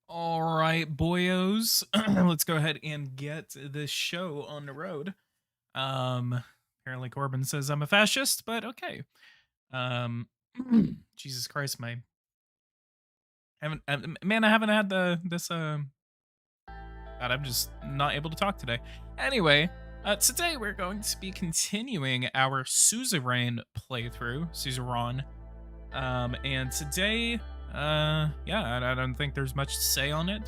All right, boyos. Let's go ahead and get this show on the road. Apparently Corbin says I'm a fascist, but okay. Um, Jesus Christ, I haven't had this. God, I'm just not able to talk today. Anyway, today we're going to be continuing our Suzerain playthrough, Suzerain. And today, yeah, I don't think there's much to say on it.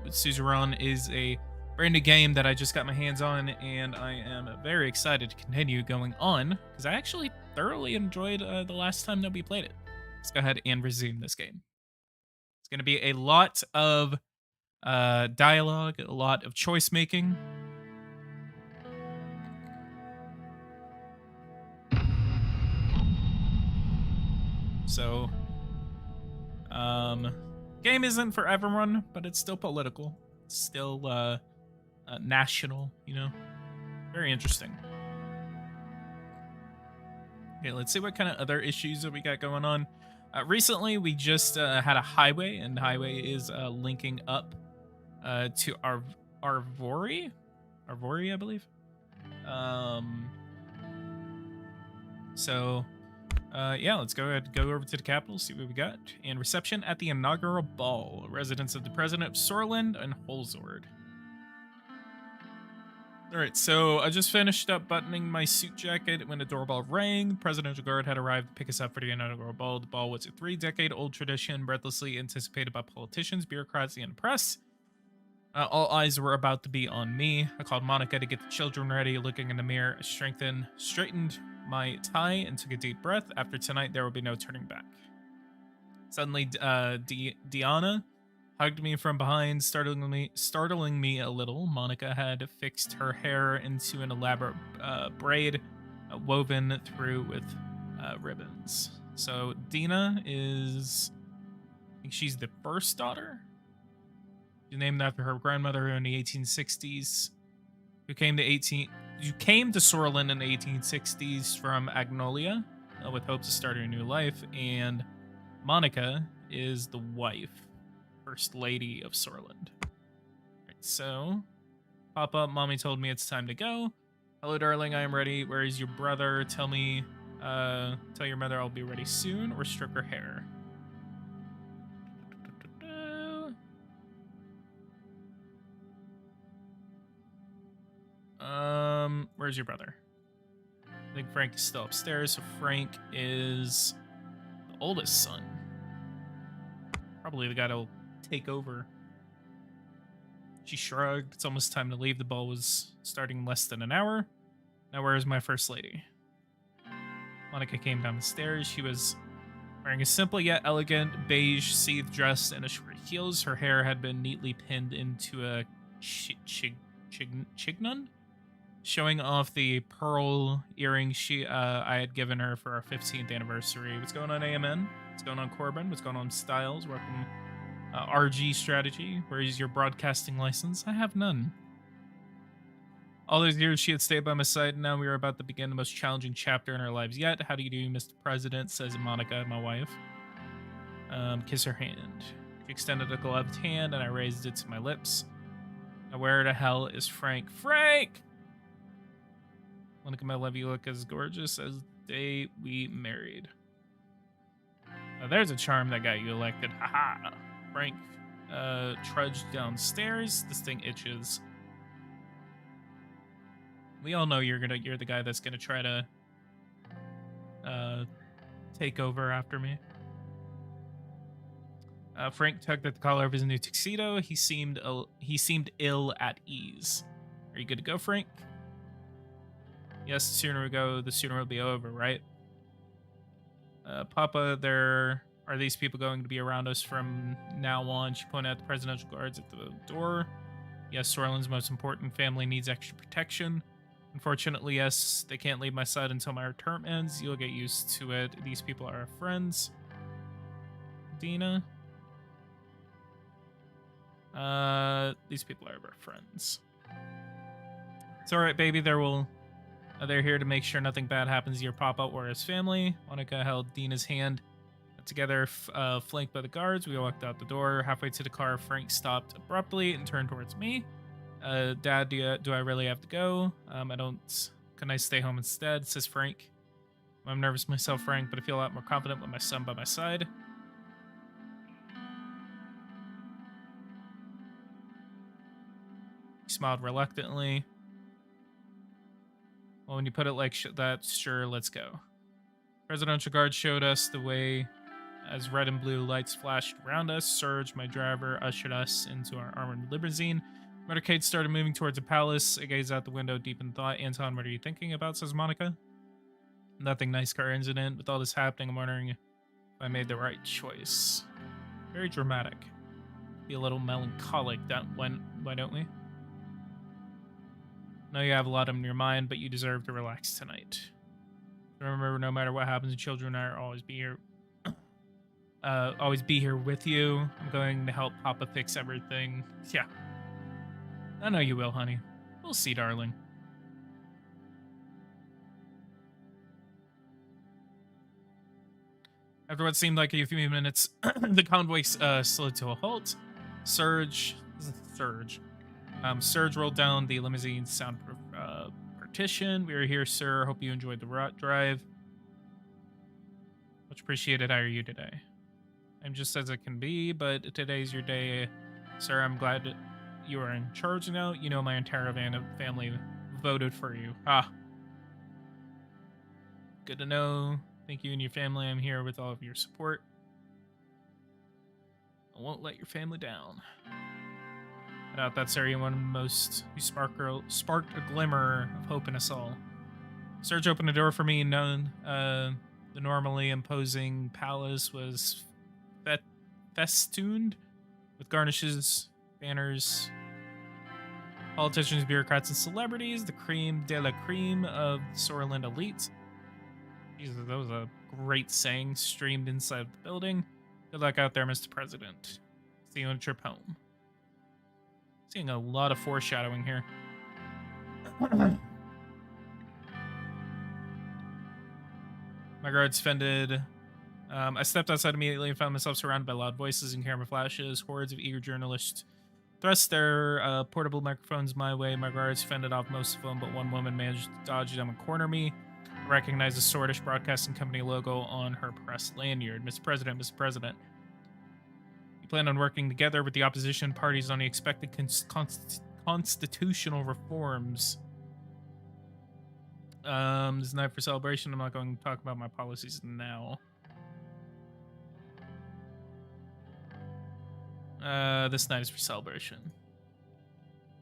Suzerain is a brand new game that I just got my hands on, and I am very excited to continue going on because I actually thoroughly enjoyed the last time that we played it. Let's go ahead and resume this game. It's going to be a lot of dialogue, a lot of choice making. So, um, game isn't for everyone, but it's still political. It's still national, you know. Very interesting. Okay, let's see what kind of other issues that we got going on. Recently, we just had a highway, and highway is linking up to Arvori, I believe. Um, so yeah, let's go ahead go over to the Capitol, see what we got. And reception at the inaugural ball, residence of the president of Sorland and Holzord. All right, so I just finished up buttoning my suit jacket when the doorbell rang. The presidential guard had arrived to pick us up for the inaugural ball. The ball was a 3-decade-old tradition, breathlessly anticipated by politicians, bureaucrats, and press. All eyes were about to be on me. I called Monica to get the children ready. Looking in the mirror, I straightened my tie, and took a deep breath. After tonight, there will be no turning back. Suddenly, Diana hugged me from behind, startling me a little. Monica had fixed her hair into an elaborate braid woven through with ribbons. So Dina is, I think she's the first daughter. She's named after her grandmother in the 1860s, who came to Sorlin in the 1860s from Agnolia with hopes of starting a new life, and Monica is the wife, First Lady of Sorland. Right, so, pop up. Mommy told me it's time to go. Hello, darling. I am ready. Where is your brother? Tell your mother I'll be ready soon, or strip her hair. Where's your brother? I think Frank is still upstairs, so Frank is the oldest son. Probably the guy that'll take over. She shrugged. It's almost time to leave. The ball was starting in less than an hour. Now, where is my first lady? Monica came down the stairs. She was wearing a simple yet elegant beige seethed dress and a short heels. Her hair had been neatly pinned into a chignon, showing off the pearl earrings I had given her for our 15th anniversary. What's going on, AMN? What's going on, Corbin? What's going on, Styles? Welcome, RG Strategy. Where is your broadcasting license? I have none. All those years she had stayed by my side, and now we were about to begin the most challenging chapter in our lives yet. How do you do, Mr. President? Says Monica, my wife. Kiss her hand. She extended a gloved hand, and I raised it to my lips. Now, where the hell is Frank? Frank! Monica, my love, you look as gorgeous as the day we married. Now, there's a charm that got you elected. Haha. Frank trudged downstairs. This thing itches. We all know you're the guy that's gonna try to take over after me. Frank tugged at the collar of his new tuxedo. He seemed ill at ease. Are you good to go, Frank? Yes, the sooner we go, the sooner it'll be over, right? Papa, are these people going to be around us from now on? She pointed at the presidential guards at the door. Yes, Sorlin's most important family needs extra protection. Unfortunately, yes, they can't leave my side until my term ends. You'll get used to it. These people are our friends. Dina? These people are our friends. It's alright, baby. They're here to make sure nothing bad happens to your papa or his family. Monica held Dina's hand Together, flanked by the guards, we walked out the door. Halfway to the car, Frank stopped abruptly and turned towards me. Dad, do I really have to go? I don't. Can I stay home instead? Says Frank. I'm nervous myself, Frank, but I feel a lot more confident with my son by my side. He smiled reluctantly. Well, when you put it like that, sure, let's go. Presidential guard showed us the way as red and blue lights flashed around us. Serge, my driver, ushered us into our armored limousine. Motorcade started moving towards the palace. I gazed out the window deep in thought. Anton, what are you thinking about, says Monica. Nothing, nice car incident. With all this happening, I'm wondering if I made the right choice. Very dramatic. Be a little melancholic, why don't we? I know you have a lot on your mind, but you deserve to relax tonight. Remember, no matter what happens, children and I will always be here. Always be here with you. I'm going to help Papa fix everything. Yeah. I know you will, honey. We'll see, darling. After what seemed like a few minutes, the convoy slid to a halt. Surge rolled down the limousine soundproof partition. We are here, sir. Hope you enjoyed the drive. Much appreciated. How are you today? I'm just as it can be, but today's your day, sir. I'm glad you are in charge now. You know my entire family voted for you. Good to know. Thank you and your family. I'm here with all of your support. I won't let your family down. Without that, sir, you're one of the most who sparked a glimmer of hope in us all. Serge opened the door for me. The normally imposing palace was festooned with garnishes, banners, politicians, bureaucrats, and celebrities. The creme de la creme of Sorland elite. Jesus, that was a great saying streamed inside the building. Good luck out there, Mr. President. See you on a trip home. Seeing a lot of foreshadowing here. My guards fended. I stepped outside immediately and found myself surrounded by loud voices and camera flashes. Hordes of eager journalists thrust their portable microphones my way. My guards fended off most of them, but one woman managed to dodge them and corner me. I recognized the Swordish Broadcasting Company logo on her press lanyard. Mr. President, we plan on working together with the opposition parties on the expected constitutional reforms. This is night for celebration. I'm not going to talk about my policies now. This night is for celebration.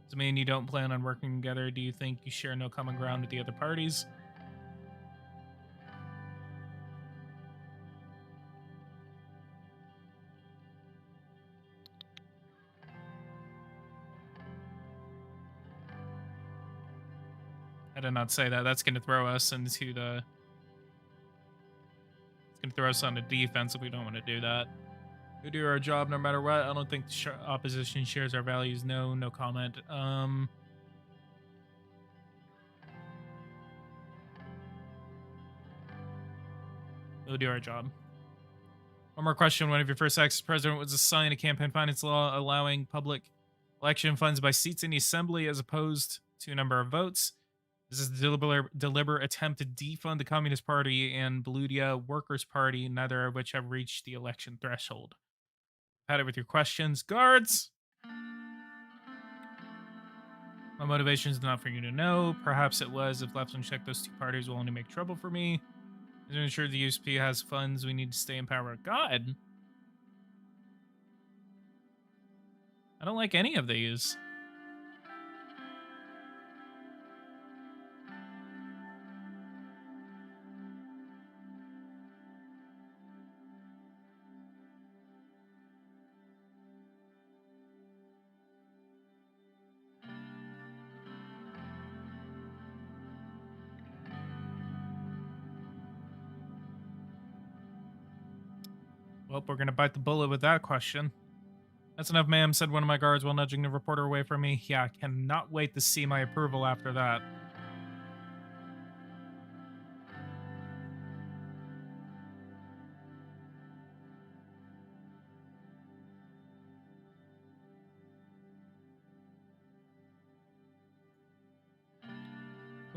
Does it mean you don't plan on working together? Do you think you share no common ground with the other parties? I did not say that. That's going to throw us into the... It's going to throw us on the defense if we don't want to do that. We do our job no matter what. I don't think the opposition shares our values. No comment. We'll do our job. One more question. One of your first acts as president was to sign a campaign finance law allowing public election funds by seats in the assembly as opposed to a number of votes. This is a deliberate attempt to defund the Communist Party and Beludia Workers' Party, neither of which have reached the election threshold. Had it with your questions. Guards! My motivation is not for you to know. Perhaps it was. If left unchecked, those two parties will only make trouble for me. To ensure the USP has funds, we need to stay in power. God! I don't like any of these. Well, we're gonna bite the bullet with that question. That's enough, ma'am, said one of my guards while nudging the reporter away from me. Yeah, I cannot wait to see my approval after that.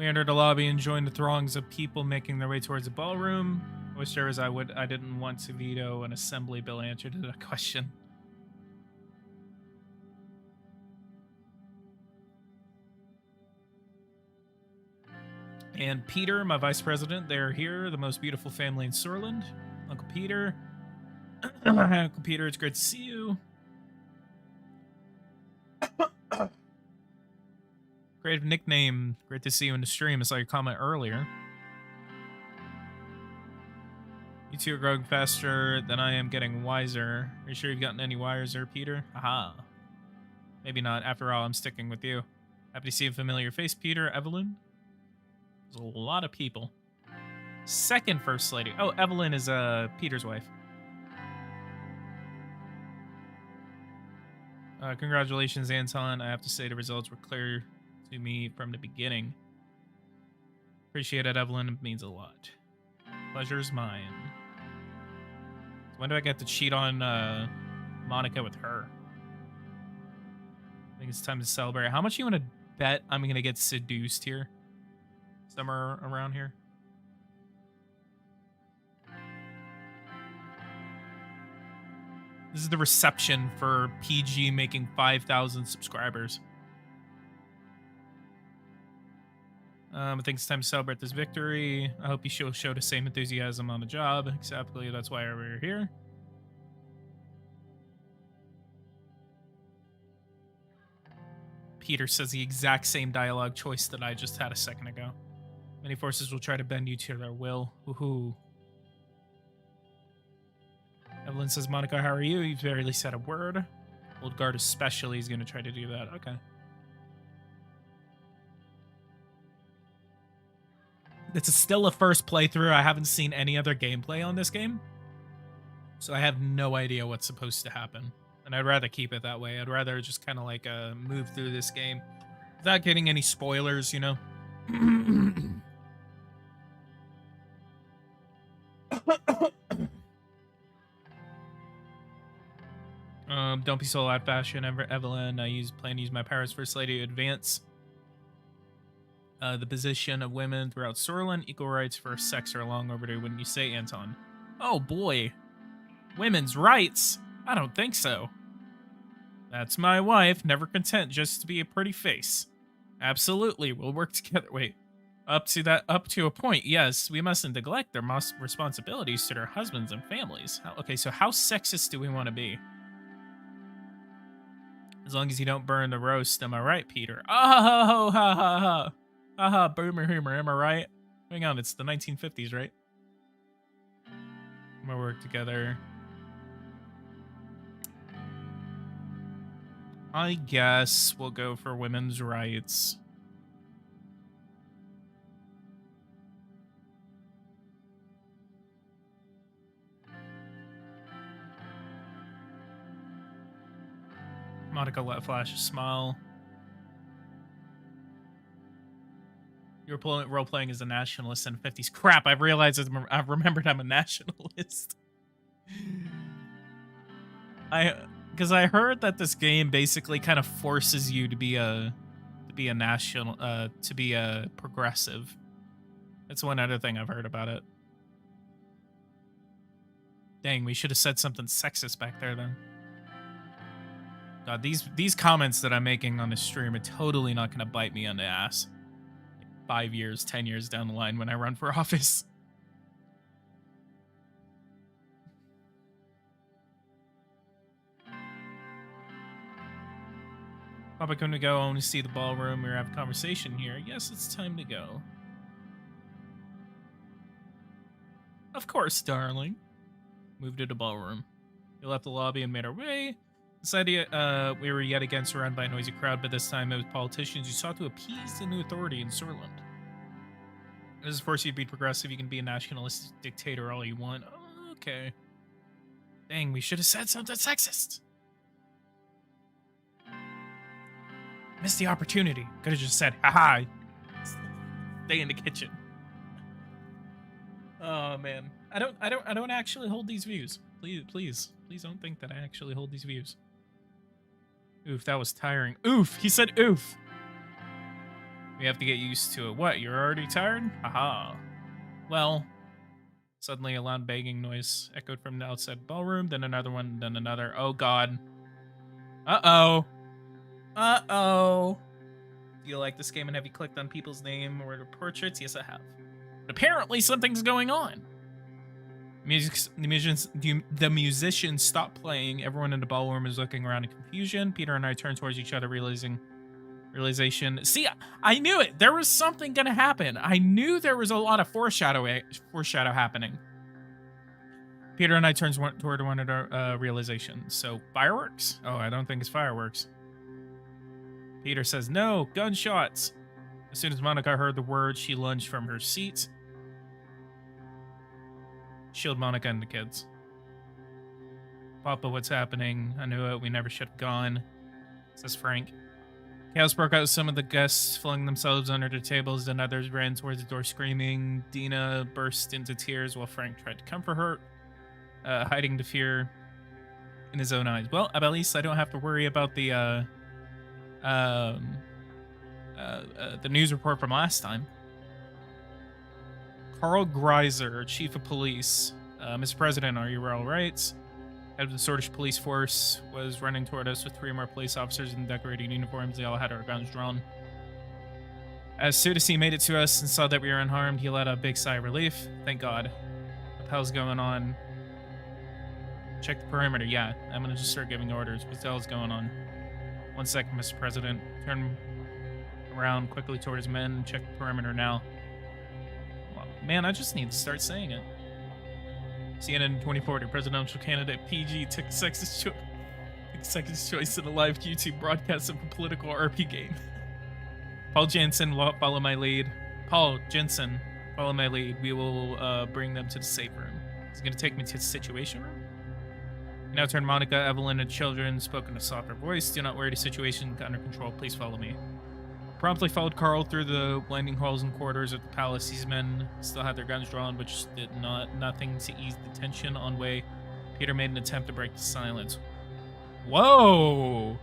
We entered the lobby and joined the throngs of people making their way towards the ballroom. I wish there was I didn't want to veto an assembly bill answer to that question. And Peter, my vice president, they're here, the most beautiful family in Sorland. Uncle Peter. Uncle Peter, it's great to see you. Great nickname. Great to see you in the stream. I saw your comment earlier. You two are growing faster than I am getting wiser. Are you sure you've gotten any wiser, Peter? Aha. Maybe not. After all, I'm sticking with you. Happy to see a familiar face, Peter. Evelyn? There's a lot of people. Second First Lady. Oh, Evelyn is Peter's wife. Congratulations, Anton. I have to say the results were clear to me from the beginning. Appreciate it, Evelyn. It means a lot. Pleasure's mine. So when do I get to cheat on Monica with her? I think it's time to celebrate. How much you want to bet I'm going to get seduced here? Somewhere around here. This is the reception for PG making 5,000 subscribers. I think it's time to celebrate this victory. I hope you show the same enthusiasm on the job. Exactly, that's why we're here. Peter says the exact same dialogue choice that I just had a second ago. Many forces will try to bend you to their will. Woohoo. Evelyn says, Monica, how are you? You've barely said a word. Old Guard especially is going to try to do that. Okay. It's still a first playthrough. I haven't seen any other gameplay on this game. So I have no idea what's supposed to happen. And I'd rather keep it that way. I'd rather just kind of like move through this game without getting any spoilers, you know? Don't be so loud fashion, Evelyn. I plan to use my powers First Lady to advance the position of women throughout Sorland. Equal rights for sex are long overdue, wouldn't you say, Anton? Oh boy. Women's rights? I don't think so. That's my wife, never content just to be a pretty face. Absolutely, we'll work together. Wait. Up to a point, yes. We mustn't neglect their responsibilities to their husbands and families. Okay, so how sexist do we want to be? As long as you don't burn the roast, am I right, Peter? Oh, ha, ha, ha. Haha, boomer humor, am I right? Hang on, it's the 1950s, right? I'm gonna work together. I guess we'll go for women's rights. Monica let flash a smile. You're role-playing as a nationalist in the 50s. Crap, I've realized I've remembered I'm a nationalist. Because I heard that this game basically kind of forces you to be a progressive. That's one other thing I've heard about it. Dang, we should have said something sexist back there then. God, these comments that I'm making on the stream are totally not going to bite me on the ass. 5 years, 10 years down the line when I run for office. Papa, come to go. I want to see the ballroom. We're having a conversation here. Yes, it's time to go. Of course, darling. Moved to the ballroom. We left the lobby and made our way. This idea, we were yet again surrounded by a noisy crowd, but this time it was politicians who sought to appease the new authority in Sorland. As of course, you'd be progressive. You can be a nationalist dictator all you want. Oh, okay. Dang, we should have said something sexist. Missed the opportunity. Could have just said, haha, stay in the kitchen. Oh man, I don't actually hold these views. Please don't think that I actually hold these views. Oof, that was tiring. Oof, he said oof. We have to get used to it. What, you're already tired? Haha. Well, suddenly a loud banging noise echoed from the outside ballroom, then another one, then another. Oh god. Uh-oh. Uh-oh. Do you like this game, and have you clicked on people's name or their portraits? Yes, I have. But apparently something's going on. The musicians stop playing. Everyone in the ballroom is looking around in confusion. Peter and I turn towards each other, realization. See, I knew it. There was something gonna happen. I knew there was a lot of foreshadow happening. Peter and I turn toward one of our realization. So, fireworks? Oh, I don't think it's fireworks. Peter says, no, gunshots. As soon as Monica heard the word, she lunged from her seat. Shield Monica and the kids. Papa, what's happening? I knew it. We never should have gone, says Frank. Chaos broke out. Some of the guests flung themselves under the tables, then others ran towards the door screaming. Dina burst into tears while Frank tried to comfort her, hiding the fear in his own eyes. Well, at least I don't have to worry about the news report from last time. Carl Greiser, Chief of Police. Mr. President, are you all right? Head of the Swedish police force was running toward us with 3 more police officers in decorated uniforms. They all had our guns drawn. As soon as he made it to us and saw that we were unharmed, he let out a big sigh of relief. Thank God. What the hell's going on? Check the perimeter. Yeah, I'm gonna just start giving orders. What the hell's going on? 1 second, Mr. President. Turn around quickly towards men. Check the perimeter now. Well, man, I just need to start saying it. CNN 2040 presidential candidate PG took sexist choice in a live YouTube broadcast of a political RP game. Paul Jensen, follow my lead. Paul Jensen, follow my lead. We will bring them to the safe room. He's going to take me to the situation room. Now turn Monica, Evelyn, and children, spoke in a softer voice. Do not worry, the situation under control. Please follow me. Promptly followed Carl through the winding halls and corridors of the palace. These men still had their guns drawn, which did nothing to ease the tension. On way, Peter made an attempt to break the silence. Whoa!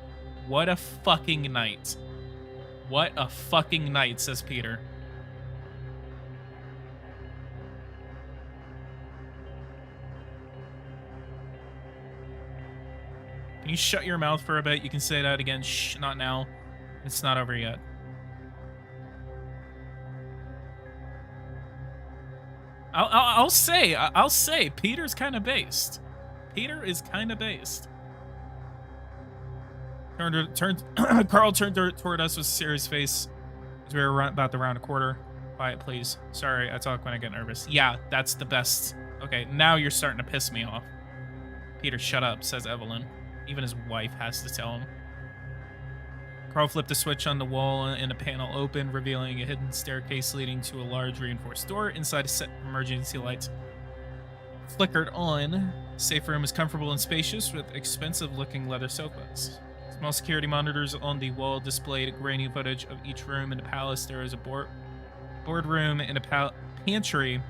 What a fucking night. What a fucking night, says Peter. Can you shut your mouth for a bit? You can say that again. Shh, not now. It's not over yet. I'll say, Peter's kind of based. Peter is kind of based. Carl turned toward us with a serious face as we were about to round a quarter. Quiet, please. Sorry, I talk when I get nervous. Yeah, that's the best. Okay, now you're starting to piss me off. Peter, shut up, says Evelyn. Even his wife has to tell him. Carl flipped a switch on the wall and a panel opened, revealing a hidden staircase leading to a large reinforced door. Inside, a set of emergency lights flickered on. The safe room is comfortable and spacious with expensive-looking leather sofas. Small security monitors on the wall displayed grainy footage of each room in the palace. There is a boardroom and a pantry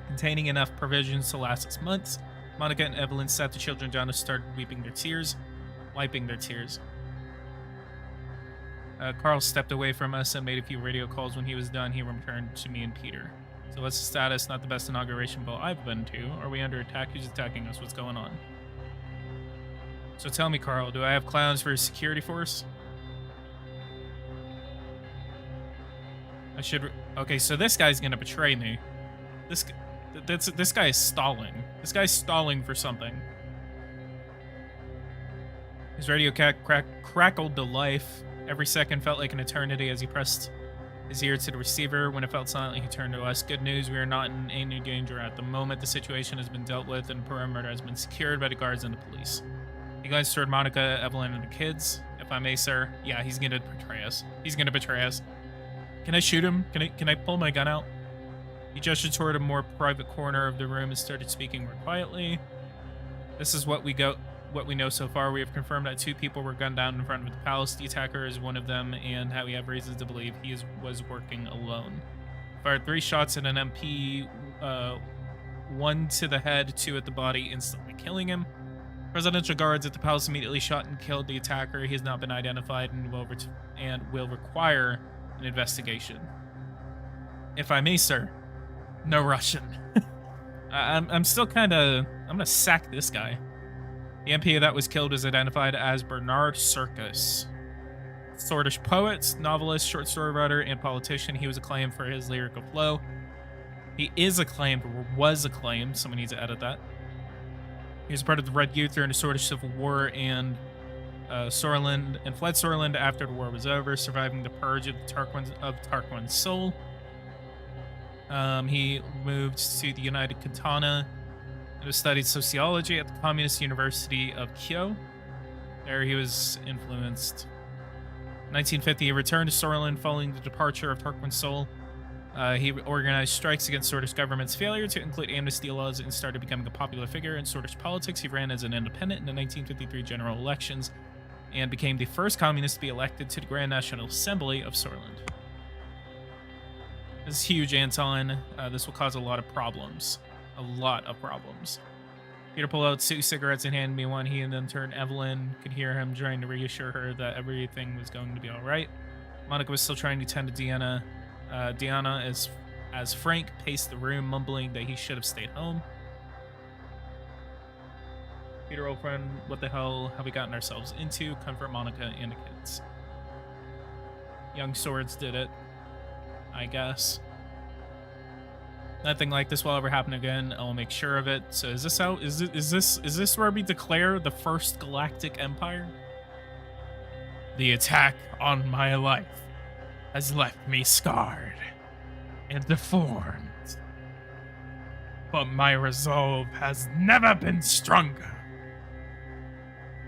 containing enough provisions to last us months. Monica and Evelyn sat the children down and started wiping their tears. Carl stepped away from us and made a few radio calls. When he was done, he returned to me and Peter. So what's the status? Not the best inauguration ball I've been to. Are we under attack? Who's attacking us? What's going on? So tell me, Carl, do I have clowns for a security force? I should... Okay, so this guy's gonna betray me. This guy is stalling. This guy's stalling for something. His radio crackled to life. Every second felt like an eternity as he pressed his ear to the receiver. When it felt silent, he turned to us. Good news, we are not in any danger at the moment. The situation has been dealt with and the perimeter has been secured by the guards and the police. He glanced toward Monica, Evelyn, and the kids. If I may, sir. Yeah, he's gonna betray us. He's gonna betray us. Can I shoot him? Can I pull my gun out? He gestured toward a more private corner of the room and started speaking more quietly. This is what we know so far. We have confirmed that 2 people were gunned down in front of the palace. The attacker is one of them, and we have reasons to believe he was working alone. Fired 3 shots at an MP, 1 to the head, 2 at the body, instantly killing him. Presidential guards at the palace immediately shot and killed the attacker. He has not been identified and will require an investigation. If I may, sir, no Russian. I'm still kind of... I'm going to sack this guy. The MP that was killed was identified as Bernard Circus. Swordish poet, novelist, short story writer, and politician. He was acclaimed for his lyrical flow. He is acclaimed, or was acclaimed. Someone needs to edit that. He was part of the Red Youth during the Swordish Civil War and Sorland, and fled Sorland after the war was over, surviving the purge of Tarquin's soul. He moved to the United Katana and studied sociology at the Communist University of Kyoto. There he was influenced. In 1950, he returned to Sorland following the departure of Tarquin's soul. He organized strikes against Swordish government's failure to include amnesty laws and started becoming a popular figure in Swordish politics. He ran as an independent in the 1953 general elections and became the first communist to be elected to the Grand National Assembly of Sorland. This is huge, Anton. This will cause a lot of problems. A lot of problems. Peter pulled out 2 cigarettes and handed me one. He and then turned Evelyn. Could hear him trying to reassure her that everything was going to be all right. Monica was still trying to tend to Diana. Diana, as Frank paced the room, mumbling that he should have stayed home. Peter, old friend, what the hell have we gotten ourselves into? Comfort Monica and the kids. Young Swords did it, I guess. Nothing like this will ever happen again. I'll make sure of it. So is this how? Is this where we declare the first galactic empire? The attack on my life has left me scarred and deformed, but my resolve has never been stronger.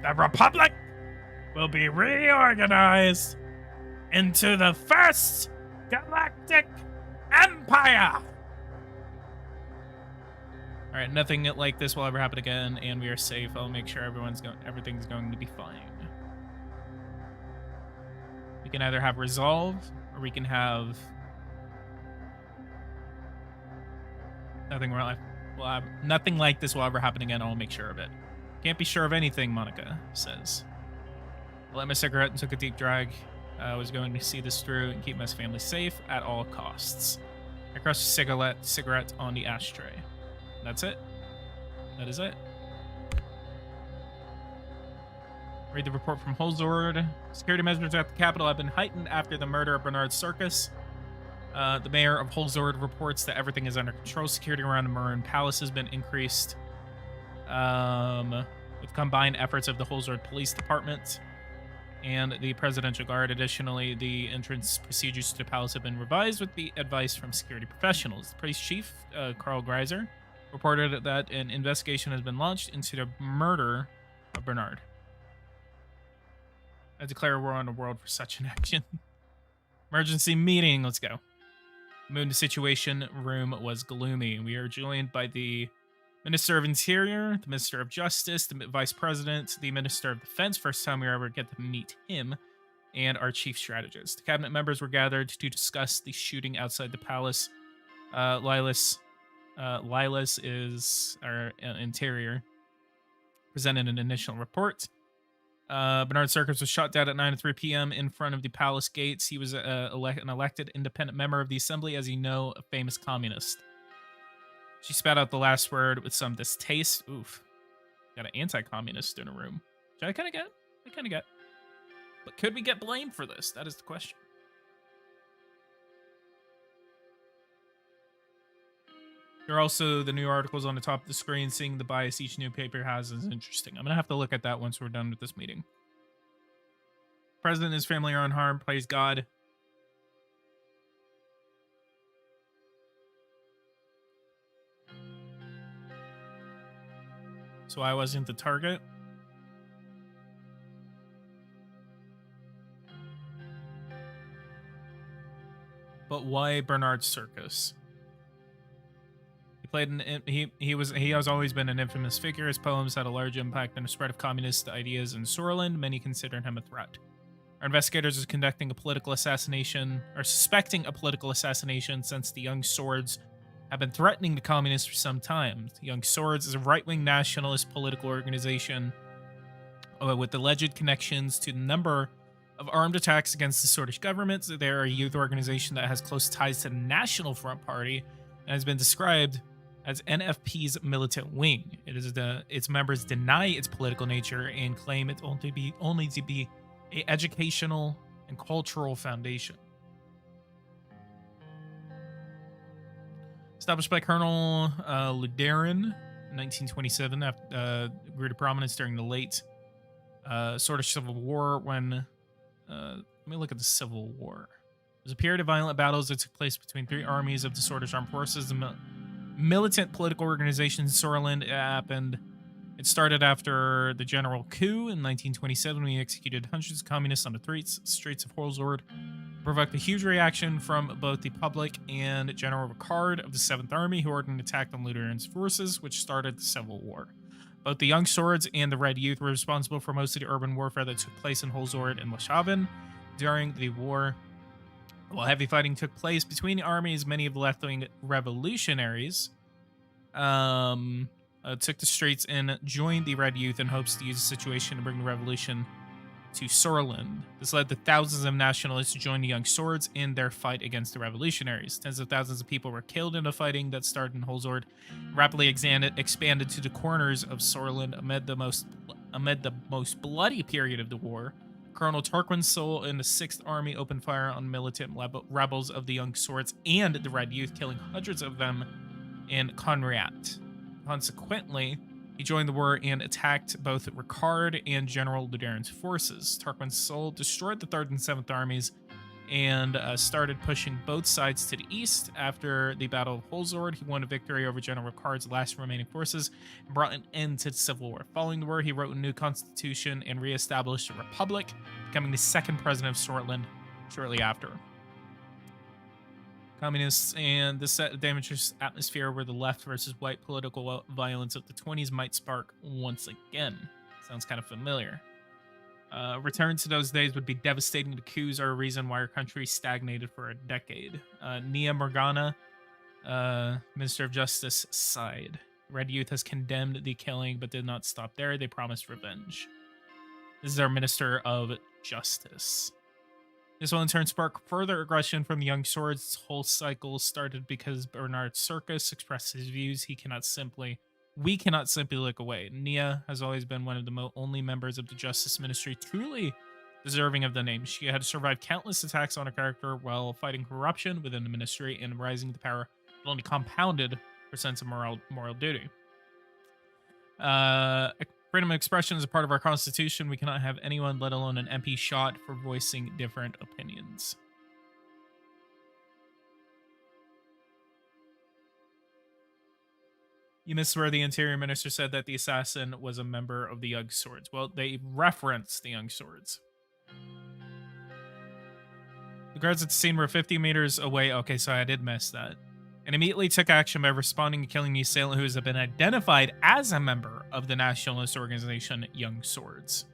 The Republic will be reorganized into the first galactic empire. All right, nothing like this will ever happen again, and we are safe. I'll make sure everything's going to be fine. We can either have resolve, or we can have nothing. Nothing like this will ever happen again. I'll make sure of it. Can't be sure of anything, Monica says. I lit my cigarette and took a deep drag. I was going to see this through and keep my family safe at all costs. I crushed a cigarette on the ashtray. That's it. That is it. Read the report from Holzord. Security measures at the Capitol have been heightened after the murder of Bernard Circus. The mayor of Holzord reports that everything is under control. Security around the Maroon Palace has been increased with combined efforts of the Holzord Police Department and the Presidential Guard. Additionally, the entrance procedures to the palace have been revised with the advice from security professionals. The police chief, Carl Greiser, reported that an investigation has been launched into the murder of Bernard. I declare war on the world for such an action. Emergency meeting, let's go. Moon situation room was gloomy. We are joined by the Minister of Interior, the Minister of Justice, the Vice President, the Minister of Defense, first time we ever get to meet him, and our Chief Strategist. The cabinet members were gathered to discuss the shooting outside the palace. Lilas is our interior. Presented an initial report. Bernard Circus was shot dead at 9:03 p.m. in front of the palace gates. He was an elected independent member of the assembly, as you know, a famous communist. She spat out the last word with some distaste. Oof. Got an anti-communist in a room. Which I kind of get. But could we get blamed for this? That is the question. There are also the new articles on the top of the screen. Seeing the bias each new paper has is interesting. I'm going to have to look at that once we're done with this meeting. President and his family are unharmed. Praise God. So I wasn't the target. But why Bernard Circus? He has always been an infamous figure. His poems had a large impact on the spread of communist ideas in Sorland. Many considered him a threat. Our investigators are conducting a political assassination, or suspecting a political assassination, since the Young Swords have been threatening the communists for some time. The Young Swords is a right-wing nationalist political organization with alleged connections to a number of armed attacks against the Swedish government. They are a youth organization that has close ties to the National Front Party and has been described as NFP's militant wing. Its members deny its political nature and claim it only to be a educational and cultural foundation. Established by Colonel Luderin in 1927, grew to prominence during the late Swedish Civil War when... let me look at the Civil War. There's a period of violent battles that took place between three armies of the Swedish Armed Forces. The militant political organization Suzerain happened. It started after the general coup in 1927 when he executed hundreds of communists on the streets of Holzord. Provoked a huge reaction from both the public and General Ricard of the 7th Army, who ordered an attack on Luderin's forces, which started the Civil War. Both the Young Swords and the Red Youth were responsible for most of the urban warfare that took place in Holzord and Leshaven during the war. While heavy fighting took place between the armies, many of the left-wing revolutionaries took the streets and joined the Red Youth in hopes to use the situation to bring the revolution to Sorland. This led to thousands of nationalists to join the Young Swords in their fight against the revolutionaries. Tens of thousands of people were killed in the fighting that started in Holzord, rapidly expanded to the corners of Sorland amid the most bloody period of the war. Colonel Torquensoul in the 6th Army opened fire on militant rebels of the Young Swords and the Red Youth, killing hundreds of them in Conriat. Consequently, he joined the war and attacked both Ricard and General Luderin's forces. Torquensoul destroyed the 3rd and 7th armies and started pushing both sides to the east. After the Battle of Holzord, he won a victory over General Ricard's last remaining forces and brought an end to the Civil War. Following the war, he wrote a new constitution and reestablished a republic, becoming the 2nd president of Sortland shortly after. Communists and this dangerous atmosphere where the left versus white political violence of the 20s might spark once again. Sounds kind of familiar. Return to those days would be devastating. The coups are a reason why our country stagnated for a decade. Nia Morgana, Minister of Justice, sighed. Red Youth has condemned the killing but did not stop there. They promised revenge. This is our Minister of Justice. This will in turn spark further aggression from the Young Swords. This whole cycle started because Bernard Circus expressed his views. We cannot simply look away. Nia has always been one of the only members of the Justice Ministry truly deserving of the name. She had survived countless attacks on her character while fighting corruption within the ministry and rising to power that only compounded her sense of moral duty. Freedom of expression is a part of our Constitution. We cannot have anyone, let alone an MP, shot for voicing different opinions. You missed where the Interior Minister said that the assassin was a member of the Young Swords. Well, they referenced the Young Swords. The guards at the scene were 50 meters away. Okay, so I did miss that. And immediately took action by responding and killing the assailant, who has been identified as a member of the nationalist organization Young Swords.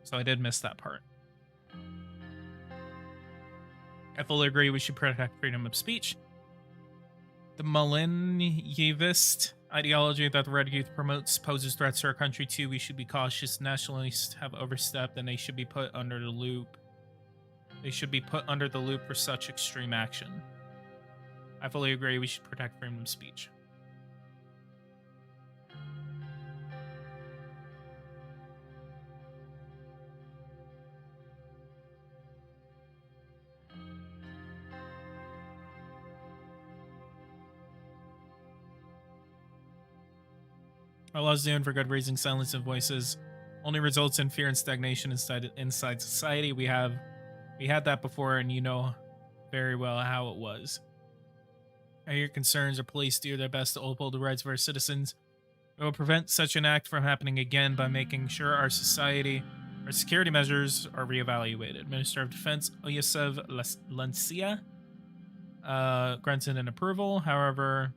So I did miss that part. I fully agree we should protect freedom of speech. The Millennialist ideology that the Red Youth promotes poses threats to our country too. We should be cautious. Nationalists have overstepped and they should be put under the loop. They should be put under the loop for such extreme action. I fully agree we should protect freedom of speech. Our laws doing for good reason, silence of voices only results in fear and stagnation inside society. We had that before, and you know very well how it was. I hear concerns our police do their best to uphold the rights of our citizens. We will prevent such an act from happening again by making sure our security measures are reevaluated. Minister of Defense Oyasev Lancia granted an approval. However,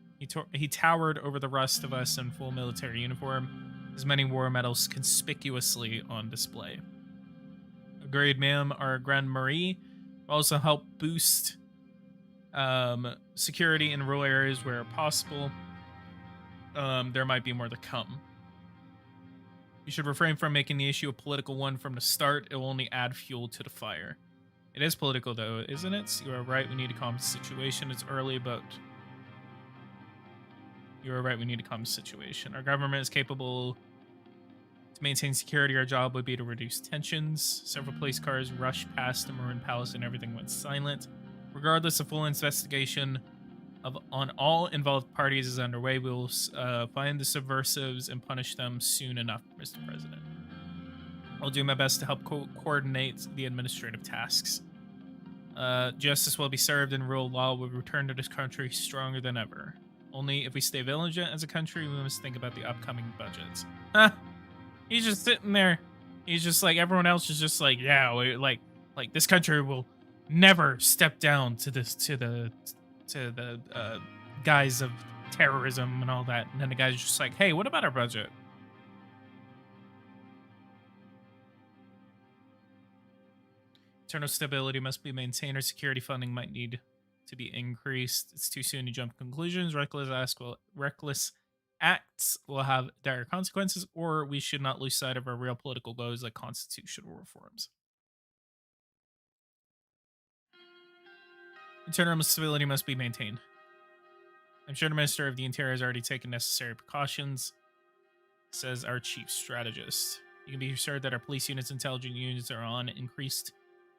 he towered over the rest of us in full military uniform, his many war medals conspicuously on display. Agreed, ma'am. Our Grand Marie will also help boost security in rural areas where possible. There might be more to come. We should refrain from making the issue a political one from the start. It will only add fuel to the fire. It is political, though, isn't it? You are right. We need to calm the situation. It's early, but you are right. We need to calm the situation. Our government is capable to maintain security. Our job would be to reduce tensions. Several police cars rushed past the Maroon Palace and everything went silent. Regardless, a full investigation on all involved parties is underway. We will find the subversives and punish them soon enough, Mr. President. I'll do my best to help coordinate the administrative tasks. Justice will be served and rule of law will return to this country stronger than ever. Only if we stay vigilant as a country, we must think about the upcoming budgets. He's just sitting there. He's just like, everyone else is just like, yeah, like this country will never step down to the guise of terrorism and all that. And then the guy's just like, hey, what about our budget? Internal stability must be maintained. Our security funding might need to be increased. It's too soon to jump to conclusions. Reckless acts will have dire consequences, or we should not lose sight of our real political goals like constitutional reforms. Internal stability must be maintained. I'm sure the Minister of the Interior has already taken necessary precautions, says our chief strategist. You can be assured that our police units, intelligence units are on increased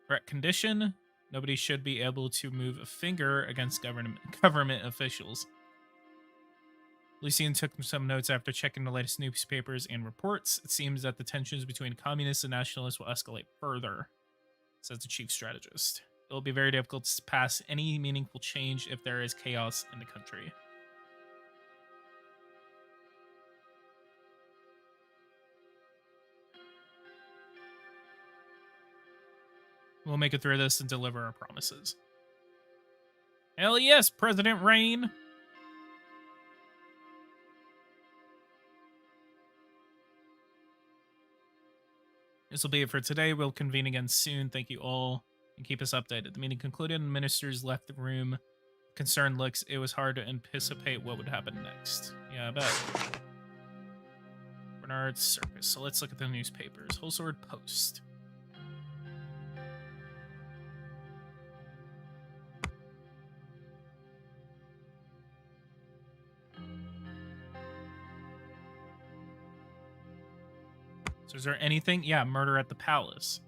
threat condition. Nobody should be able to move a finger against government officials. Lucien took some notes after checking the latest newspapers and reports. It seems that the tensions between communists and nationalists will escalate further, says the chief strategist. It will be very difficult to pass any meaningful change if there is chaos in the country. We'll make it through this and deliver our promises. Hell yes, President Rain! This will be it for today. We'll convene again soon. Thank you all, and keep us updated. The meeting concluded and ministers left the room. Concerned looks, it was hard to anticipate what would happen next. Yeah, I bet. Bernard's Circus. So let's look at the newspapers. Whole Sword Post. So is there anything? Yeah, murder at the palace.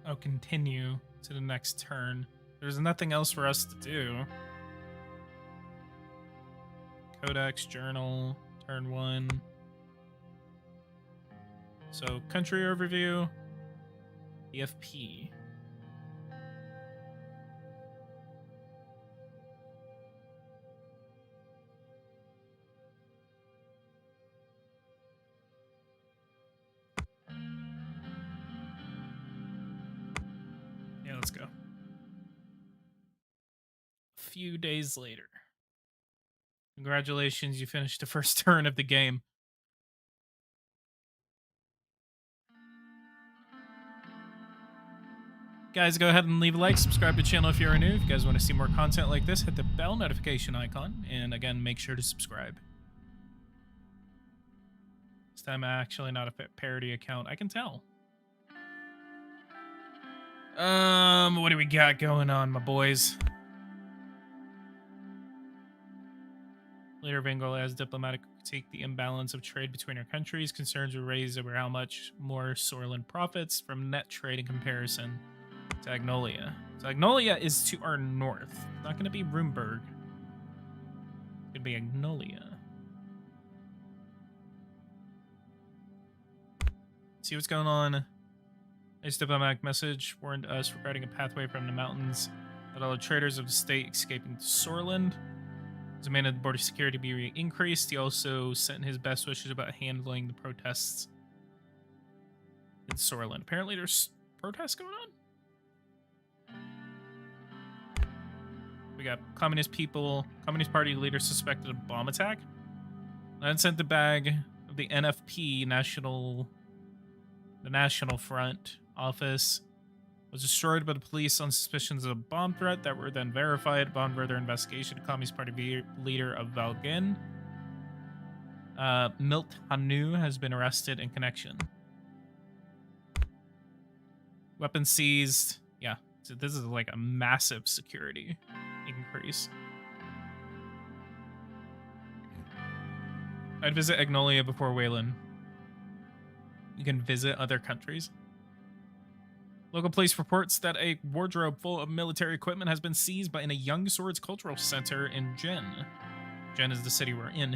Oh, continue to the next turn. There's nothing else for us to do. Codex, Journal, turn 1. So, country overview, EFP. Yeah, let's go. A few days later. Congratulations, you finished the first turn of the game. Guys, go ahead and leave a like, subscribe to the channel if you're new. If you guys want to see more content like this, hit the bell notification icon. And again, make sure to subscribe. This time, actually not a parody account. I can tell. What do we got going on, my boys? Leader of Angola has diplomatic critique the imbalance of trade between our countries. Concerns were raised over how much more Sorlin profits from net trade in comparison to Agnolia. So Agnolia is to our north. It's not going to be Roomberg. It's going to be Agnolia. See what's going on. A diplomatic message warned us regarding a pathway from the mountains that all the traders of the state escaping to Sorland. Demanded the border security be increased. He also sent his best wishes about handling the protests in Sorland. Apparently there's protests going on. We got Communist Party leader suspected of bomb attack. Then sent the bag of the NFP National Front office was destroyed by the police on suspicions of a bomb threat that were then verified upon further investigation. The Communist Party leader of Valgin, Milt Hanu, has been arrested in connection. Weapons seized. Yeah, so this is like a massive security increase. I'd visit Agnolia before Wayland. You can visit other countries. Local police reports that a wardrobe full of military equipment has been seized in a Young Swords Cultural Center in Jen. Jen is the city we're in.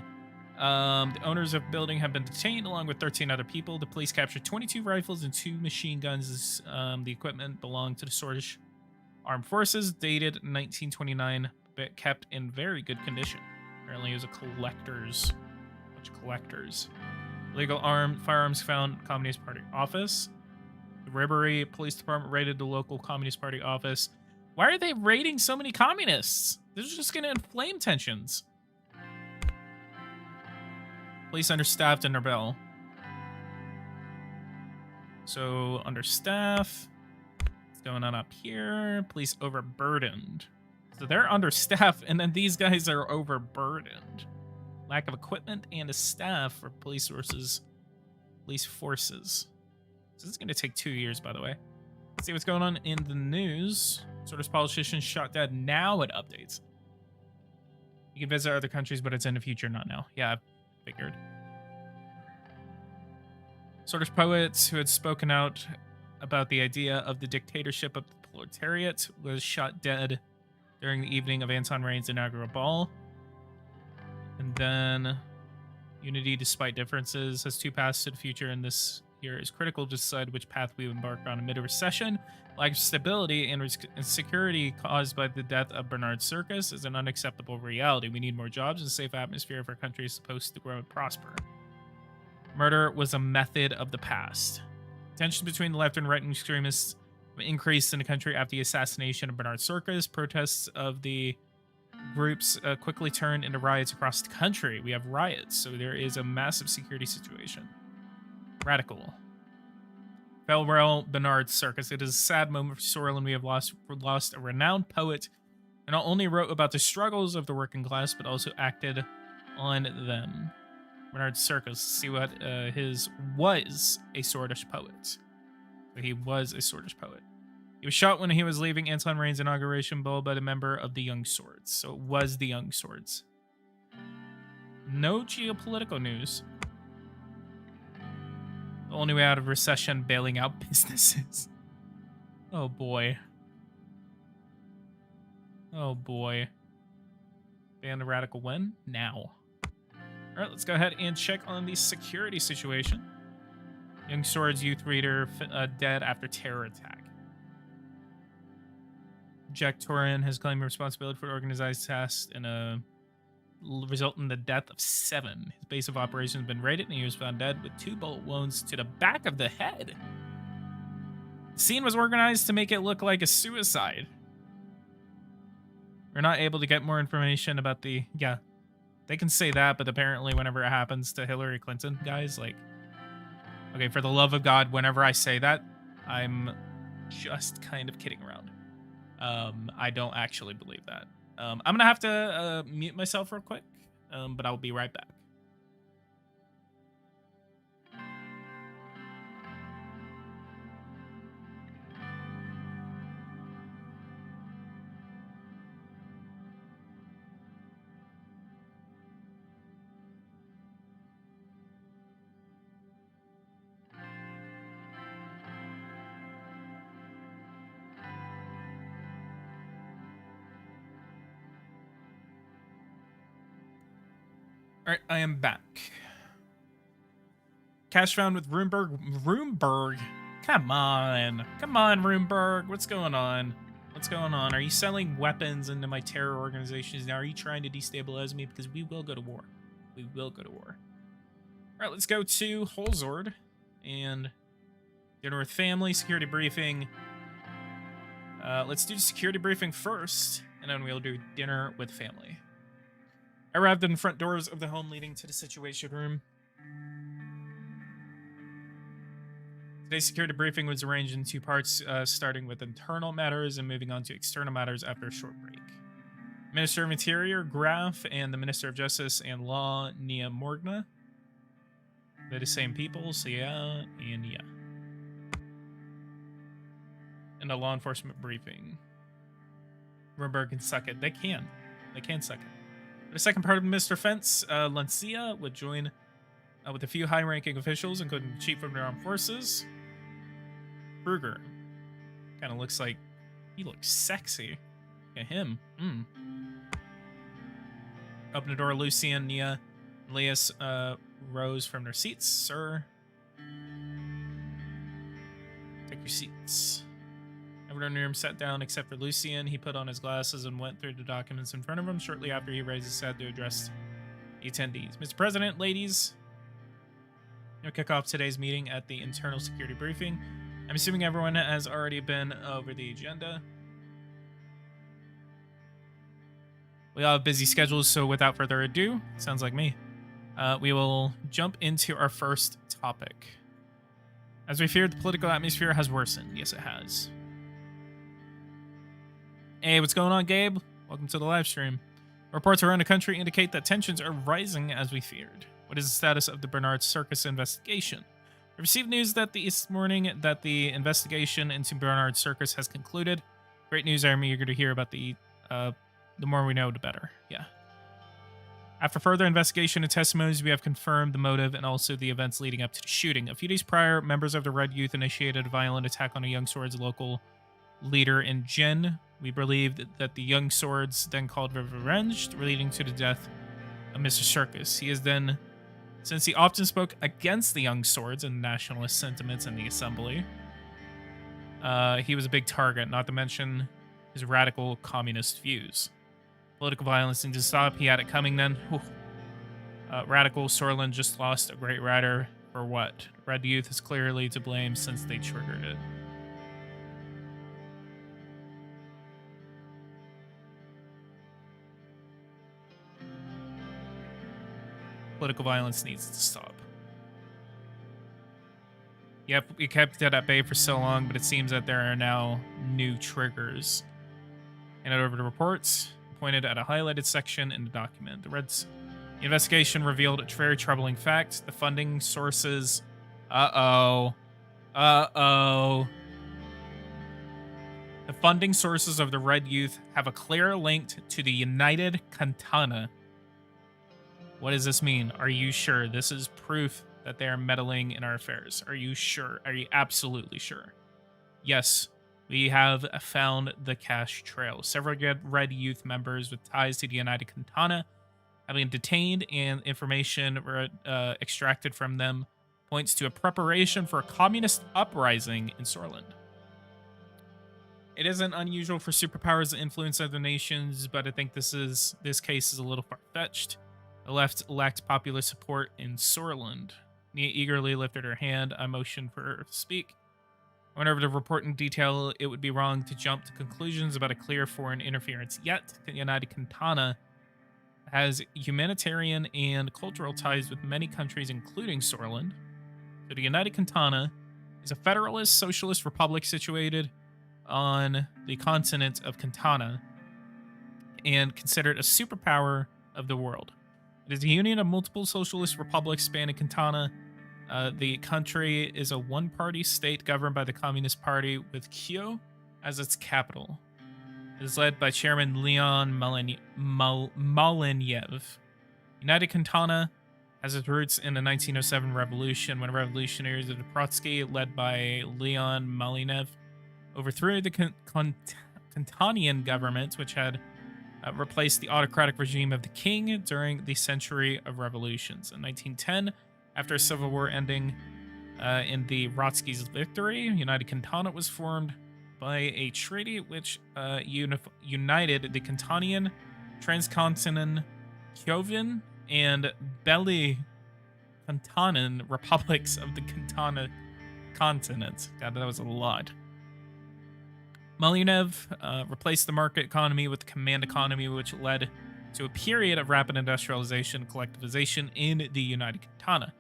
The owners of the building have been detained along with 13 other people. The police captured 22 rifles and 2 machine guns. The equipment belonged to the Swedish Armed Forces, dated 1929, but kept in very good condition. Apparently it was a bunch of collectors. Illegal firearms found at Communist Party office. The Ribery Police Department raided the local Communist Party office. Why are they raiding so many communists? This is just going to inflame tensions. Police understaffed in Rebel. So, understaff. What's going on up here? Police overburdened. So they're understaffed, and then these guys are overburdened. Lack of equipment and a staff for police forces. So this is going to take 2 years, by the way. Let's see what's going on in the news. Swedish politician shot dead. Now it updates. You can visit other countries, but it's in the future, not now. Yeah, I figured. Swedish poets who had spoken out about the idea of the dictatorship of the proletariat was shot dead during the evening of Anton Reign's inaugural ball. And then unity despite differences has 2 paths to the future, and this year is critical to decide which path we embark on amid a recession. Lack of stability and insecurity caused by the death of Bernard Circus is an unacceptable reality. We need more jobs and a safe atmosphere if our country is supposed to grow and prosper. Murder was a method of the past. Tensions between the left and right extremists increased in the country after the assassination of Bernard Circus. Protests of the groups quickly turned into riots across the country. We have riots, so there is a massive security situation. Radical. Farewell, Bernard Circus. It is a sad moment for Sorlin. We have lost a renowned poet who not only wrote about the struggles of the working class, but also acted on them. Bernard Circus. See what was a Swedish poet. So he was a Swedish poet. He was shot when he was leaving Anton Reign's inauguration ball by the member of the Young Swords. So it was the Young Swords. No geopolitical news. The only way out of recession, bailing out businesses. Oh boy. Oh boy. Ban the radical when? Now. Alright, let's go ahead and check on the security situation. Young Swords youth leader dead after terror attack. Jack Torin has claimed responsibility for organized tasks and result in the death of 7. His base of operations has been raided and he was found dead with 2 bullet wounds to the back of the head. The scene was organized to make it look like a suicide. We're not able to get more information about the... Yeah, they can say that, but apparently whenever it happens to Hillary Clinton, guys, like... Okay, for the love of God, whenever I say that, I'm just kind of kidding around. I don't actually believe that. I'm going to have to mute myself real quick, but I'll be right back. Alright, I am back. Cash found with Roomberg. Come on. Come on, Roomberg. What's going on? What's going on? Are you selling weapons into my terror organizations now? Are you trying to destabilize me? Because we will go to war. We will go to war. Alright, let's go to Holzord. And dinner with family, security briefing. Let's do the security briefing first. and then we'll do dinner with family. I arrived in the front doors of the home leading to the situation room. Today's security briefing was arranged in two parts, starting with internal matters and moving on to external matters after a short break. Minister of Interior, Graf, and the Minister of Justice and Law, Nia Morgna. They're the same people, so yeah, and yeah. And a law enforcement briefing. Rumberg can suck it. They can. They can suck it. For the second part of Mr. Defense, Lancia would join with a few high-ranking officials, including the Chief of the Armed Forces. Kruger. Kind of looks like... He looks sexy. Look at him. Open the door. Lucian, Nia, and Leas rose from their seats. Sir. Take your seats. Everyone in the room sat down except for Lucian. He put on his glasses and went through the documents in front of him shortly after he raised his head to address the attendees. Mr. President, ladies, we'll kick off today's meeting at the internal security briefing. I'm assuming everyone has already been over the agenda. We all have busy schedules, so without further ado, sounds like me, we will jump into our first topic. As we feared, the political atmosphere has worsened. Yes, it has. Hey, what's going on, Gabe? Welcome to the live stream. Reports around the country indicate that tensions are rising as we feared. What is the status of the Bernard Circus investigation? I received news that this morning that the investigation into Bernard Circus has concluded. Great news. I'm eager to hear about the more we know, the better. Yeah. After further investigation and testimonies, we have confirmed the motive and also the events leading up to the shooting. A few days prior, members of the Red Youth initiated a violent attack on a Young Swords local leader in Jin. We believed that the Young Swords then called for revenge, leading to the death of Mr. Circus. Since he often spoke against the Young Swords and nationalist sentiments in the assembly, he was a big target, not to mention his radical communist views. Political violence needs to stop. He had it coming then. Radical Sorlin just lost a great rider for what? Red Youth is clearly to blame since they triggered it. Political violence needs to stop. Yep, we kept it at bay for so long, but it seems that there are now new triggers. Hand it over to reports, pointed at a highlighted section in the document. The investigation revealed a very troubling fact. The funding sources... The funding sources of the Red Youth have a clear link to the United Cantana. What does this mean? Are you sure? This is proof that they are meddling in our affairs. Are you sure? Are you absolutely sure? Yes, we have found the cash trail. Several Red Youth members with ties to the United Cantana have been detained, and information extracted from them points to a preparation for a communist uprising in Sorland. It isn't unusual for superpowers to influence other nations, but I think this case is a little far-fetched. The left lacked popular support in Sorland. Nia eagerly lifted her hand. I motioned for her to speak. I went over the report in detail. It would be wrong to jump to conclusions about a clear foreign interference. Yet, the United Cantana has humanitarian and cultural ties with many countries, including Sorland. So the United Cantana is a federalist socialist republic situated on the continent of Cantana and considered a superpower of the world. It is a union of multiple socialist republics spanning Cantana. The country is a one-party state governed by the Communist Party with Kyo as its capital. It is led by Chairman Leon Maleniev. United Cantana has its roots in the 1907 revolution, when revolutionaries of the Trotsky, led by Leon Maleniev, overthrew the Cantanian government, which had replaced the autocratic regime of the king during the century of revolutions. In 1910, after a civil war ending in the Trotsky's victory, United Cantana was formed by a treaty which united the Cantanian, Transcontinental, Kiovan, and Belly Cantanan republics of the Cantana continent. God, that was a lot. Molyneux replaced the market economy with the command economy, which led to a period of rapid industrialization and collectivization in the United Cantona.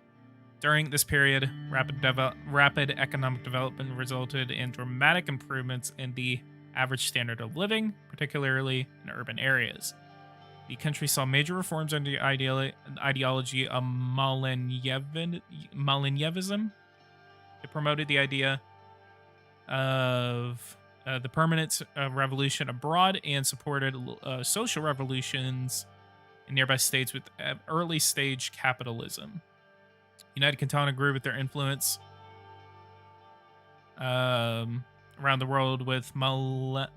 During this period, rapid economic development resulted in dramatic improvements in the average standard of living, particularly in urban areas. The country saw major reforms under the ideology of Molinievism. It promoted the idea of the permanent revolution abroad and supported social revolutions in nearby states with early stage capitalism. United Cantona grew with their influence around the world with Molinevist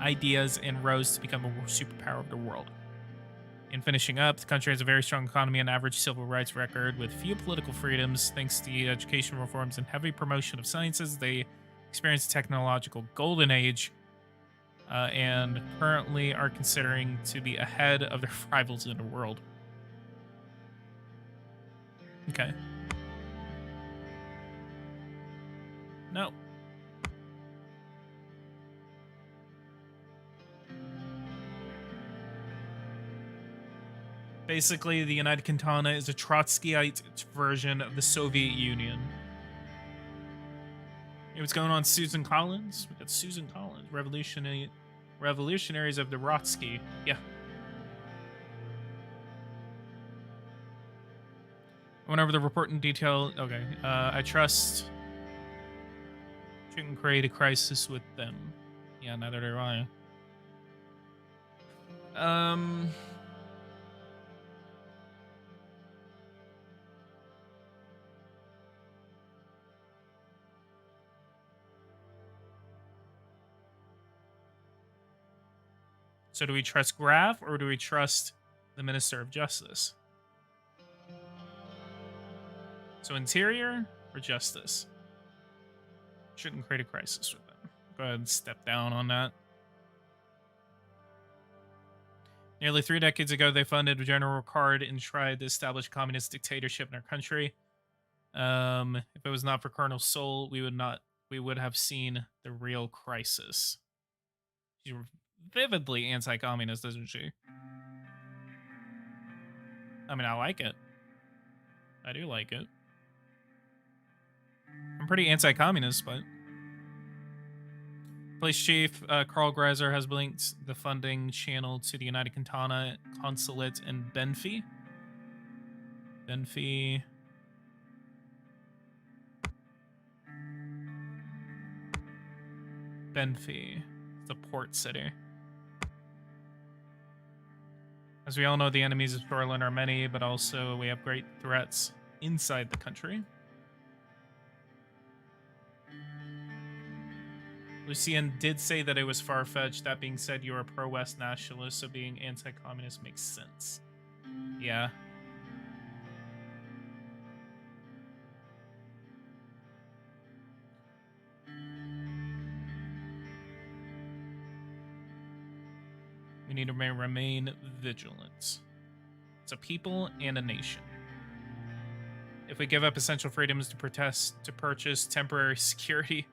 ideas and rose to become a superpower of the world. In finishing up, the country has a very strong economy and average civil rights record with few political freedoms. Thanks to the education reforms and heavy promotion of sciences, they experienced a technological golden age and currently are considering to be ahead of their rivals in the world. Okay. No. Basically, the United Cantona is a Trotskyite version of the Soviet Union. Hey, what's going on, Susan Collins? We got Susan Collins, revolutionaries of the Trotsky. Yeah. I went over the report in detail. Okay. I trust shouldn't create a crisis with them. Yeah, neither do I. So do we trust Graf or do we trust the Minister of Justice? So Interior or Justice? Shouldn't create a crisis with them. Go ahead and step down on that. Nearly 3 decades ago, they funded General Ricard and tried to establish communist dictatorship in our country. If it was not for Colonel Sol, we would have seen the real crisis. She's vividly anti-communist, isn't she? I mean, I like it. I do like it. I'm pretty anti-communist, but Police Chief Carl Greiser has linked the funding channel to the United Cantona Consulate in Benfi. Benfi. It's a port city. As we all know, the enemies of Shoreline are many, but also we have great threats inside the country. Lucien did say that it was far-fetched. That being said, you're a pro-West nationalist, so being anti-communist makes sense. Yeah. We need to remain vigilant. It's a people and a nation. If we give up essential freedoms to purchase temporary security,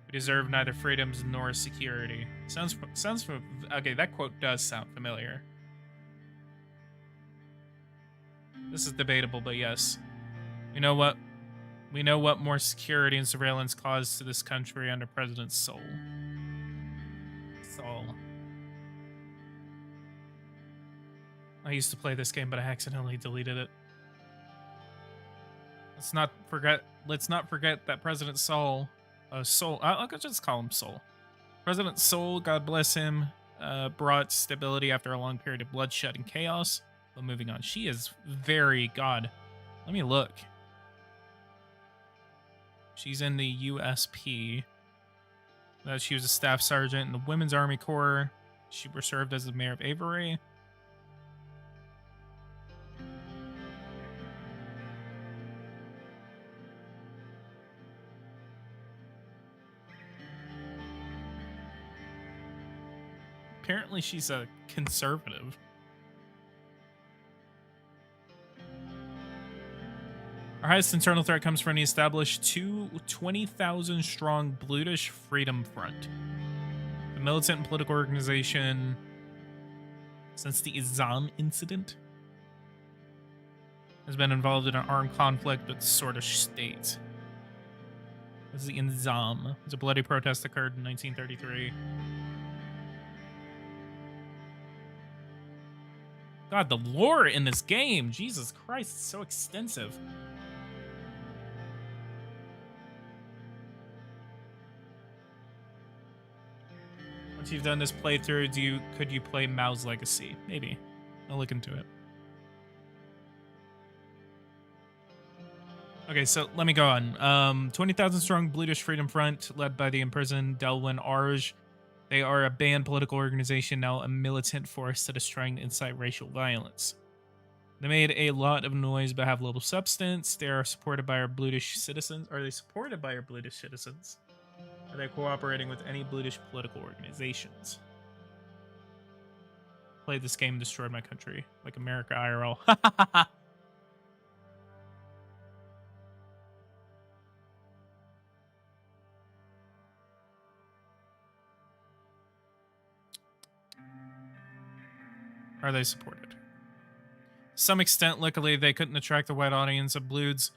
we deserve neither freedoms nor security. Sounds okay, that quote does sound familiar. This is debatable, but yes. We know what more security and surveillance caused to this country under President Sol. I used to play this game, but I accidentally deleted it. Let's not forget that President Sol, I'll just call him Sol. President Sol, God bless him, brought stability after a long period of bloodshed and chaos. But moving on, she is very God. Let me look. She's in the USP. She was a staff sergeant in the Women's Army Corps. She served as the mayor of Avery. Apparently she's a conservative. Our highest internal threat comes from the established 20,000 strong British Freedom Front, a militant and political organization since the Izam incident has been involved in an armed conflict with the Sordish state. This is the Izam. It's a bloody protest occurred in 1933. God, the lore in this game, Jesus Christ, it's so extensive. Once you've done this playthrough, could you play Mao's Legacy? Maybe. I'll look into it. Okay, so let me go on. 20,000 strong British Freedom Front, led by the imprisoned Delwyn Arge. They are a banned political organization, now a militant force that is trying to incite racial violence. They made a lot of noise but have little substance. They are supported by our British citizens. Are they supported by our British citizens? Are they cooperating with any British political organizations? Played this game, destroyed my country. Like America IRL. Are they supported? To some extent, luckily, they couldn't attract the wide audience of Bloods,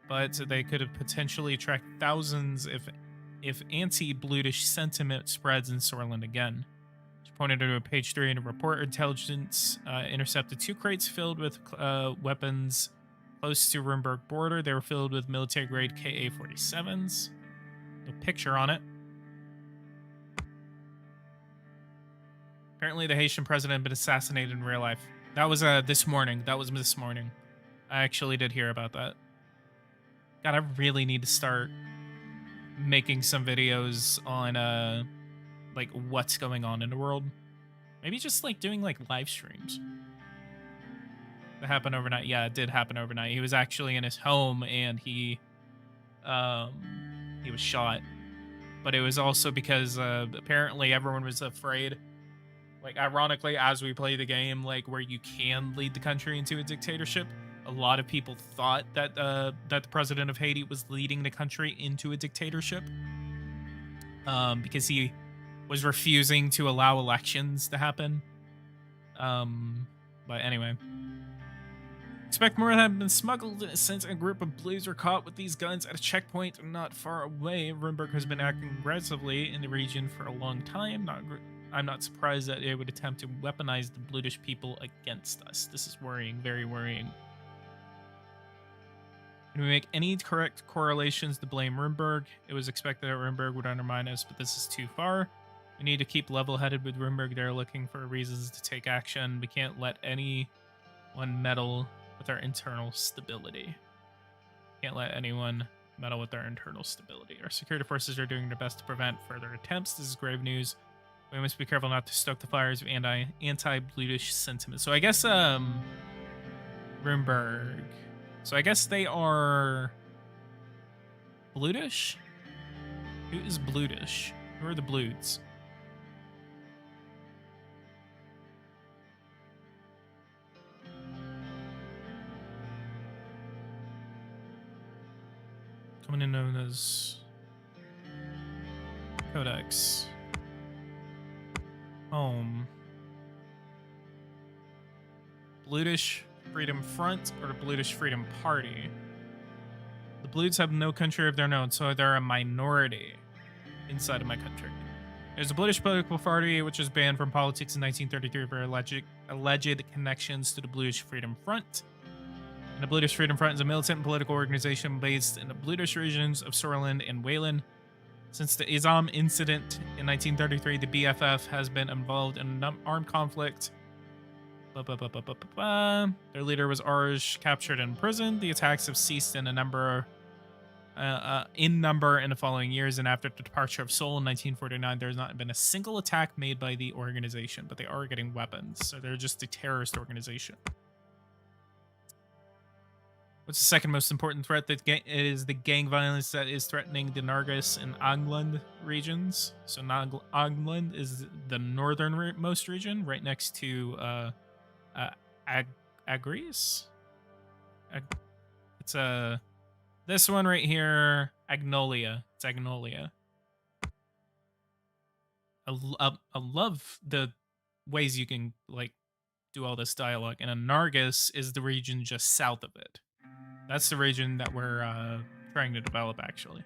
but they could have potentially attracted thousands if anti-Bludish sentiment spreads in Sorland again. She pointed to page 3 in a report. Intelligence intercepted 2 crates filled with weapons close to Rumburg border. They were filled with military-grade KA-47s. No picture on it. Apparently, the Haitian president had been assassinated in real life. That was this morning. That was this morning. I actually did hear about that. God, I really need to start making some videos on like what's going on in the world. Maybe just like doing like live streams. That happened overnight. Yeah, it did happen overnight. He was actually in his home and he was shot. But it was also because apparently everyone was afraid. Like, ironically, as we play the game, like, where you can lead the country into a dictatorship, a lot of people thought that that the president of Haiti was leading the country into a dictatorship because he was refusing to allow elections to happen. But anyway. Expect more have been smuggled since a group of Blues were caught with these guns at a checkpoint not far away. Rumburg has been acting aggressively in the region for a long time. I'm not surprised that they would attempt to weaponize the British people against us. This is worrying, very worrying. Can we make any correct correlations to blame Rumburg? It was expected that Rumburg would undermine us, but this is too far. We need to keep level-headed with Rumburg. They're looking for reasons to take action. We can't let anyone meddle with our internal stability. Can't let anyone meddle with our internal stability. Our security forces are doing their best to prevent further attempts. This is grave news. We must be careful not to stoke the fires of anti-British sentiment. So I guess Rumburg. So I guess they are British? Who is British? Who are the Blues? Commonly known as Codex. Home. British Freedom Front or the British Freedom Party. The Blues have no country of their own, so they're a minority inside of my country. There's a British political party which was banned from politics in 1933 for alleged connections to the British Freedom Front. And the British Freedom Front is a militant political organization based in the British regions of Sorland and Wayland. Since the Izam incident in 1933, the BFF has been involved in an armed conflict. Their leader was Arge, captured and imprisoned. The attacks have ceased in number in the following years, and after the departure of Seoul in 1949, there's not been a single attack made by the organization, but they are getting weapons, so they're just a terrorist organization. What's the second most important threat? That is the gang violence that is threatening the Nargis and Angland regions. So Angland is the northernmost region, right next to Agris. It's a This one right here, Agnolia. It's Agnolia. I love the ways you can like do all this dialogue. And Anargus is the region just south of it. That's the region that we're trying to develop, actually.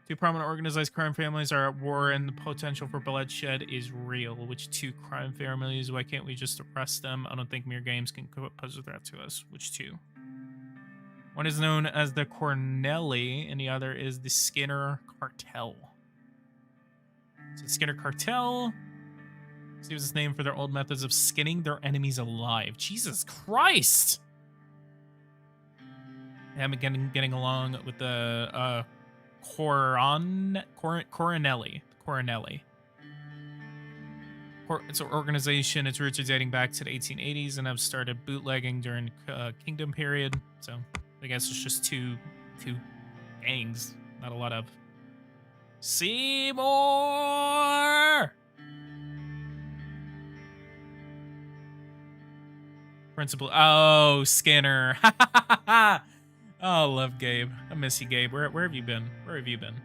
Two prominent organized crime families are at war, and the potential for bloodshed is real. Which two crime families? Why can't we just arrest them? I don't think mere games can pose a threat to us. Which two? One is known as the Cornelli, and the other is the Skinner Cartel. So Skinner Cartel gives its name for their old methods of skinning their enemies alive. Jesus Christ! They haven't been getting along with the Coronelli. It's an organization. Its roots are dating back to the 1880s and have started bootlegging during Kingdom period. So I guess it's just two gangs, not a lot of Seymour. Principal. Oh, Skinner. Oh, love Gabe. I miss you, Gabe. Where have you been? Where have you been?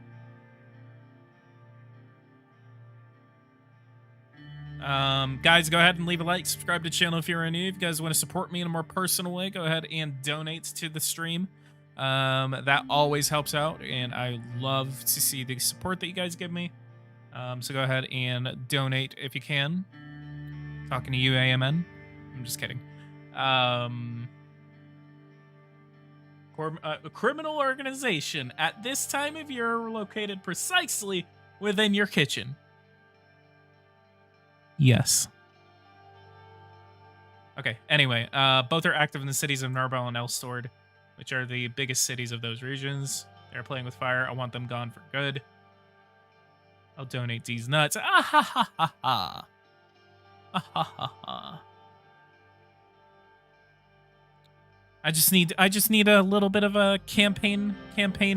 Guys, go ahead and leave a like, subscribe to the channel if you're new. If you guys want to support me in a more personal way, go ahead and donate to the stream. That always helps out, and I love to see the support that you guys give me. So go ahead and donate if you can. Talking to you, AMN. I'm just kidding. A criminal organization at this time of year located precisely within your kitchen. Yes. Okay, anyway, both are active in the cities of Narbel and Elstord, which are the biggest cities of those regions. They're playing with fire. I want them gone for good. I'll donate these nuts. Ah ha ha ha ha. Ah ha ha ha. I just need a little bit of a campaign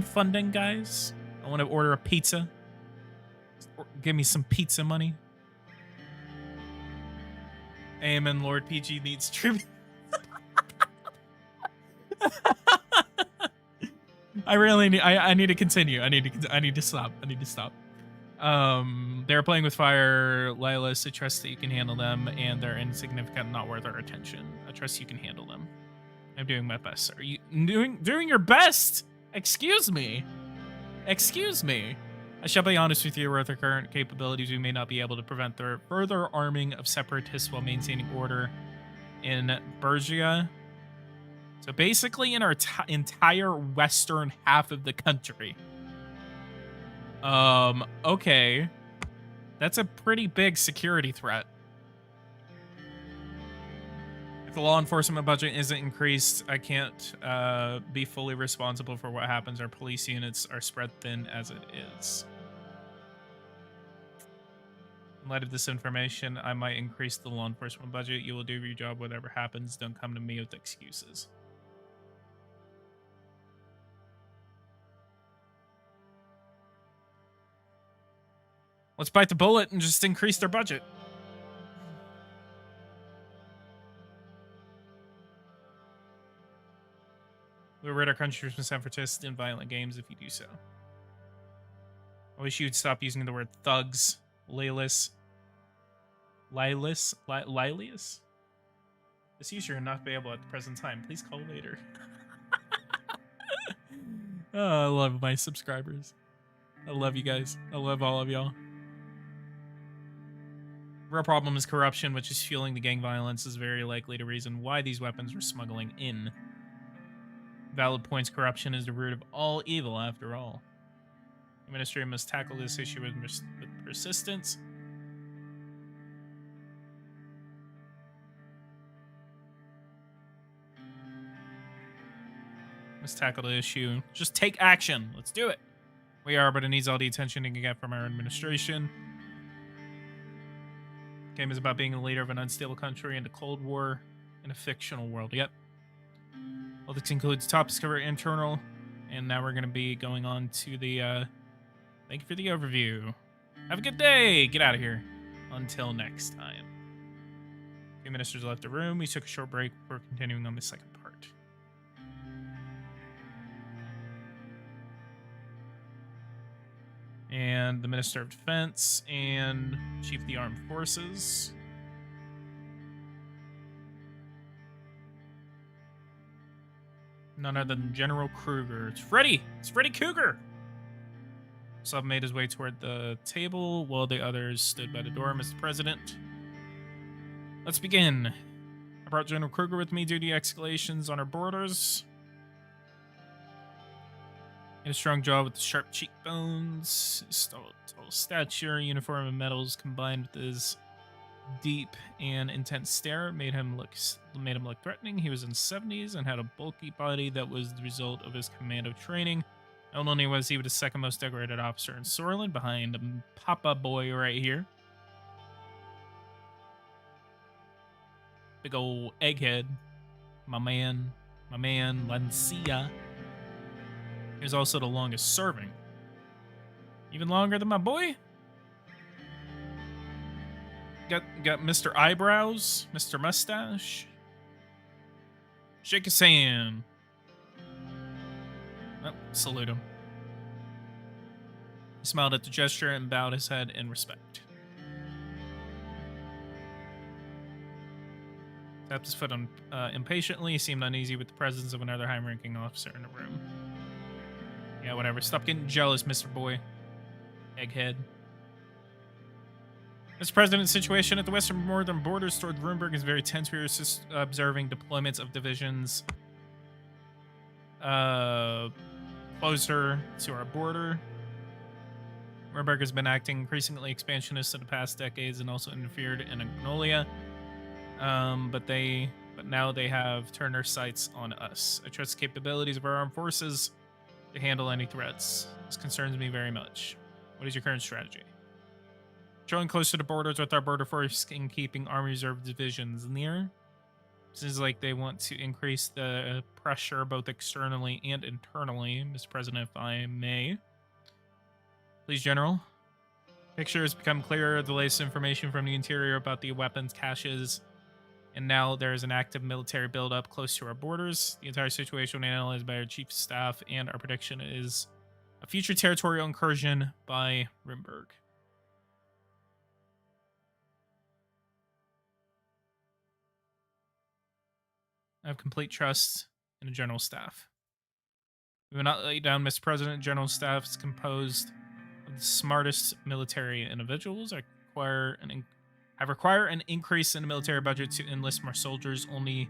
funding, guys. I want to order a pizza. Give me some pizza money. AMN Lord PG needs tribute. I need to continue. I need to stop. They're playing with fire. Lilas, I trust that you can handle them, and they're insignificant, not worth our attention. I trust you can handle them. I'm doing my best. Are you doing your best? Excuse me. Excuse me. I shall be honest with you, with our current capabilities, we may not be able to prevent the further arming of separatists while maintaining order in Bergia. So basically in our entire western half of the country. Okay. That's a pretty big security threat. If the law enforcement budget isn't increased, I can't be fully responsible for what happens. Our police units are spread thin as it is. In light of this information, I might increase the law enforcement budget. You will do your job whatever happens. Don't come to me with excuses. Let's bite the bullet and just increase their budget. We'll rid our country from separatists and violent games if you do so. I wish you'd stop using the word thugs. Lilas. This user will not be able at the present time. Please call later. Oh, I love my subscribers. I love you guys. I love all of y'all. Real problem is corruption, which is fueling the gang violence, is very likely the reason why these weapons were smuggling in. Valid points, corruption is the root of all evil, after all. The ministry must tackle this issue with persistence. Let's tackle the issue. Just take action. Let's do it. We are, but it needs all the attention it can get from our administration. The game is about being a leader of an unstable country in a Cold War in a fictional world. Yep. Well, this includes topics covered internal, and now we're going to be going on to the, thank you for the overview. Have a good day. Get out of here. Until next time. Two ministers left the room. We took a short break before continuing on the second part. and the Minister of Defense and Chief of the Armed Forces. None other than General Kruger. It's Freddy! It's Freddy Cougar! Sub made his way toward the table while the others stood by the door. Mr. President, let's begin. I brought General Kruger with me due to escalations on our borders. He had a strong jaw with sharp cheekbones, his tall stature, uniform of metals combined with his deep and intense stare made him look threatening. He was in his 70s and had a bulky body that was the result of his commando training. Not only was he the second most decorated officer in Suzerain, behind Papa Boy right here. Big ol' egghead. My man, Lancia. He was also the longest serving. Even longer than my boy? Got Mr. Eyebrows, Mr. Mustache. Shake his hand. Oh, salute him. He smiled at the gesture and bowed his head in respect. Tapped his foot on impatiently. He seemed uneasy with the presence of another high-ranking officer in the room. Yeah, whatever. Stop getting jealous, Mr. Boy. Egghead. Mr. President, the situation at the western northern borders toward Rumberg is very tense. We are observing deployments of divisions closer to our border. Rumberg has been acting increasingly expansionist in the past decades and also interfered in Agnolia. But now they have turned their sights on us. I trust the capabilities of our armed forces to handle any threats. This concerns me very much. What is your current strategy? Drawing closer to borders with our border force and keeping Army Reserve divisions near. Seems like they want to increase the pressure both externally and internally, Mr. President, if I may. Please, General. Picture has become clearer. The latest information from the interior about the weapons caches, and now there is an active military buildup close to our borders. The entire situation analyzed by our chief of staff, and our prediction is a future territorial incursion by Rumberg. I have complete trust in the general staff. We will not lay down, Mr. President. General staff is composed of the smartest military individuals. I require an increase in the military budget to enlist more soldiers. Only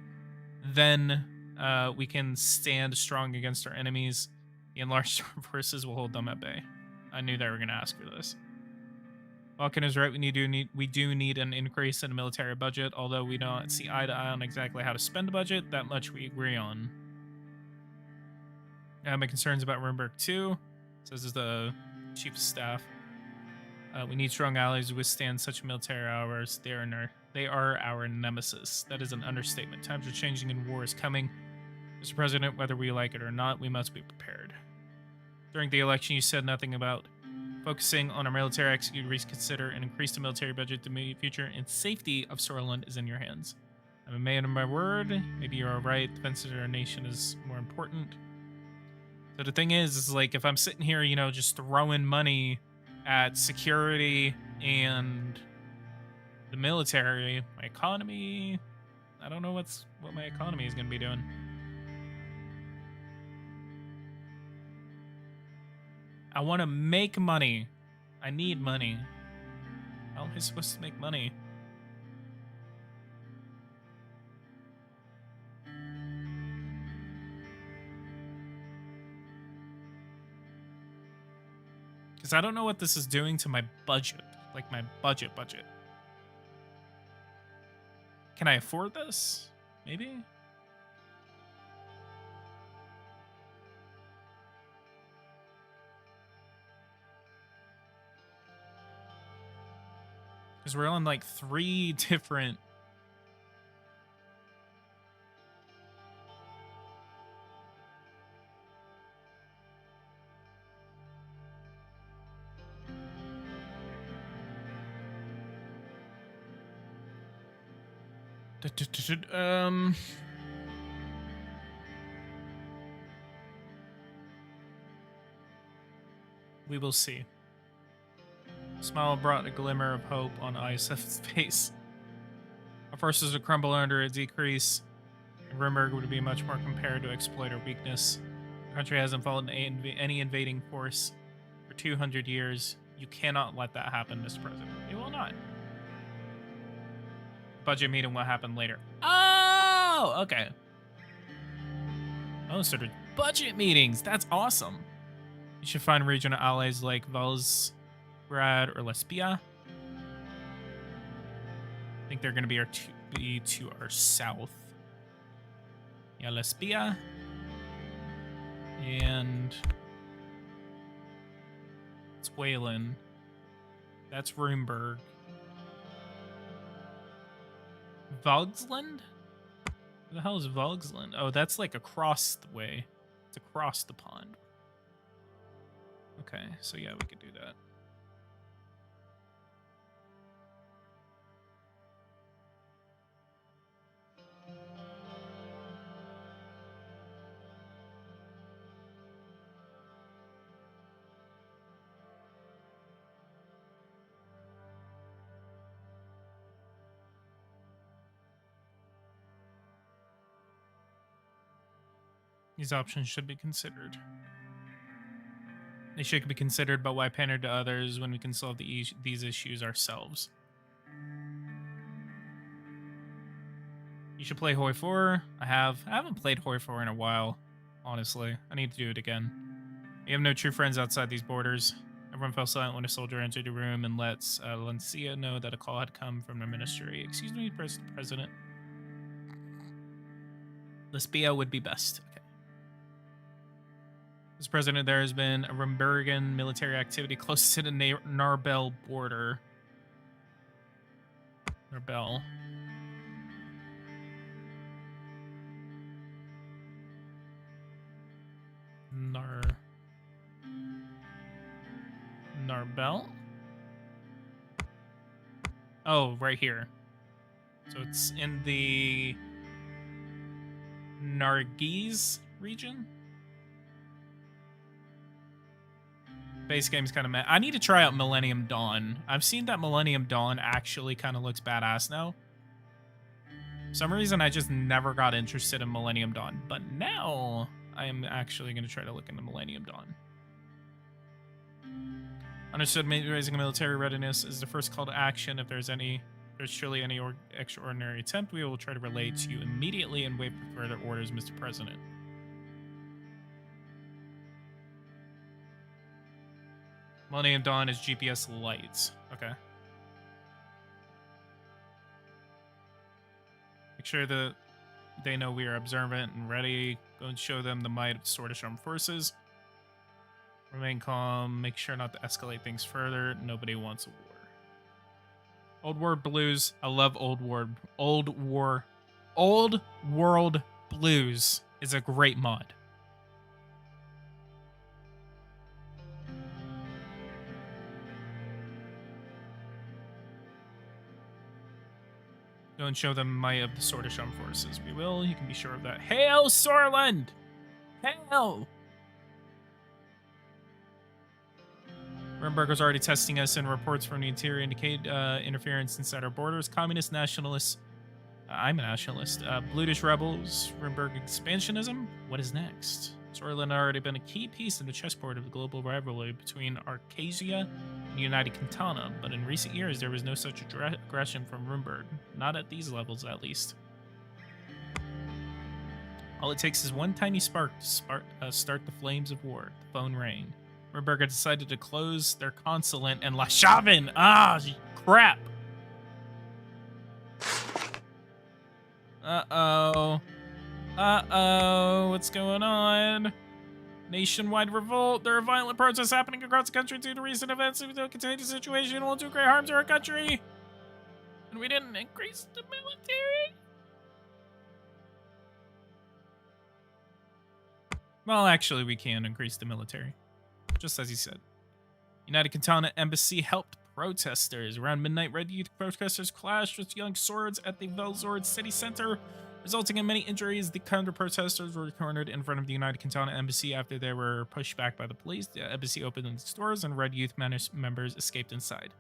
then we can stand strong against our enemies. The enlarged forces will hold them at bay. I knew they were going to ask for this. Vulcan is right. We do need an increase in the military budget, although we don't see eye to eye on exactly how to spend the budget. That much we agree on. My concerns about Rumberg too, says the chief of staff. We need strong allies to withstand such military hours. They are our nemesis. That is an understatement. Times are changing and war is coming. Mr. President, whether we like it or not, we must be prepared. During the election, you said nothing about focusing on our military. Execute, reconsider, and increase the military budget. The future and safety of Sutherland is in your hands. I'm a man of my word. Maybe you're right. Defense of our nation is more important. So the thing is like, if I'm sitting here, just throwing money at security and the military, my economy, I don't know what my economy is going to be doing. I want to make money. I need money. How am I supposed to make money? Because I don't know what this is doing to my budget. Like my budget. Can I afford this? Maybe? Because we're on like 3 different... We will see. Smile brought a glimmer of hope on ISF's face. Our forces would crumble under a decrease, and Rimburg would be much more compared to exploit or weakness. The country hasn't fought any invading force for 200 years. You cannot let that happen, Mr. President. It will not. Budget meeting will happen later. Oh, okay. Oh, sort of budget meetings. That's awesome. You should find regional allies like Velzgrad or Lesbia. I think they're going to be to our south. Yeah, Lesbia. And it's Wayland. That's Roomberg. Vogsland? Where the hell is Vogsland? Oh, that's like across the way. It's across the pond. Okay, so yeah, we could do that. These options should be considered. They should be considered, but why pander to others when we can solve these issues ourselves? You should play Hoi 4. I haven't played Hoi 4 in a while, honestly. I need to do it again. We have no true friends outside these borders. Everyone fell silent when a soldier entered the room and lets Lancia know that a call had come from the ministry. Excuse me, President. Lesbia would be best. Okay. As president, there has been a Rimbergan military activity close to the Narbel border. Narbel. Narbel? Oh, right here. So it's in the Nargis region? Base game's kind of meh. I need to try out Millennium Dawn. I've seen that Millennium Dawn actually kind of looks badass now. For some reason, I just never got interested in Millennium Dawn. But now, I am actually going to try to look into Millennium Dawn. Understood, raising military readiness is the first call to action. If there's truly any extraordinary attempt, we will try to relay to you immediately and wait for further orders, Mr. President. Millennium Dawn is GPS lights. Okay. Make sure that they know we are observant and ready. Go and show them the might of the Swedish Armed Forces. Remain calm. Make sure not to escalate things further. Nobody wants a war. Old World Blues. I love Old World Blues is a great mod. Go and show them might of the Swedish Armed Forces. We will. You can be sure of that. Hail, Sorland! Hail! Rimberg was already testing us, and reports from the interior indicate interference inside our borders. Communist nationalists. I'm a nationalist. Blutish rebels. Rimberg expansionism. What is next? Sorland had already been a key piece in the chessboard of the global rivalry between Arcasia and United Quintana, but in recent years there was no such aggression from Rimberg. Not at these levels, at least. All it takes is one tiny spark to start the flames of war. The phone rang. Rimberg had decided to close their consulate in Lashavin. Ah, crap. Uh-oh. Uh-oh. What's going on? Nationwide revolt. There are violent protests happening across the country due to recent events. If we don't contain the situation, it will do great harm to our country. And we didn't increase the military. Well, actually, we can increase the military. Just as he said. United Quintana Embassy helped protesters. Around midnight, red youth protesters clashed with young swords at the Velzord city center. resulting in many injuries. The counter-protesters were cornered in front of the United Kingdom embassy after they were pushed back by the police. The embassy opened its doors and Red Youth members escaped inside.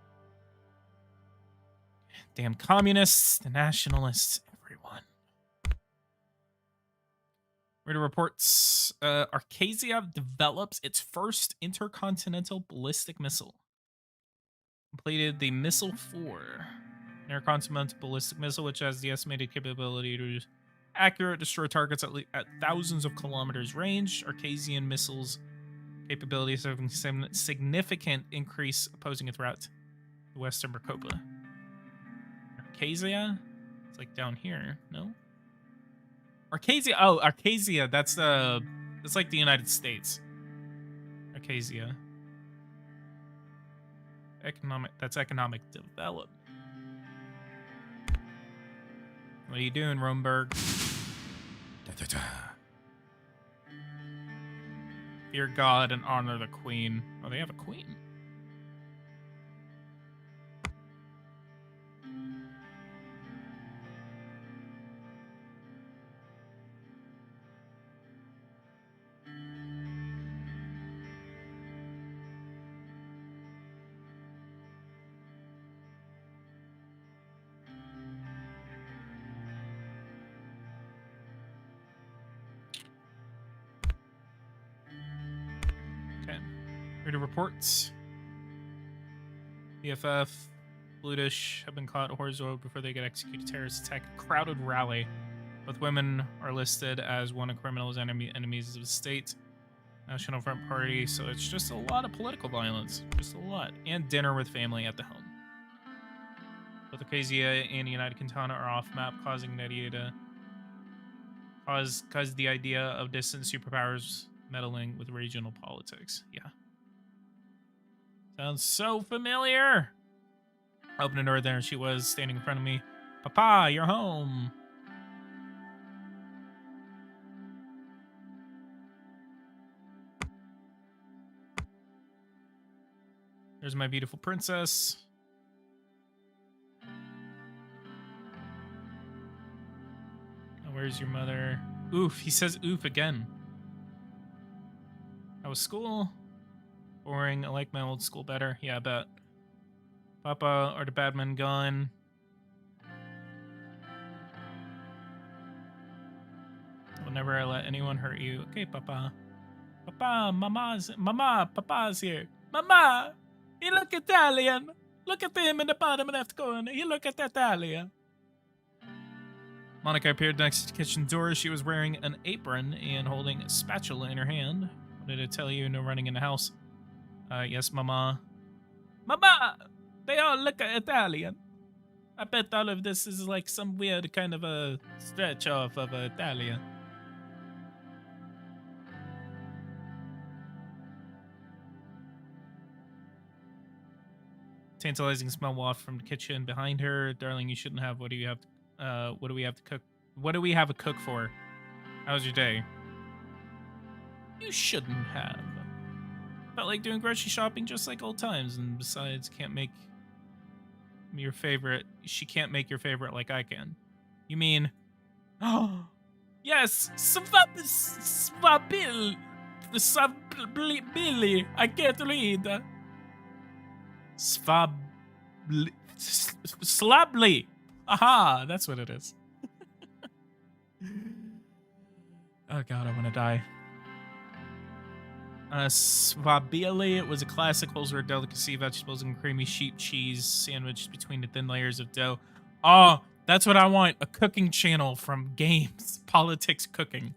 Damn communists, the nationalists, everyone. Radio reports, Arcasia develops its first intercontinental ballistic missile. Completed the Missile 4. Intercontinental ballistic missile, which has the estimated capability to accurate destroy targets at thousands of kilometers range. Arcasian missiles capabilities having significant increase opposing a threat to Western Marcopa. Arcasia? It's like down here, no? Arcasia. Oh, Arcasia. That's like the United States. Arcasia. That's economic development. What are you doing, Romberg? Fear God and honor the Queen. Oh, they have a queen. Read reports. BFF, Blutish have been caught horizontal before they get executed. Terrorist attack a crowded rally. Both women are listed as one of criminals' enemies of the state. National Front Party, so it's just a lot of political violence. Just a lot. And dinner with family at the home. Both Arcasia and the United Quintana are off map, causing the idea to cause the idea of distant superpowers meddling with regional politics. Yeah. Sounds so familiar. I opened the door there and she was standing in front of me. Papa, you're home. There's my beautiful princess. Oh, where's your mother? Oof, he says oof again. How was school? Boring. I like my old school better. Yeah, I bet. Papa, are the bad men gone? I will never let anyone hurt you. Okay, Papa. Papa, Papa's here. Mama! He look Italian. Look at him in the bottom left corner. He look at Italian. Monica appeared next to the kitchen door. She was wearing an apron and holding a spatula in her hand. What did I tell you? No running in the house. Yes, Mama. Mama! They all look Italian. I bet all of this is like some weird kind of a stretch off of Italian. Tantalizing smell wafted from the kitchen behind her. Darling, you shouldn't have. What do you have? What do we have to cook? What do we have a cook for? How was your day? You shouldn't have. Felt like doing grocery shopping just like old times, and besides, can't make your favorite. She can't make your favorite like I can. You mean? Oh, yes, Swabil, Billy. I can't read. Slably. Aha, that's what it is. Oh god, I want to die. Svabili, it was a classic Holzware delicacy, vegetables and creamy sheep cheese sandwiched between the thin layers of dough. Oh, that's what I want, a cooking channel from games. Politics cooking.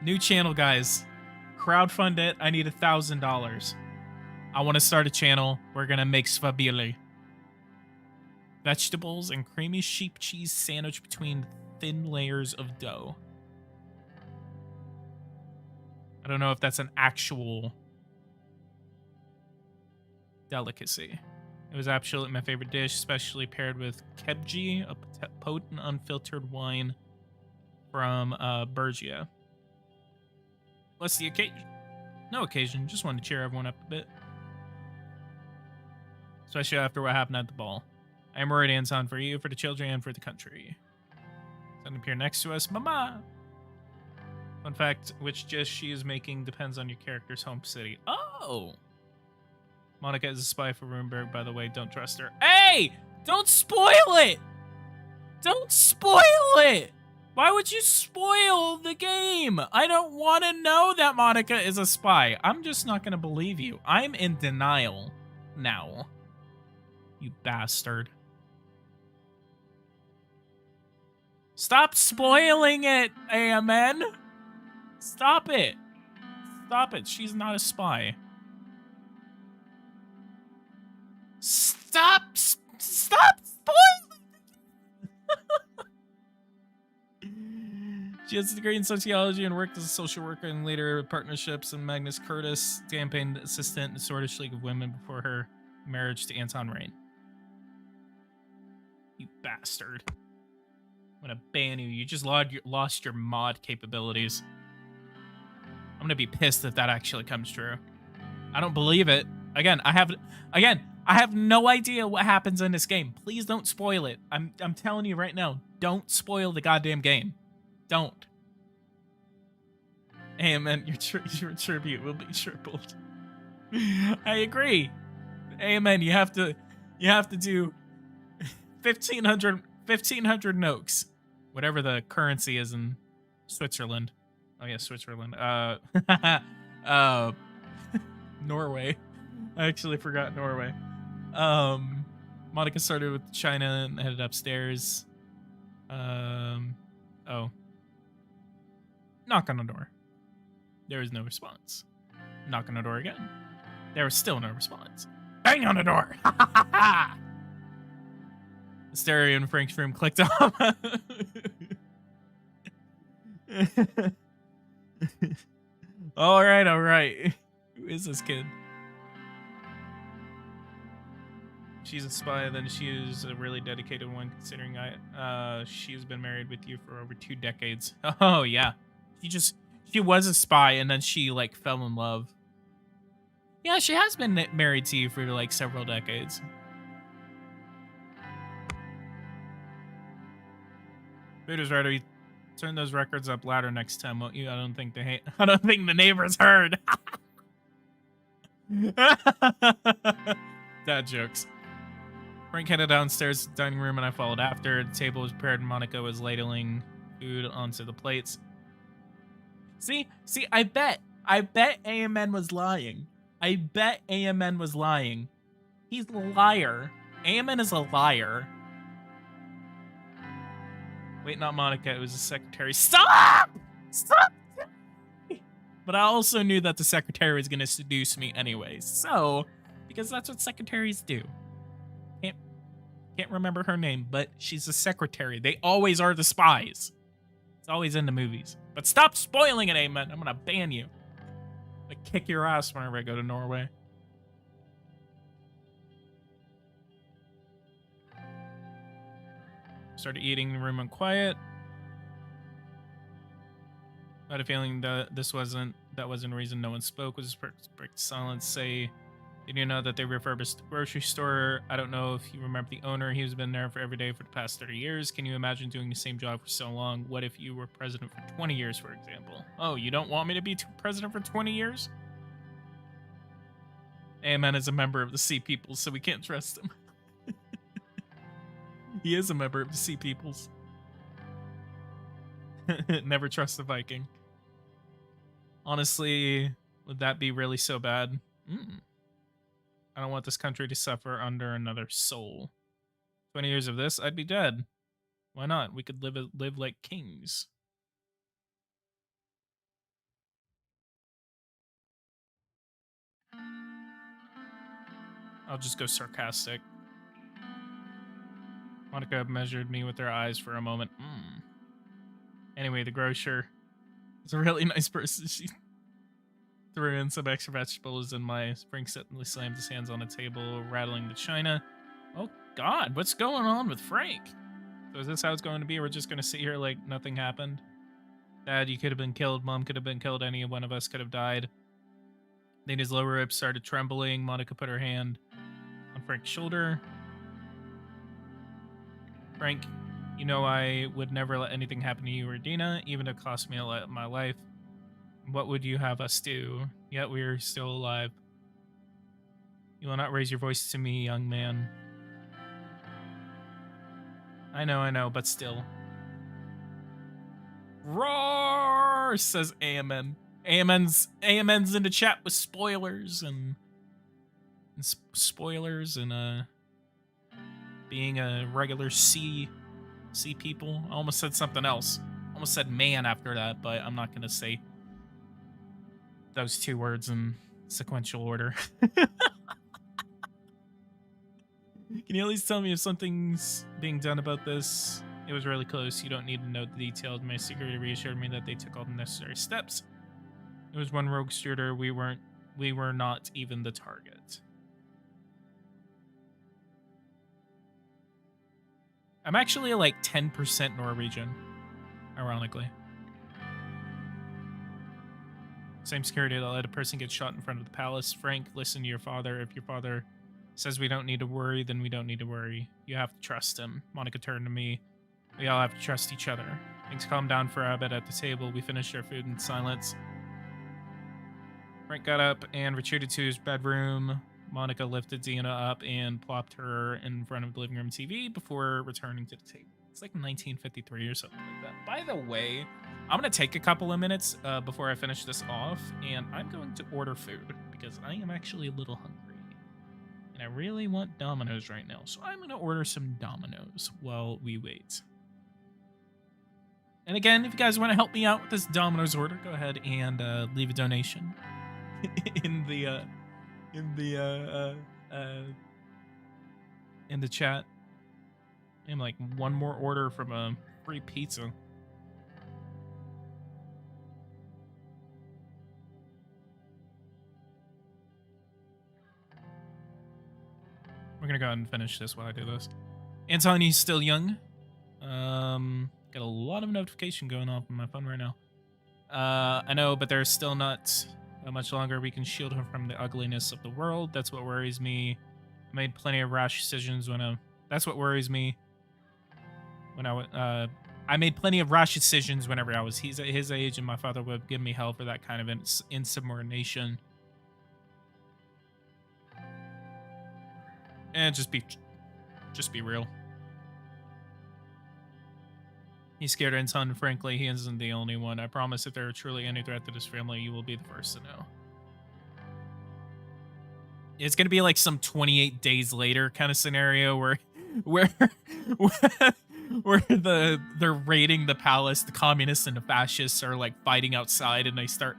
New channel, guys. Crowdfund it. I need $1,000. I want to start a channel. We're going to make Svabili. Vegetables and creamy sheep cheese sandwich between thin layers of dough. I don't know if that's an actual delicacy. It was absolutely my favorite dish, especially paired with kebji, a potent unfiltered wine from Bergia. What's the occasion? No occasion, just wanted to cheer everyone up a bit. Especially after what happened at the ball. I am worried, Anson, for you, for the children, and for the country. Doesn't appear next to us. Mama! Fun fact, which dish she is making depends on your character's home city. Oh! Monica is a spy for Runeberg, by the way. Don't trust her. Hey! Don't spoil it! Don't spoil it! Why would you spoil the game? I don't want to know that Monica is a spy. I'm just not going to believe you. I'm in denial now. You bastard. Stop spoiling it, AMN. Stop it. Stop it. She's not a spy. Stop spoiling. She has a degree in sociology and worked as a social worker and later partnerships in Magnus Curtis, campaign assistant in the Swordfish League of Women before her marriage to Anton Rain. You bastard. I'm gonna ban you. You just lost your mod capabilities. I'm gonna be pissed if that actually comes true. I don't believe it. Again, I have no idea what happens in this game. Please don't spoil it. I'm telling you right now, don't spoil the goddamn game. Don't. Amen. Your tribute will be tripled. I agree. Amen. You have to do 1,500 Noaks, whatever the currency is in Switzerland. Oh yeah, Switzerland. Norway. I actually forgot Norway. Monica started with China and headed upstairs. Oh. Knock on the door. There was no response. Knock on the door again. There was still no response. Bang on the door! The stereo in Frank's room clicked off. All right. Who is this kid? She's a spy, then she is a really dedicated one, considering she's been married with you for over 2 decades. Oh, yeah. She was a spy, and then she, like, fell in love. Yeah, she has been married to you for, like, several decades. Vader's right. We turn those records up louder next time, won't you? I don't think the neighbors heard. Dad jokes. Frank headed downstairs to the dining room, and I followed after. The table was prepared, and Monica was ladling food onto the plates. See, I bet AMN was lying. He's a liar. AMN is a liar. Wait, not Monica. It was the secretary. Stop! But I also knew that the secretary was going to seduce me anyway. So, because that's what secretaries do. Can't remember her name, but she's a secretary. They always are the spies. It's always in the movies. But stop spoiling it, Amen. I'm gonna ban you. I'm gonna kick your ass whenever I go to Norway. Started eating in the room and quiet. I had a feeling that that wasn't a reason no one spoke. Was break silence. Say, did you know that they refurbished the grocery store? I don't know if you remember the owner. He's been there for every day for the past 30 years. Can you imagine doing the same job for so long? What if you were president for 20 years, for example? Oh, you don't want me to be president for 20 years? Amen is a member of the Sea Peoples, so we can't trust him. He is a member of the Sea Peoples. Never trust a Viking. Honestly, would that be really so bad? I don't want this country to suffer under another soul. 20 years of this, I'd be dead. Why not? We could live like kings. I'll just go sarcastic. Monica measured me with her eyes for a moment. Anyway, the grocer is a really nice person. She threw in some extra vegetables, and my Frank suddenly slammed his hands on the table, rattling the china. Oh, God, what's going on with Frank? So is this how it's going to be? We're just going to sit here like nothing happened? Dad, you could have been killed. Mom could have been killed. Any one of us could have died. Then his lower ribs started trembling. Monica put her hand on Frank's shoulder. Frank, You know I would never let anything happen to you or Dina, even if it cost me my life. What would you have us do? Yet we are still alive. You will not raise your voice to me, young man. I know, but still. Roar, says AMN. AMN's in the chat with spoilers and being a regular C people. I almost said something else. Almost said man after that, but I'm not gonna say those two words in sequential order. Can you at least tell me if something's being done about this? It was really close. You don't need to know the details. My security reassured me that they took all the necessary steps. It was one rogue shooter. We were not even the target. I'm actually like 10% Norwegian, ironically. Same security that let a person get shot in front of the palace. Frank, listen to your father. If your father says we don't need to worry, then we don't need to worry. You have to trust him. Monica turned to me. We all have to trust each other. Things calmed down for a bit at the table. We finished our food in silence. Frank got up and retreated to his bedroom. Monica lifted Dina up and plopped her in front of the living room TV before returning to the table. It's like 1953 or something like that. By the way, I'm going to take a couple of minutes before I finish this off, and I'm going to order food because I am actually a little hungry. And I really want Domino's right now, so I'm going to order some Domino's while we wait. And again, if you guys want to help me out with this Domino's order, go ahead and leave a donation in the chat. And like one more order from a free pizza. We're gonna go ahead and finish this while I do this. Antoni's still young. Got a lot of notification going off on my phone right now. I know, but there's still not much longer we can shield him from the ugliness of the world. That's what worries me. I made plenty of rash decisions that's what worries me. I made plenty of rash decisions whenever he's at his age, and my father would give me hell for that kind of insubordination. And just be real. He's scared Anton, frankly, he isn't the only one. I promise if there are truly any threat to this family, you will be the first to know. It's gonna be like some 28 days later kind of scenario where they're raiding the palace, the communists and the fascists are like fighting outside, and they start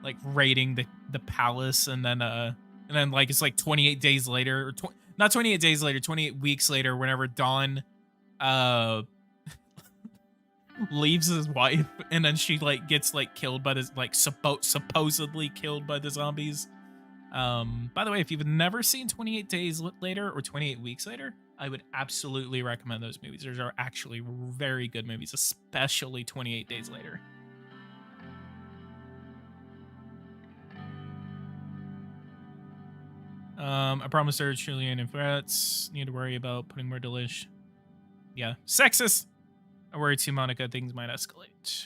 like raiding the palace, and then like it's like 28 days later, or not 28 days later, 28 weeks later, whenever Dawn leaves his wife, and then she like gets like killed by this, like supposedly killed by the zombies. By the way, if you've never seen 28 Days Later or 28 Weeks Later, I would absolutely recommend those movies. Those are actually very good movies, especially 28 Days Later. I promised there are truly any threats. Need to worry about putting more delish. Yeah, sexist. I worry too, Monica. Things might escalate.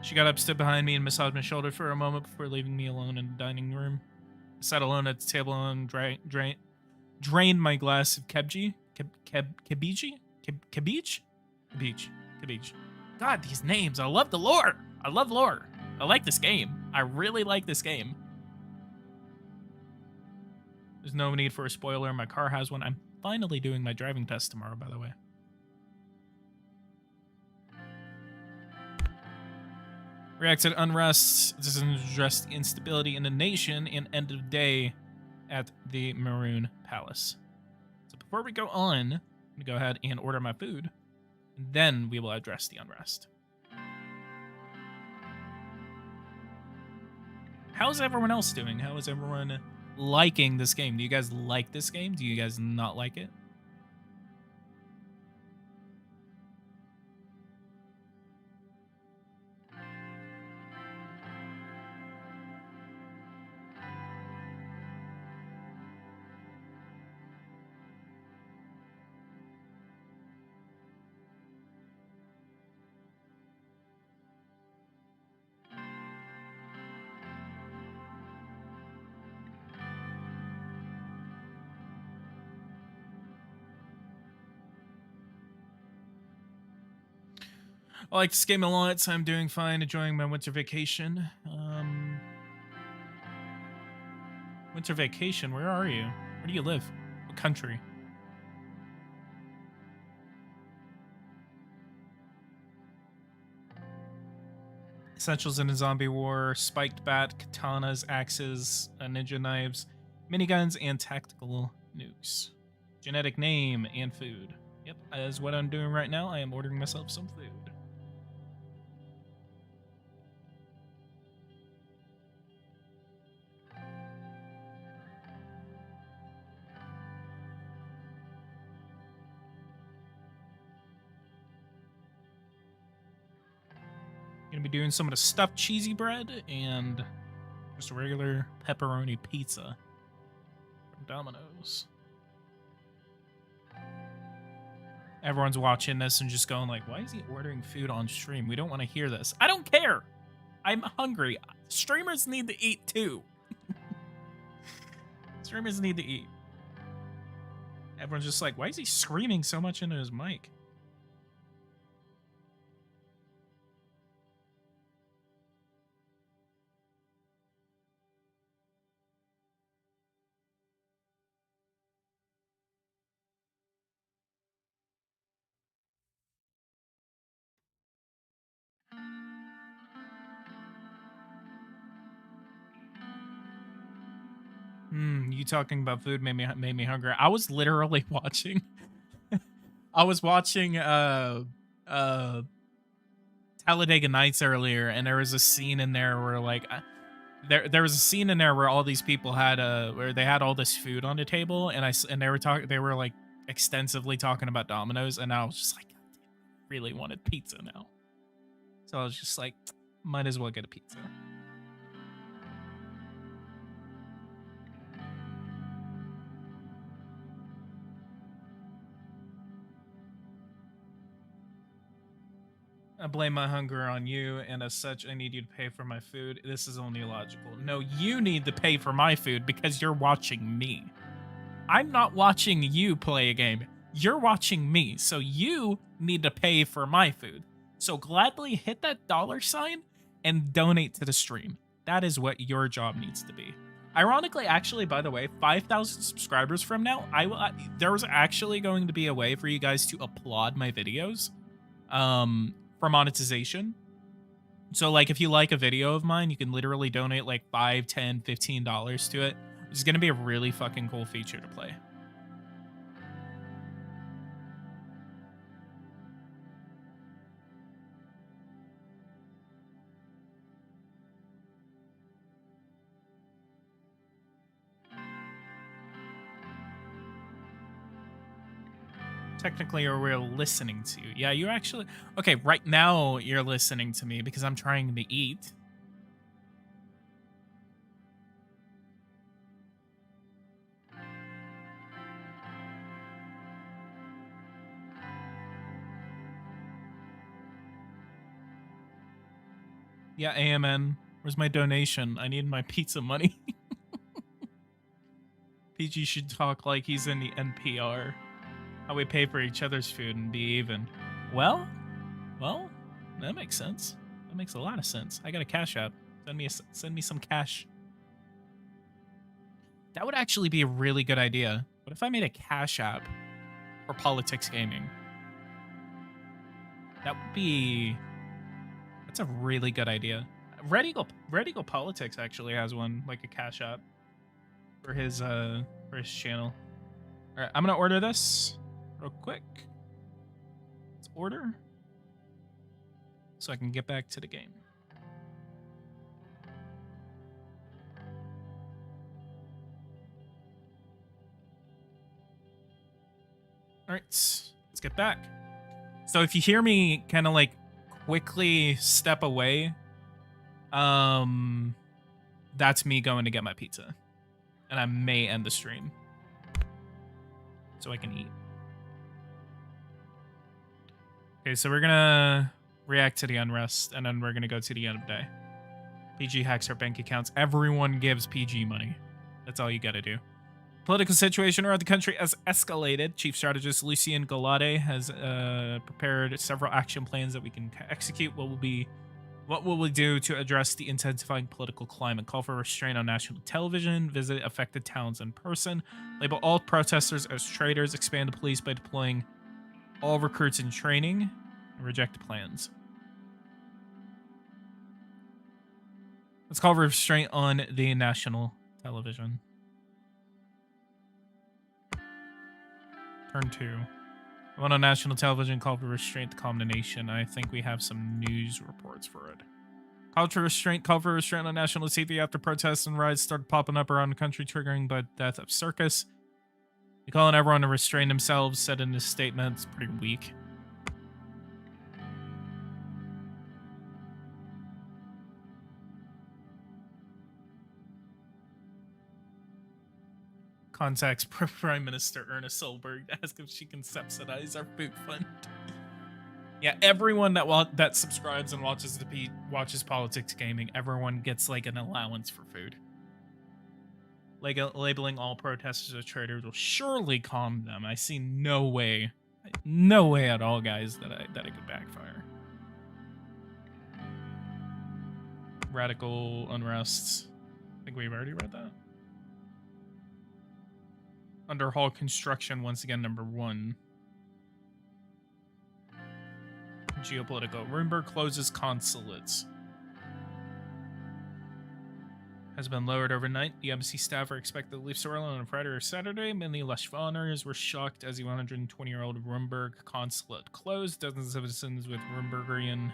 She got up, stood behind me, and massaged my shoulder for a moment before leaving me alone in the dining room. I sat alone at the table and drained my glass of kebji. Kebij. God, these names. I love the lore. I love lore. I like this game. I really like this game. There's no need for a spoiler. My car has one. I'm finally doing my driving test tomorrow, by the way. Reacted unrest. This is addressed instability in the nation and end of day at the Maroon Palace. So before we go on, I'm going to go ahead and order my food. And then we will address the unrest. How's everyone else doing? How is everyone liking this game? Do you guys like this game? Do you guys not like it? I like this game a lot, so I'm doing fine, enjoying my winter vacation. Winter vacation, where are you? Where do you live? What country? Essentials in a zombie war, spiked bat, katanas, axes, ninja knives, miniguns, and tactical nukes. Genetic name and food. Yep, as what I'm doing right now, I am ordering myself some food. Gonna be doing some of the stuffed cheesy bread and just a regular pepperoni pizza from Domino's. Everyone's watching this and just going like, why is he ordering food on stream? We don't want to hear this. I don't care. I'm hungry. Streamers need to eat too. Streamers need to eat. Everyone's just like, why is he screaming so much into his mic? You talking about food made me hungry. I was literally watching. I was watching Talladega Nights earlier, and there was a scene in there where like there was a scene in there where all these people had where they had all this food on the table, and they were like extensively talking about Domino's, and I was just like, God damn, I really wanted pizza now. So I was just like, might as well get a pizza. I blame my hunger on you, and as such, I need you to pay for my food. This is only logical. No, you need to pay for my food because you're watching me. I'm not watching you play a game. You're watching me, so you need to pay for my food. So gladly hit that $sign and donate to the stream. That is what your job needs to be. Ironically, actually, by the way, 5,000 subscribers from now, there was actually going to be a way for you guys to applaud my videos for monetization. So like if you like a video of mine, you can literally donate like $5, $10, $15 to it. It's going to be a really fucking cool feature to play. Technically, or we're listening to you. Yeah, you actually... Okay, right now you're listening to me because I'm trying to eat. Yeah, AMN. Where's my donation? I need my pizza money. PG should talk like he's in the NPR. How we pay for each other's food and be even. Well, that makes sense. That makes a lot of sense. I got a Cash App. Send me some cash. That would actually be a really good idea. What if I made a Cash App for PoliticsGaming? That would be... That's a really good idea. Red Eagle Politics actually has one, like a Cash App for his channel. All right, I'm gonna order this real quick. Let's order so I can get back to the game. All right, let's get back. So if you hear me kind of like quickly step away, that's me going to get my pizza. And I may end the stream so I can eat. Okay, so we're gonna react to the unrest, and then we're gonna go to the end of the day. PG hacks our bank accounts. Everyone gives PG money. That's all you gotta do. Political situation around the country has escalated. Chief strategist Lucien Galade has prepared several action plans that we can execute. What will we do to address the intensifying political climate? Call for restraint on national television, visit affected towns in person, label all protesters as traitors, expand the police by deploying all recruits in training, and reject plans. Let's call for restraint on the national television. Turn 2. One on national television, call for restraint to calm the nation. I think we have some news reports for it. Call for restraint on national TV after protests and riots started popping up around the country, triggering the death of Circus. We call on everyone to restrain themselves, said in this statement. It's pretty weak. Contacts Prime Minister Ernest Solberg to ask if she can subsidize our food fund. Yeah, everyone that subscribes and watches Politics Gaming, everyone gets like an allowance for food. Like labeling all protesters as traitors will surely calm them. I see no way at all, guys, that it could backfire. Radical unrests. I think we've already read that. Underhaul construction, once again, number 1. Geopolitical. Rumberg closes consulates. Has been lowered overnight. The embassy staff are expected to leave Suzerain on Friday or Saturday. Many Lashvaners were shocked as the 120-year-old Rumberg consulate closed. Dozens of citizens with Rumbergian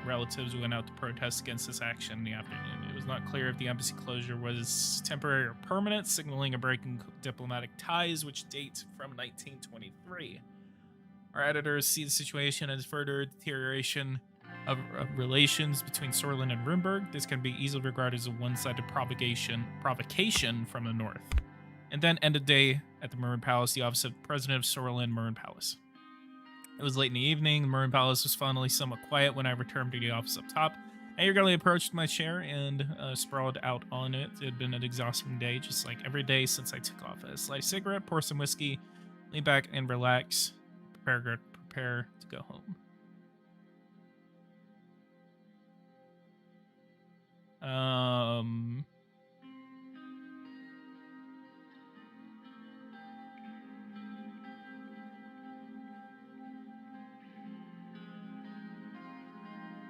relatives went out to protest against this action in the afternoon. It was not clear if the embassy closure was temporary or permanent, signaling a break in diplomatic ties, which date from 1923. Our editors see the situation as further deterioration of relations between Suzerain and Rumberg. This can be easily regarded as a one-sided provocation from the north. And then end of day at the Maroon Palace, the office of President of Suzerain Maroon Palace. It was late in the evening. The Maroon Palace was finally somewhat quiet when I returned to the office up top. I eagerly approached my chair and sprawled out on it. It had been an exhausting day, just like every day since I took office. Light a cigarette, pour some whiskey, lean back and relax. Prepare to go home.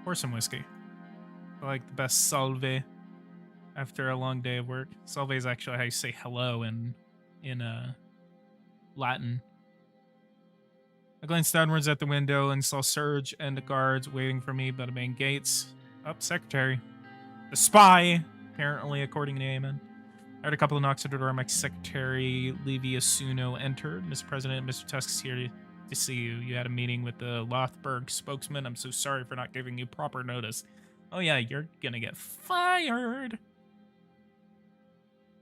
Pour some whiskey. I like the best salve after a long day of work. Salve is actually how you say hello in Latin. I glanced downwards at the window and saw Serge and the guards waiting for me by the main gates. Up, secretary. The spy, apparently, according to Aemon. I heard a couple of knocks at the door. My secretary, Livia Suno, entered. Mr. President, Mr. Tusk's here to see you. You had a meeting with the Lothberg spokesman. I'm so sorry for not giving you proper notice. Oh yeah, you're gonna get fired.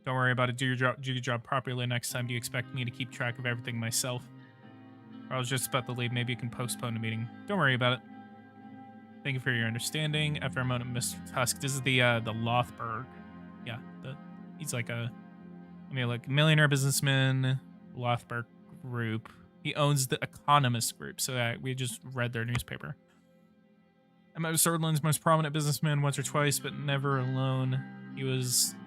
Don't worry about it. Do your job properly next time. Do you expect me to keep track of everything myself? I was just about to leave. Maybe you can postpone the meeting. Don't worry about it. Thank you for your understanding. After a moment, Mr. Tusk. This is the Lothberg. Yeah, he's like a millionaire businessman, Lothberg Group. He owns the Economist Group, so we just read their newspaper. I met with Sordland's most prominent businessman once or twice, but never alone. He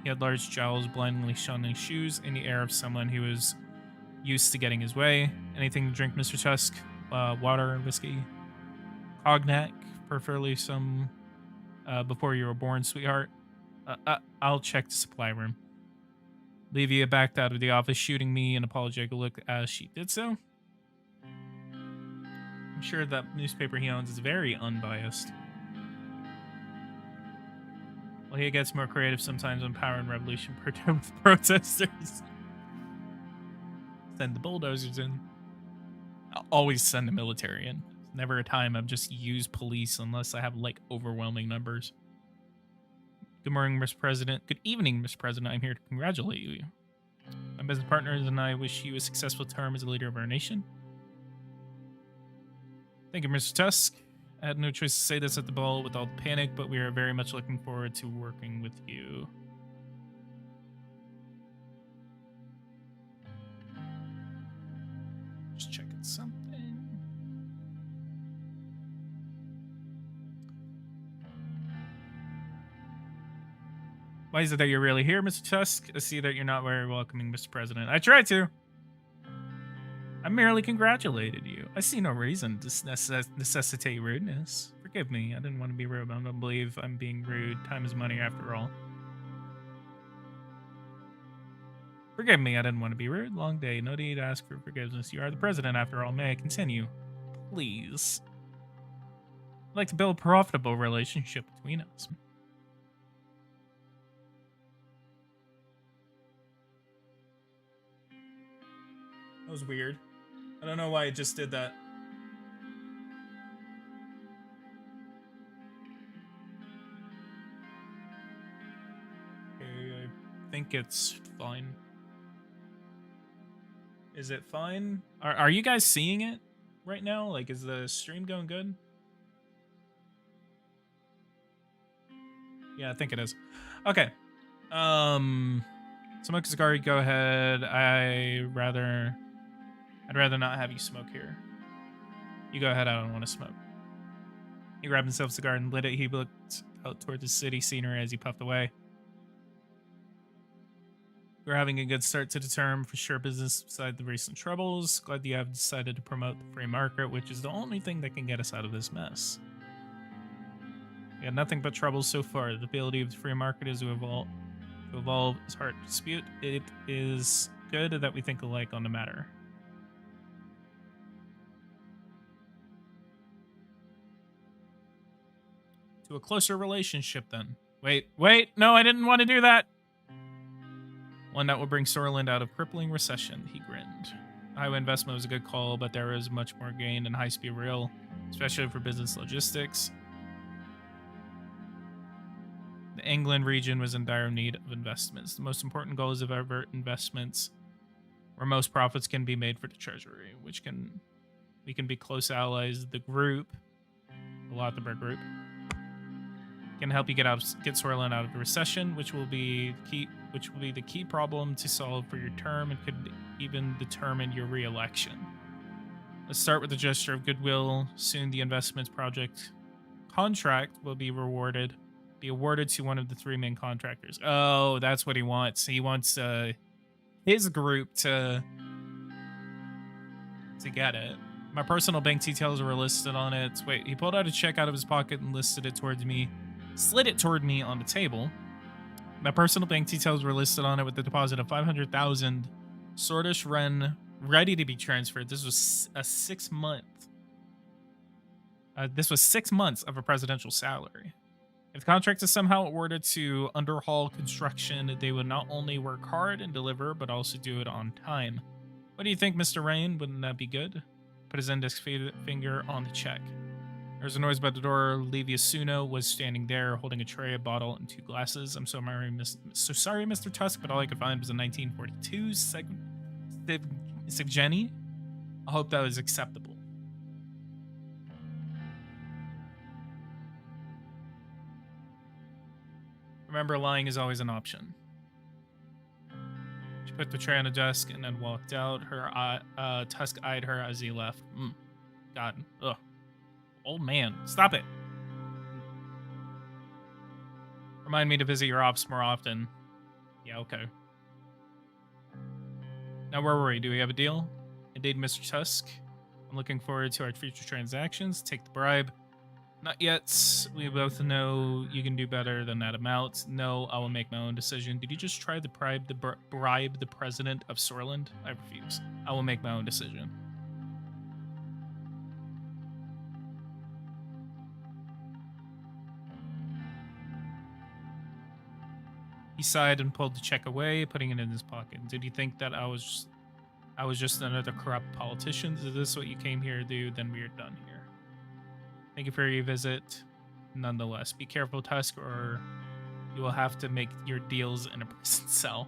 had large jowls, blindingly shining shoes, and the air of someone who was used to getting his way. Anything to drink, Mr. Tusk? Water, whiskey, cognac, preferably some before you were born, sweetheart. I'll check the supply room. Livia backed out of the office, shooting me an apologetic look as she did so. I'm sure that newspaper he owns is very unbiased. Well, he gets more creative sometimes when Power and Revolution with protesters. Send the bulldozers in. I'll always send the military in. There's never a time I've just used police unless I have, like, overwhelming numbers. Good morning, Mr. President. Good evening, Mr. President. I'm here to congratulate you. My business partners and I wish you a successful term as the leader of our nation. Thank you, Mr. Tusk. I had no choice to say this at the ball with all the panic, but we are very much looking forward to working with you. Why is it that you're really here, Mr. Tusk? I see that you're not very welcoming, Mr. President. I tried to. I merely congratulated you. I see no reason to necessitate rudeness. Forgive me. I didn't want to be rude. I don't believe I'm being rude. Time is money after all. Forgive me. I didn't want to be rude. Long day. No need to ask for forgiveness. You are the president after all. May I continue? Please. I'd like to build a profitable relationship between us. That was weird. I don't know why I just did that. Okay, I think it's fine. Is it fine? Are you guys seeing it right now? Like, is the stream going good? Yeah, I think it is. Okay. Smoke a cigar, go ahead. I'd rather not have you smoke here. You go ahead, I don't want to smoke. He grabbed himself a cigar and lit it. He looked out toward the city scenery as he puffed away. We're having a good start to the term for sure business beside the recent troubles. Glad you have decided to promote the free market, which is the only thing that can get us out of this mess. We had nothing but troubles so far. The ability of the free market is to evolve is hard to dispute. It is good that we think alike on the matter. To a closer relationship, then. Wait, no, I didn't want to do that. One that will bring Sorland out of crippling recession, he grinned. Highway investment was a good call, but there is much more gain in high-speed rail, especially for business logistics. The England region was in dire need of investments. The most important goal is of ever investments where most profits can be made for the treasury, we can be close allies. The group, the Lothenberg group, can help you get Sorland out of the recession, which will be the key problem to solve for your term and could even determine your re-election. Let's start with a gesture of goodwill. Soon the investments project contract will be awarded to one of the three main contractors. Oh, that's what he wants. He wants his group to get it. My personal bank details were listed on it. Wait, he pulled out a check out of his pocket and slid it toward me on the table. My personal bank details were listed on it with the deposit of 500,000 Sordish Ren ready to be transferred. This was a 6 month. This was 6 months of a presidential salary. If the contract is somehow awarded to Underhall Construction, they would not only work hard and deliver, but also do it on time. What do you think, Mr. Rain? Wouldn't that be good? Put his index finger on the check. There was a noise by the door. Livia Suno was standing there, holding a tray, a bottle, and 2 glasses. I'm so sorry, Mr. Tusk, but all I could find was a 1942 Sigeni. I hope that was acceptable. Remember, lying is always an option. She put the tray on the desk and then walked out. Her Tusk eyed her as he left. God. Ugh. Old man. Stop it. Remind me to visit your ops more often. Yeah, okay. Now, where were we? Do we have a deal? Indeed, Mr. Tusk. I'm looking forward to our future transactions. Take the bribe. Not yet. We both know you can do better than that amount. No, I will make my own decision. Did you just try to bribe the president of Sorland? I refuse. I will make my own decision. He sighed and pulled the check away, putting it in his pocket. Did you think that I was just another corrupt politician? Is this what you came here to do? Then we are done here. Thank you for your visit. Nonetheless, be careful, Tusk, or you will have to make your deals in a prison cell.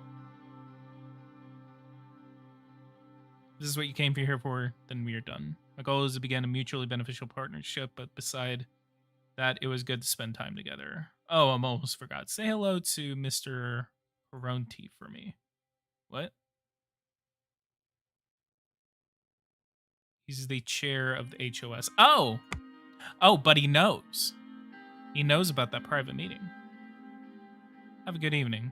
If this is what you came here for, then we are done. My goal is to begin a mutually beneficial partnership, but beside that, it was good to spend time together. Oh, I almost forgot. Say hello to Mr. Peronti for me. What? He's the chair of the HOS. Oh! Oh, but he knows. He knows about that private meeting. Have a good evening.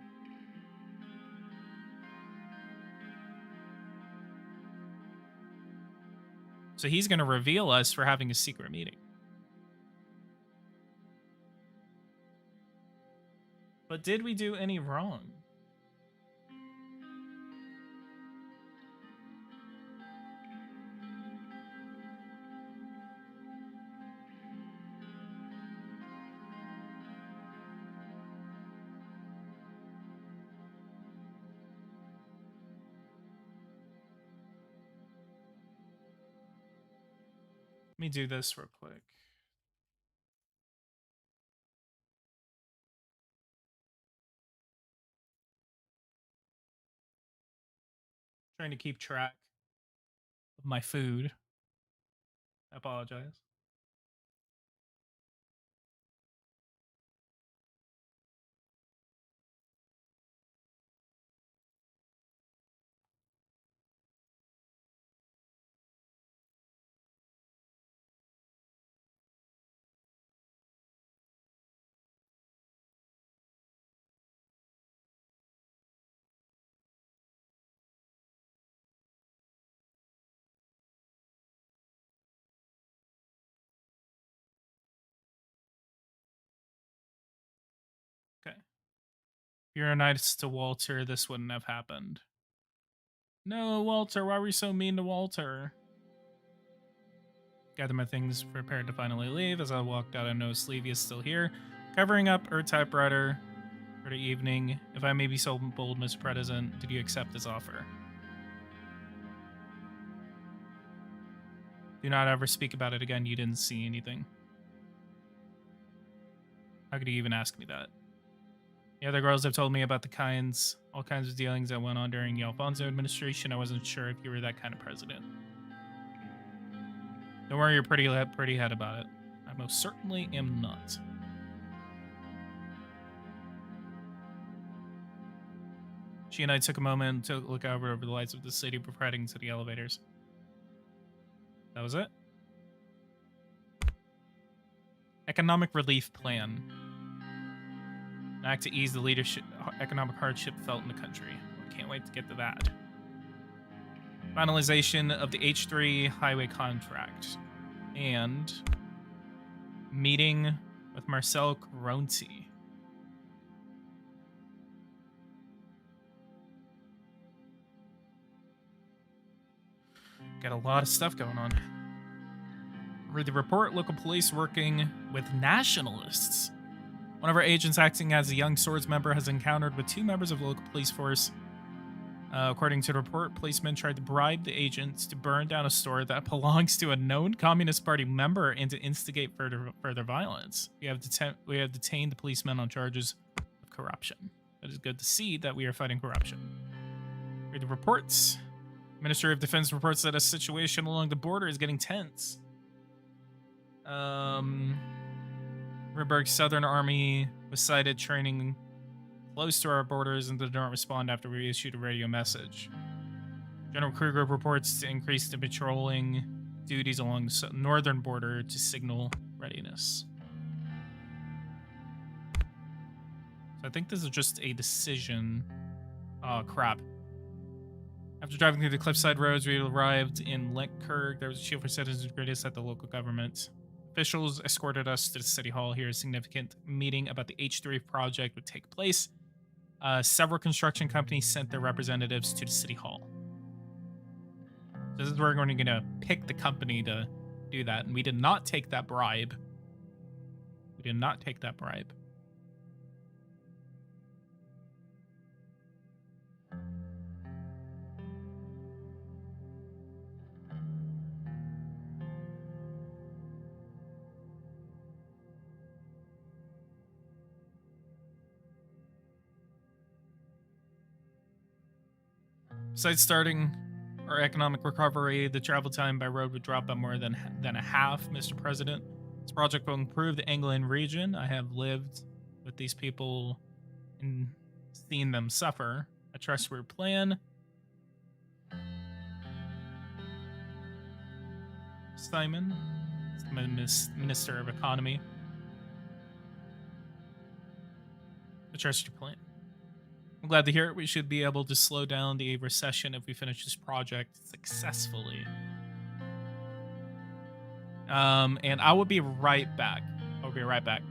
So he's going to reveal us for having a secret meeting. But did we do any wrong? Let me do this real quick. Trying to keep track of my food. I apologize. Okay. If you're nice to Walter, this wouldn't have happened. No, Walter, why were you so mean to Walter? Gather my things, prepared to finally leave. As I walked out, I noticed Levy is still here, covering up her typewriter for the evening. If I may be so bold, Mr. President, did you accept this offer? Do not ever speak about it again. You didn't see anything. How could you even ask me that? The other girls have told me about all kinds of dealings that went on during the Alfonso administration. I wasn't sure if you were that kind of president. Don't worry your pretty head about it. I most certainly am not. She and I took a moment to look out over the lights of the city before heading to the elevators. That was it? Economic relief plan. An act to ease the economic hardship felt in the country. I can't wait to get to that. Finalization of the H3 highway contract. And meeting with Marcel Caronti. Got a lot of stuff going on. Read the report. Local police working with nationalists. One of our agents acting as a young swords member has encountered with 2 members of the local police force. According to the report, policemen tried to bribe the agents to burn down a store that belongs to a known Communist Party member and to instigate further violence. We have detained the policemen on charges of corruption. It is good to see that we are fighting corruption. Read the reports. Ministry of Defense reports that a situation along the border is getting tense. Rimberg's Southern Army was sighted training close to our borders and did not respond after we issued a radio message. General Kruger reports to increase the patrolling duties along the northern border to signal readiness. So I think this is just a decision. Oh, crap. After driving through the cliffside roads, we arrived in Lentkirk. There was a shield for citizens greatest at the local government. Officials escorted us to the city hall. Here, a significant meeting about the H3 project would take place. Several construction companies sent their representatives to the city hall. So this is where we're going to pick the company to do that. And we did not take that bribe. We did not take that bribe. Besides starting our economic recovery, the travel time by road would drop by more than a half, Mr. President. This project will improve the Anglian region. I have lived with these people and seen them suffer. I trust your plan. Simon, Minister of Economy. I trust your plan. I'm glad to hear it. We should be able to slow down the recession if we finish this project successfully. And I will be right back. I'll be right back.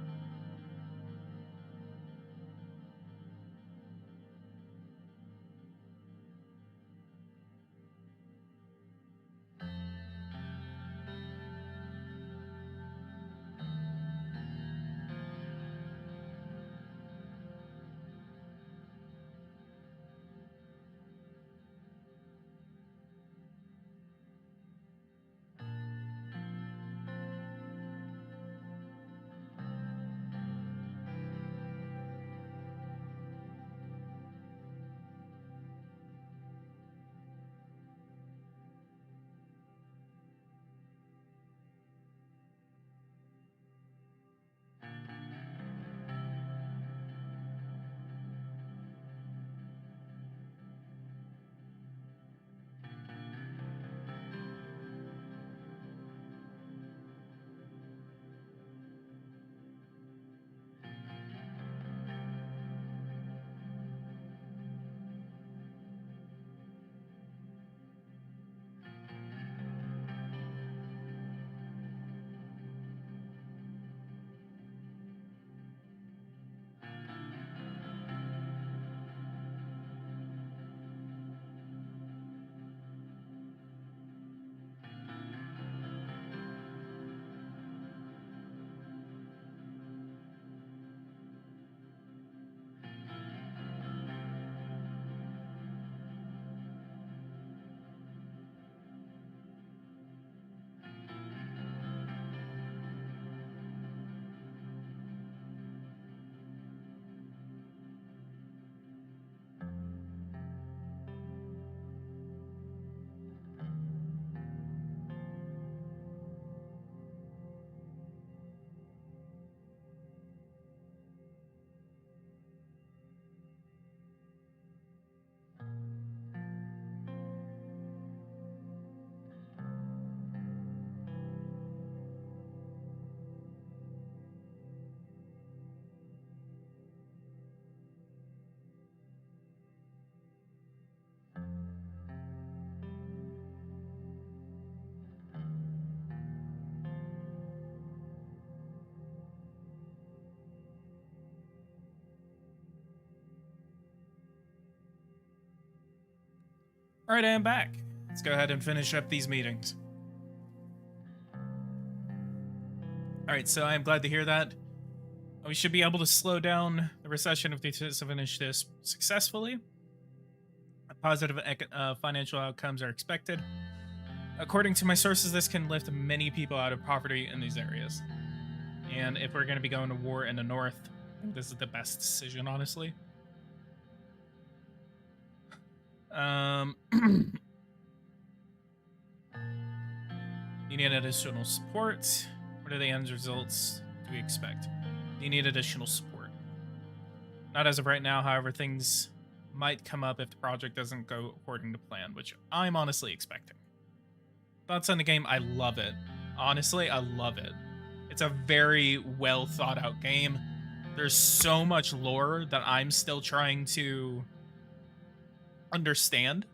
All right, I am back. Let's go ahead and finish up these meetings. All right, so I am glad to hear that. We should be able to slow down the recession if we finish this successfully. Positive financial outcomes are expected. According to my sources, this can lift many people out of poverty in these areas. And if we're going to be going to war in the north, I think this is the best decision, honestly. You need additional support. What are the end results do we expect? You need additional support. Not as of right now, however, things might come up if the project doesn't go according to plan, which I'm honestly expecting. Thoughts on the game? I love it. Honestly, I love it. It's a very well thought out game. There's so much lore that I'm still trying to understand.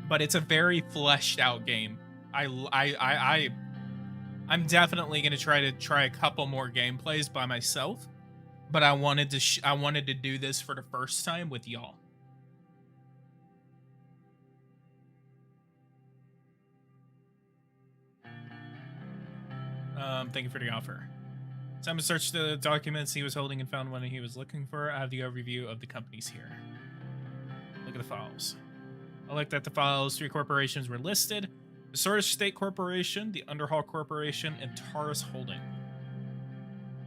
But it's a very fleshed out game. I'm definitely gonna try a couple more gameplays by myself, but I wanted to do this for the first time with y'all. Thank you for the offer. Simon searched the documents he was holding and found one he was looking for. I have the overview of the companies here. Look at the files. I looked at the files. 3 corporations were listed: the Sortish State Corporation, the Underhall Corporation, and Taurus Holding.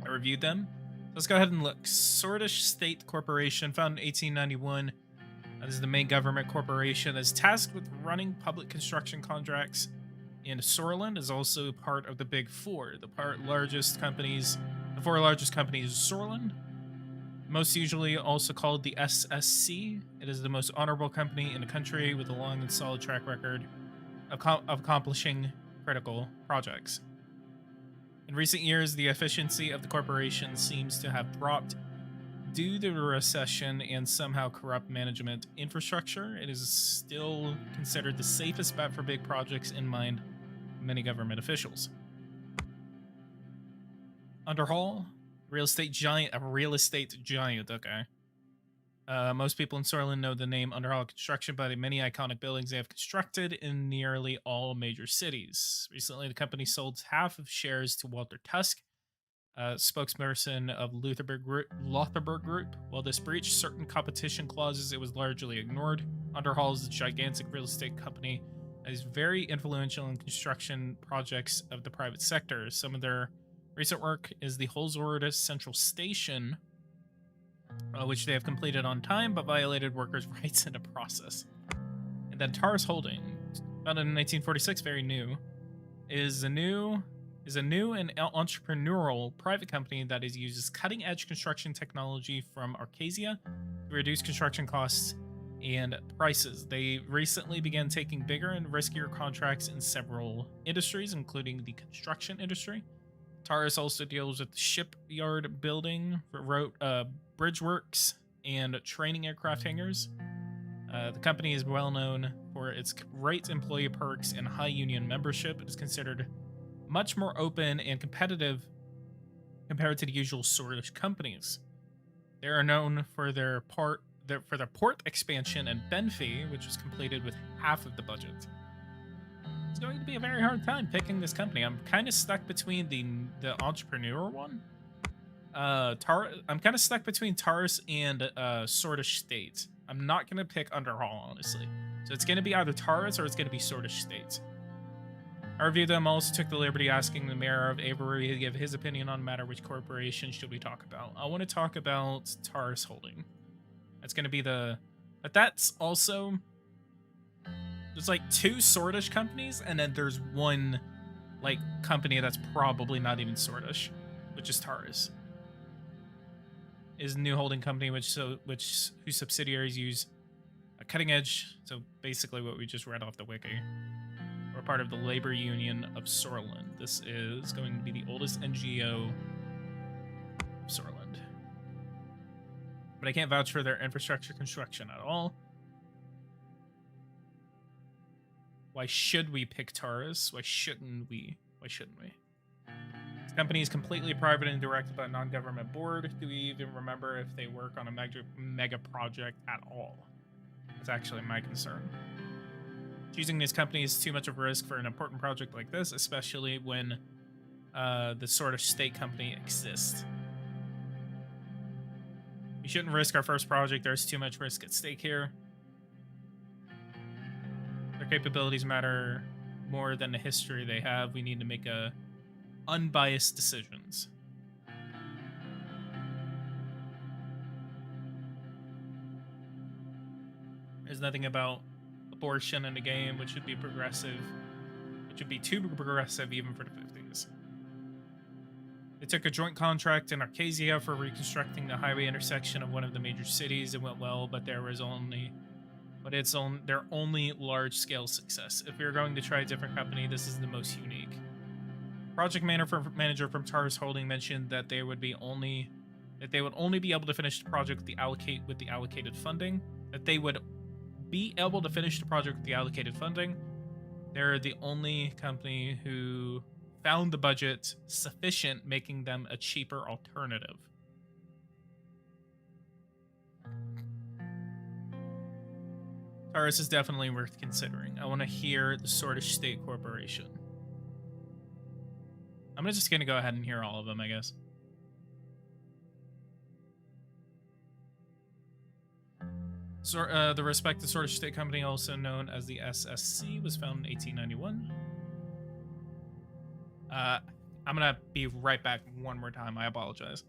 I reviewed them. Let's go ahead and look. Sortish State Corporation, founded in 1891. This is the main government corporation that's tasked with running public construction contracts. And Sorland is also part of the Big Four. The 4 largest companies of Sorland, most usually also called the SSC. It is the most honorable company in the country with a long and solid track record of accomplishing critical projects. In recent years, the efficiency of the corporation seems to have dropped due to the recession and somehow corrupt management infrastructure. It is still considered the safest bet for big projects in mind by many government officials. Underhaul, a real estate giant. Okay. Most people in Sorlin know the name Underhaul Construction by the many iconic buildings they have constructed in nearly all major cities. Recently, the company sold half of shares to Walter Tusk, spokesperson of Lothar Group. While this breached certain competition clauses, it was largely ignored. Underhaul is a gigantic real estate company that is very influential in construction projects of the private sector. Some of their recent work is the Holzord Central Station, which they have completed on time but violated workers' rights in the process. And then Taurus Holding, founded in 1946, very new, is a new and entrepreneurial private company that uses cutting-edge construction technology from Arcasia to reduce construction costs and prices. They recently began taking bigger and riskier contracts in several industries, including the construction industry. Taurus also deals with shipyard building, bridge works, and training aircraft hangars. The company is well known for its great employee perks and high union membership. It is considered much more open and competitive compared to the usual Swedish companies. They are known for their port expansion in Benfi, which was completed with half of the budget. It's going to be a very hard time picking this company. I'm kind of stuck between the entrepreneur one. I'm kind of stuck between Taurus and Sortish State. I'm not going to pick Underhaul, honestly. So it's going to be either Taurus or it's going to be Sortish State. I reviewed them, also took the liberty asking the mayor of Avery to give his opinion on the matter. Which corporation should we talk about? I want to talk about Taurus Holding. That's going to be but that's also, there's like two Sortish companies, and then there's one like company that's probably not even Sortish, which is Taurus. Is a new holding company whose subsidiaries use a cutting edge. So basically, what we just read off the wiki. We're part of the labor union of Sorland. This is going to be the oldest NGO of Sorland, but I can't vouch for their infrastructure construction at all. Why should we pick Taurus? Why shouldn't we? This company is completely private and directed by a non-government board. Do we even remember if they work on a mega project at all? That's actually my concern. Choosing these companies is too much of a risk for an important project like this, especially when the sort of state company exists. We shouldn't risk our first project. There's too much risk at stake here. Their capabilities matter more than the history they have. We need to make unbiased decisions. There's nothing about abortion in the game, which would be progressive. Which would be too progressive even for the 50s. They took a joint contract in Arcasia for reconstructing the highway intersection of one of the major cities. It went well, but their only large-scale success. If we were going to try a different company, this is the most unique. Project manager from Taurus Holding mentioned that they would only be able to finish the project with the allocated funding. They're the only company who found the budget sufficient, making them a cheaper alternative. Taurus is definitely worth considering. I want to hear the Sortish State Corporation. I'm just going to go ahead and hear all of them, I guess. The respected Sortish State Company, also known as the SSC, was founded in 1891. I'm going to be right back one more time. I apologize.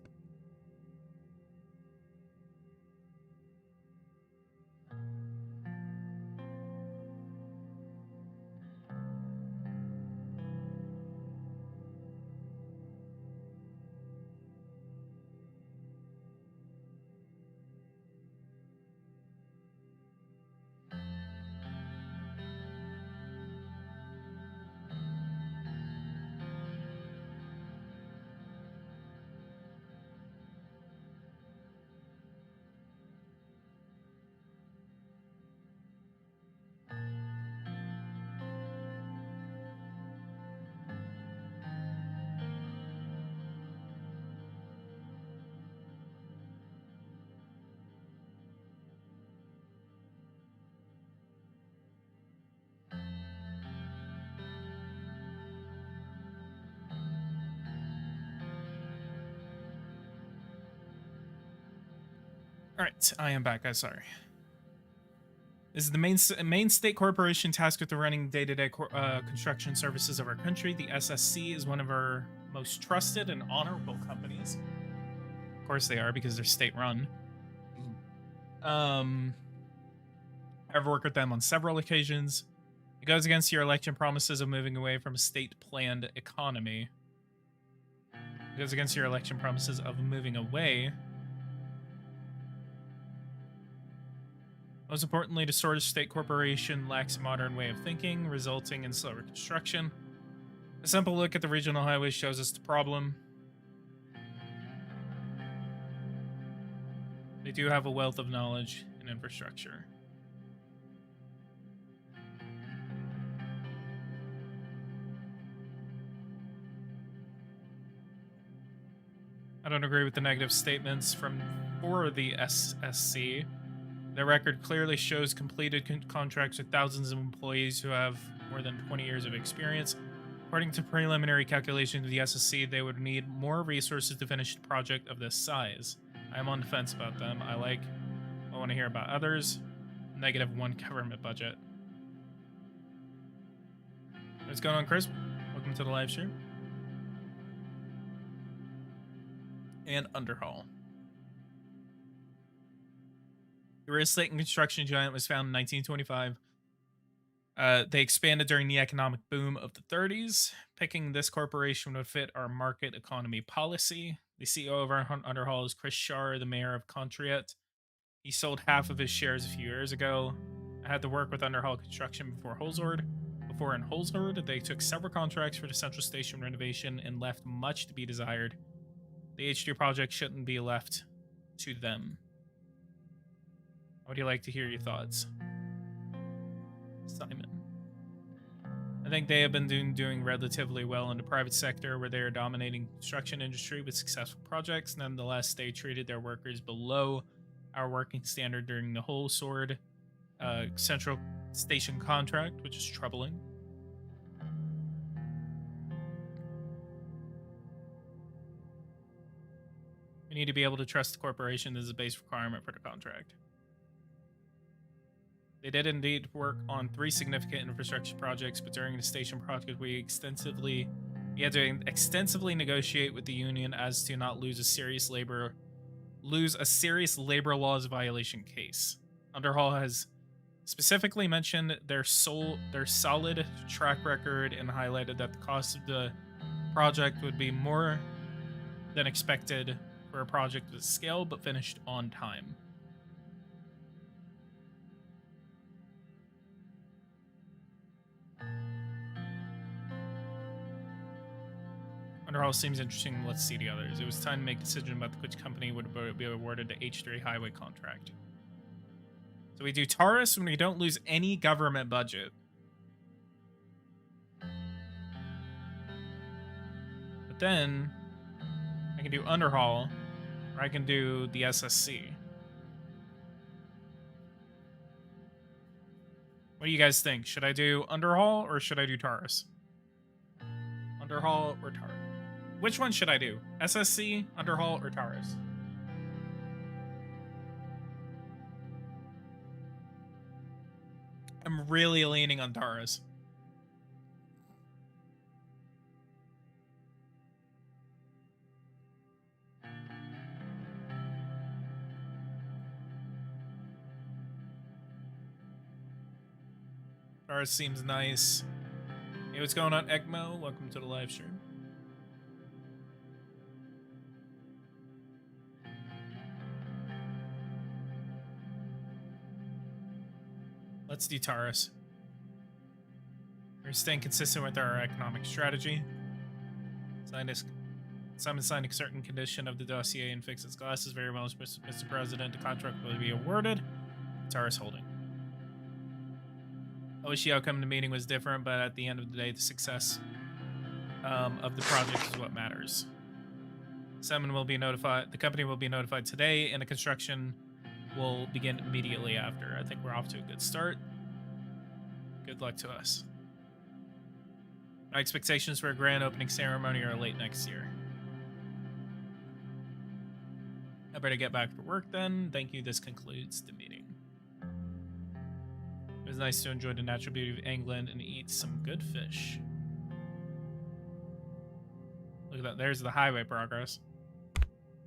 All right, I am back, guys. Sorry. This is the main state corporation tasked with the running day-to-day construction services of our country. The SSC is one of our most trusted and honorable companies. Of course they are, because they're state-run. I've worked with them on several occasions. It goes against your election promises of moving away from a state-planned economy. It goes against your election promises of moving away. Most importantly, the sort of state corporation lacks a modern way of thinking, resulting in slower construction. A simple look at the regional highways shows us the problem. They do have a wealth of knowledge and infrastructure. I don't agree with the negative statements for the SSC. Their record clearly shows completed contracts with thousands of employees who have more than 20 years of experience. According to preliminary calculations of the SSC, they would need more resources to finish a project of this size. I'm on the fence about them. I want to hear about others. -1 government budget. What's going on, Chris? Welcome to the live stream. And Underhaul. The real estate and construction giant was founded in 1925. They expanded during the economic boom of the 30s. Picking this corporation would fit our market economy policy. The CEO of our Underhaul is Chris Shar, the mayor of Contreat. He sold half of his shares a few years ago. I had to work with Underhaul Construction before in Holzord, they took several contracts for the central station renovation and left much to be desired. The H2 project shouldn't be left to them. Would you like to hear your thoughts? Simon. I think they have been doing relatively well in the private sector, where they are dominating the construction industry with successful projects. Nonetheless, they treated their workers below our working standard during the whole sword central station contract, which is troubling. We need to be able to trust the corporation as a base requirement for the contract. They did indeed work on 3 significant infrastructure projects, but during the station project, we had to extensively negotiate with the union as to not lose a serious labor laws violation case. Underhaul has specifically mentioned their solid track record and highlighted that the cost of the project would be more than expected for a project of this scale, but finished on time. Underhaul seems interesting. Let's see the others. It was time to make a decision about which company would be awarded the H3 highway contract. So we do Taurus when we don't lose any government budget. But then I can do Underhaul, or I can do the SSC. What do you guys think? Should I do Underhaul or should I do Taurus? Underhaul or Taurus? Which one should I do? SSC, Underhaul, or Taurus? I'm really leaning on Taurus. Taurus seems nice. Hey, what's going on, Egmo? Welcome to the live stream. Let's do Taurus. We're staying consistent with our economic strategy. Simon signed a certain condition of the dossier and fixed its glasses. Very well, Mr. President. The contract will be awarded. Taurus holding. I wish the outcome of the meeting was different, but at the end of the day, the success of the project is what matters. Simon will be notified. The company will be notified today, and the construction will begin immediately after. I think we're off to a good start. Good luck to us. My expectations for a grand opening ceremony are late next year. better get back to work then. Thank you. This concludes the meeting. It was nice to enjoy the natural beauty of England and eat some good fish. Look at that. There's the highway progress.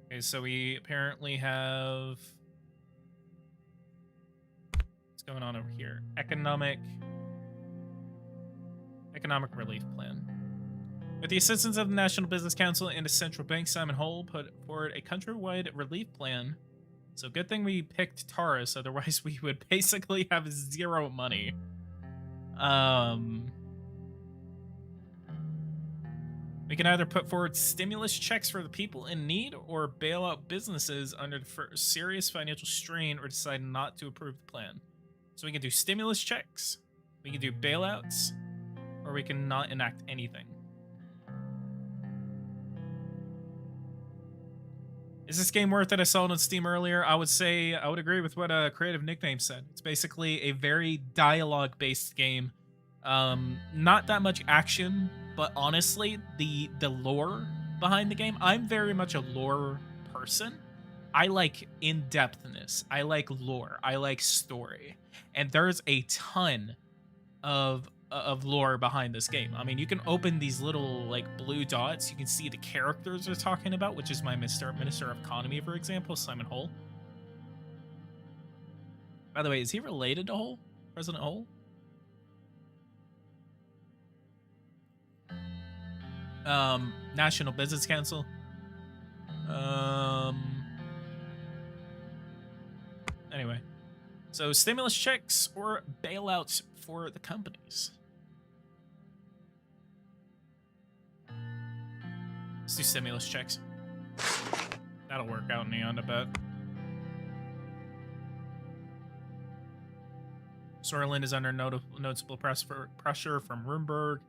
Okay, so we apparently have... What's going on over here? Economic relief plan. With the assistance of the National Business Council and the Central Bank, Simon Hole put forward a countrywide relief plan. So good thing we picked Taurus, otherwise we would basically have zero money. We can either put forward stimulus checks for the people in need or bail out businesses under serious financial strain or decide not to approve the plan. So we can do stimulus checks, we can do bailouts, or we can not enact anything. Is this game worth it? I saw it on Steam earlier. I would say I would agree with what Creative Nickname said. It's basically a very dialogue-based game. Not that much action, but honestly, the lore behind the game, I'm very much a lore person. I like in-depthness. I like lore. I like story. And there's a ton of lore behind this game. I mean, you can open these little like blue dots. You can see the characters they're talking about, which is my Minister of Economy, for example, Simon Hole. By the way, is he related to Hole? President Hole? National Business Council. Anyway, so stimulus checks or bailouts for the companies. Let's do stimulus checks. That'll work out in the end, I bet. Switzerland is under noticeable pressure from Rumberg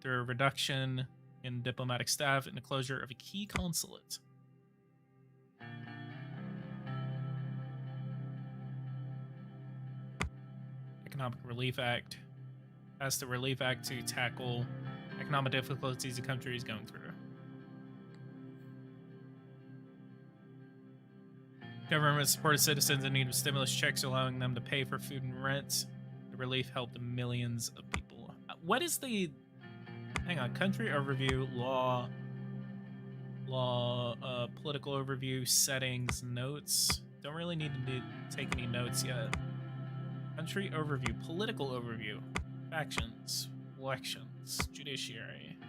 through a reduction in diplomatic staff and the closure of a key consulate. Economic Relief Act. Passed the Relief Act to tackle economic difficulties the country is going through. Government supported citizens in need of stimulus checks, allowing them to pay for food and rent. The relief helped millions of people. What is the... Hang on. Country overview, political overview, settings, notes. Don't really need to take any notes yet. Country overview, political overview, factions, elections, judiciary.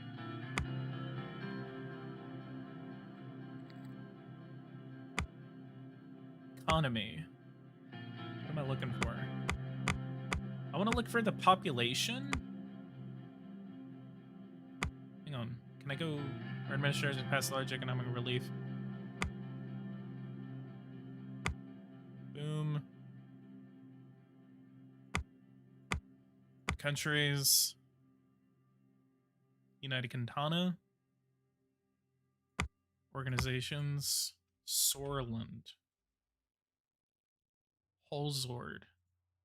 Economy. What am I looking for? I want to look for the population. Hang on. Can I go? Our administrators have passed large economic relief. Boom. Countries. United Cantana. Organizations. Sorland. Holzord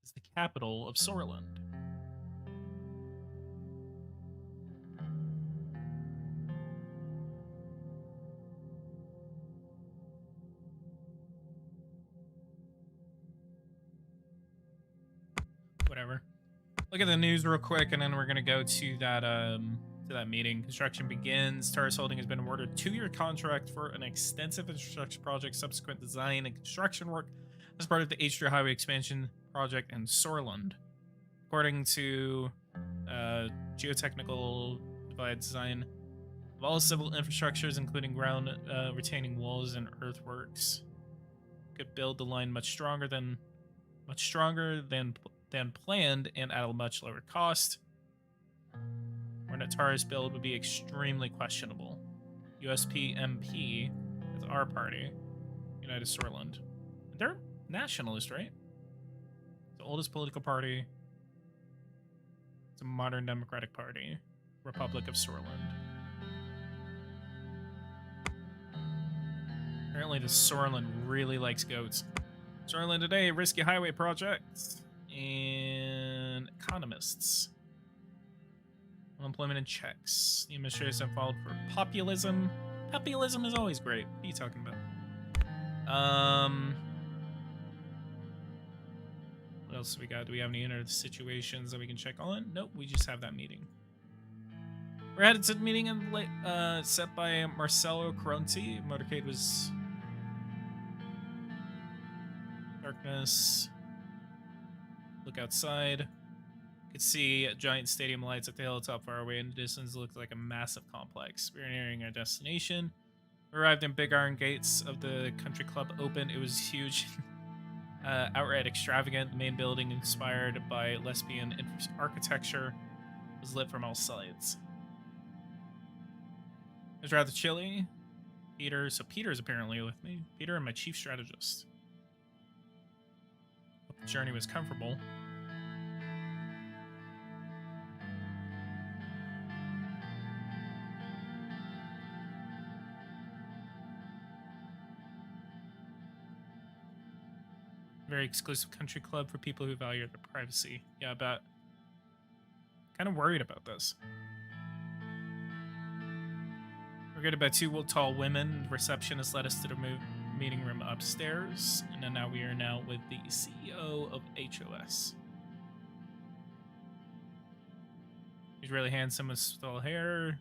is the capital of Sorland. Whatever. Look at the news real quick, and then we're gonna go to that meeting. Construction begins. Taurus Holding has been awarded a 2-year contract for an extensive infrastructure project, subsequent design and construction work as part of the H3 Highway Expansion Project in Sorland. According to geotechnical divide design of all civil infrastructures, including ground retaining walls and earthworks, could build the line much stronger than planned and at a much lower cost. Or an Taurus build would be extremely questionable. USP MP is our party, United Sorland. They're nationalist, right? The oldest political party. It's a modern democratic party. Republic of Sorland. Apparently the Sorland really likes goats. Sorland today, risky highway projects and economists. Unemployment and checks. The administrators have followed for populism. Populism is always great. What are you talking about? What else do we got? Do we have any inner situations that we can check on? Nope, we just have that meeting. We're headed to the meeting set by Marcelo Caronti. Motorcade was darkness. Look outside. You could see giant stadium lights at the hilltop far away in the distance. It looked like a massive complex. We were nearing our destination. We arrived in big iron gates of the country club open. It was huge. Outright extravagant. The main building, inspired by lesbian architecture, was lit from all sides. It was rather chilly. Peter's apparently with me. Peter and my chief strategist. Hope the journey was comfortable. Very exclusive country club for people who value their privacy. Yeah, but kind of worried about this. We're greeted by two tall women. The receptionist led us to the meeting room upstairs, and then we are now with the CEO of HOS. He's really handsome with tall hair.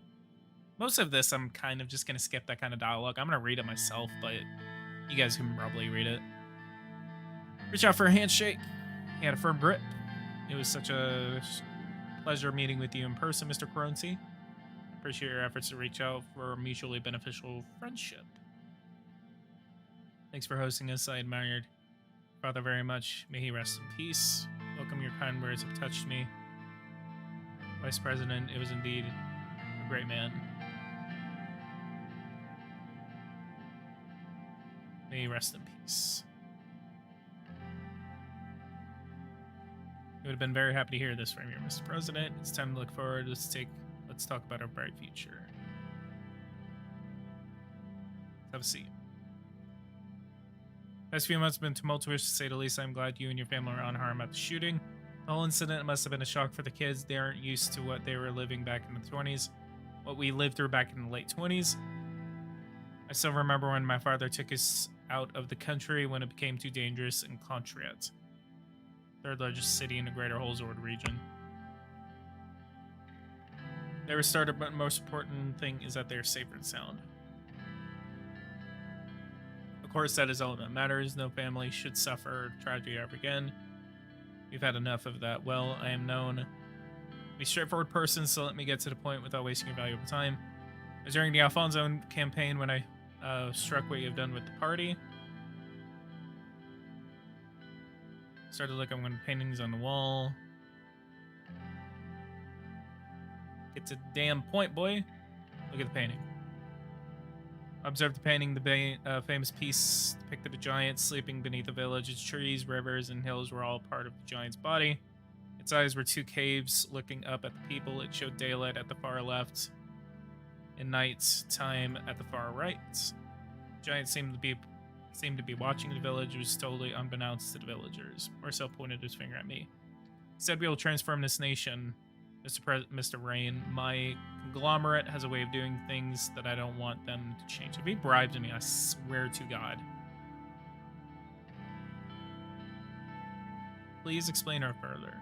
Most of this, I'm kind of just gonna skip that kind of dialogue. I'm gonna read it myself, but you guys can probably read it. Reach out for a handshake. He had a firm grip. It was such a pleasure meeting with you in person, Mr. Caronti. Appreciate your efforts to reach out for a mutually beneficial friendship. Thanks for hosting us. I admire your father very much. May he rest in peace. Welcome. Your kind words have touched me. Vice President, it was indeed a great man. May he rest in peace. I would have been very happy to hear this from you, Mr. President. It's time to look forward. Let's talk about our bright future. Have a seat. Past few months have been tumultuous, to say the least. I'm glad you and your family were unharmed at the shooting. The whole incident must have been a shock for the kids. They aren't used to what they were living back in the 20s, what we lived through back in the late 20s. I still remember when my father took us out of the country when it became too dangerous in Contreat, third largest city in the greater Holzord region. They were started, but the most important thing is that they're safe and sound. Of course, that is all that matters. No family should suffer tragedy ever again. We've had enough of that. Well, I am known to be a straightforward person, so let me get to the point without wasting your valuable time. It was during the Alfonso campaign when I struck what you have done with the party. Started looking at paintings on the wall. Get to the damn point, boy. Look at the painting. Observe the painting. The famous piece depicted a giant sleeping beneath a village. Its trees, rivers, and hills were all part of the giant's body. Its eyes were two caves looking up at the people. It showed daylight at the far left and night time at the far right. The giant seemed to be watching the village. It was totally unbeknownst to the villagers. Marcel pointed his finger at me. He said, "We will transform this nation, Mr. Rain. My conglomerate has a way of doing things that I don't want them to change. If he bribes me, I swear to God." Please explain her further.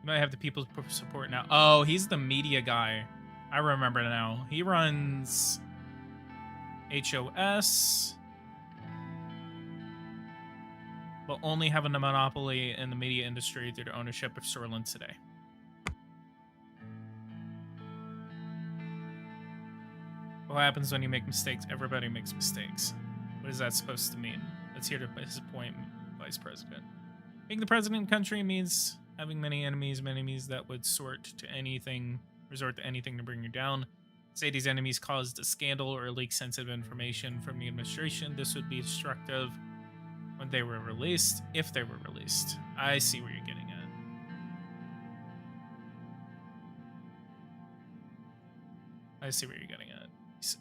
You might have the people's support now. Oh, he's the media guy. I remember now. He runs HOS. Will only have a monopoly in the media industry through the ownership of Sorlin today. What happens when you make mistakes? Everybody makes mistakes. What is that supposed to mean? Let's hear his point, Vice President. Being the president of the country means having many enemies that would resort to anything to bring you down. Say these enemies caused a scandal or leaked sensitive information from the administration. This would be destructive when they were released, if they were released. I see where you're getting at. I see where you're getting at. Is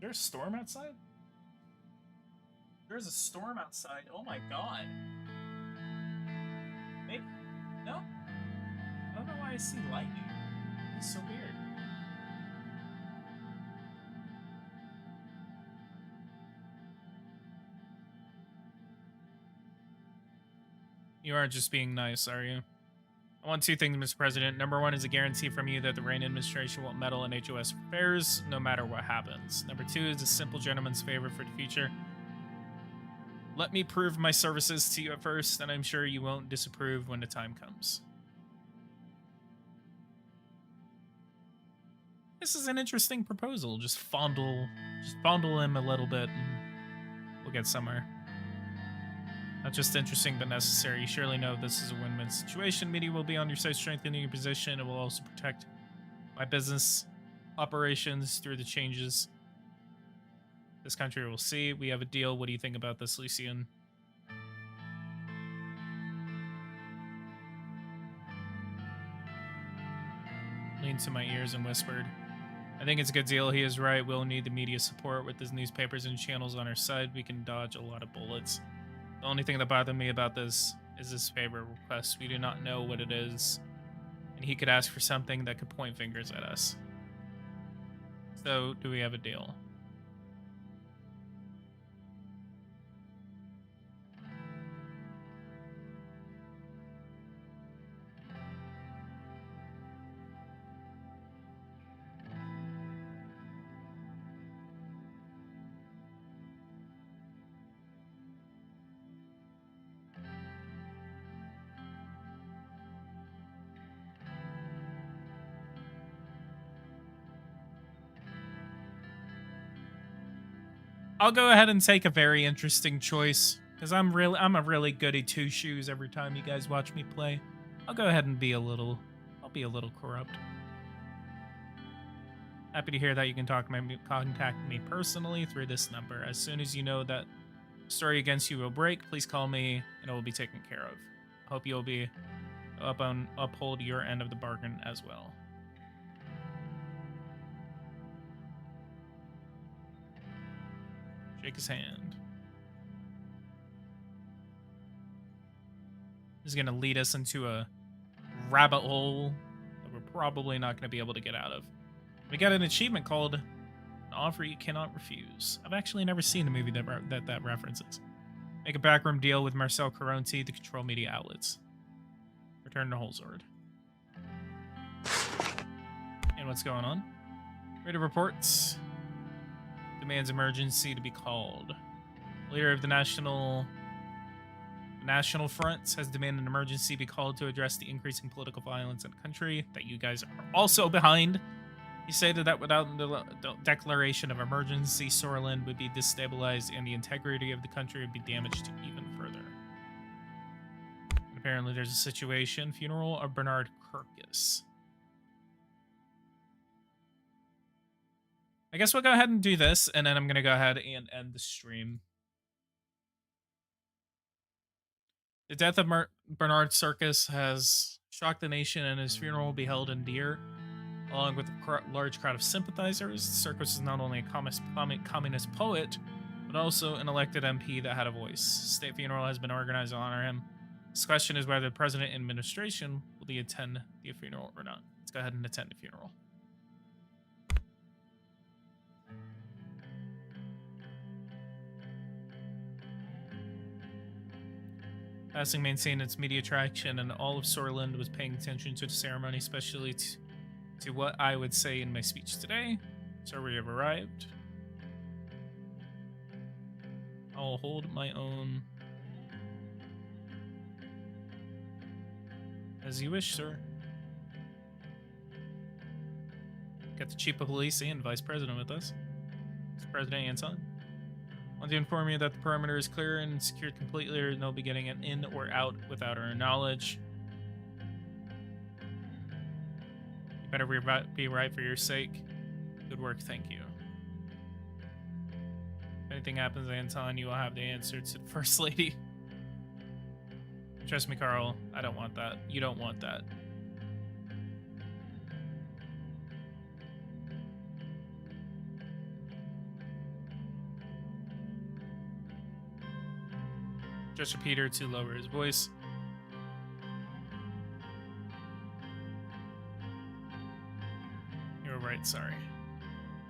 there a storm outside? There's a storm outside. Oh my god. Maybe? No? I don't know why I see lightning. It's so weird. You aren't just being nice, are you? I want two things, Mr. President. Number one is a guarantee from you that the Reign administration won't meddle in HOS affairs, no matter what happens. Number two is a simple gentleman's favor for the future. Let me prove my services to you at first, and I'm sure you won't disapprove when the time comes. This is an interesting proposal. Just fondle him a little bit, and we'll get somewhere. Not just interesting, but necessary. You surely know this is a win-win situation. Media will be on your side, strengthening your position. It will also protect my business operations through the changes this country will see. We have a deal. What do you think about this, Lucian? Leaned to my ears and whispered, I think it's a good deal. He is right. We'll need the media support. With his newspapers and channels on our side, we can dodge a lot of bullets. The only thing that bothered me about this is his favor request. We do not know what it is, and he could ask for something that could point fingers at us. So, do we have a deal? I'll go ahead and take a very interesting choice, because I'm a really goody two shoes every time you guys watch me play. I'll go ahead and I'll be a little corrupt. Happy to hear that. You can contact me personally through this number. As soon as you know that story against you will break, please call me and it will be taken care of. I hope you'll be uphold your end of the bargain as well. Shake his hand. This is going to lead us into a rabbit hole that we're probably not going to be able to get out of. We got an achievement called An Offer You Cannot Refuse. I've actually never seen a movie that references. Make a backroom deal with Marcel Caronti to control media outlets. Return to Holzord. And what's going on? Read the reports. Demands emergency to be called. Leader of the National Front has demanded an emergency be called to address the increasing political violence in the country that you guys are also behind. He stated that without the declaration of emergency, Suzerain would be destabilized and the integrity of the country would be damaged even further. And apparently there's a situation. Funeral of Bernard Kirkus. I guess we'll go ahead and do this, and then I'm going to go ahead and end the stream. The death of Bernard Circus has shocked the nation, and his funeral will be held in Deer. Along with a large crowd of sympathizers, Circus is not only a communist poet, but also an elected MP that had a voice. State funeral has been organized to honor him. This question is whether the president and administration will attend the funeral or not. Let's go ahead and attend the funeral. Passing maintained its media traction, and all of Sorland was paying attention to the ceremony, especially to what I would say in my speech today. So we have arrived. I'll hold my own. As you wish, sir. Got the chief of police and vice president with us. It's President Anton. I want to inform you that the perimeter is clear and secured completely. There is no be getting it in or out without our knowledge. You better be right for your sake. Good work, thank you. If anything happens, Anton, you will have the answer to the First Lady. Trust me, Carl, I don't want that. You don't want that. Gesture Peter to lower his voice. You're right, sorry.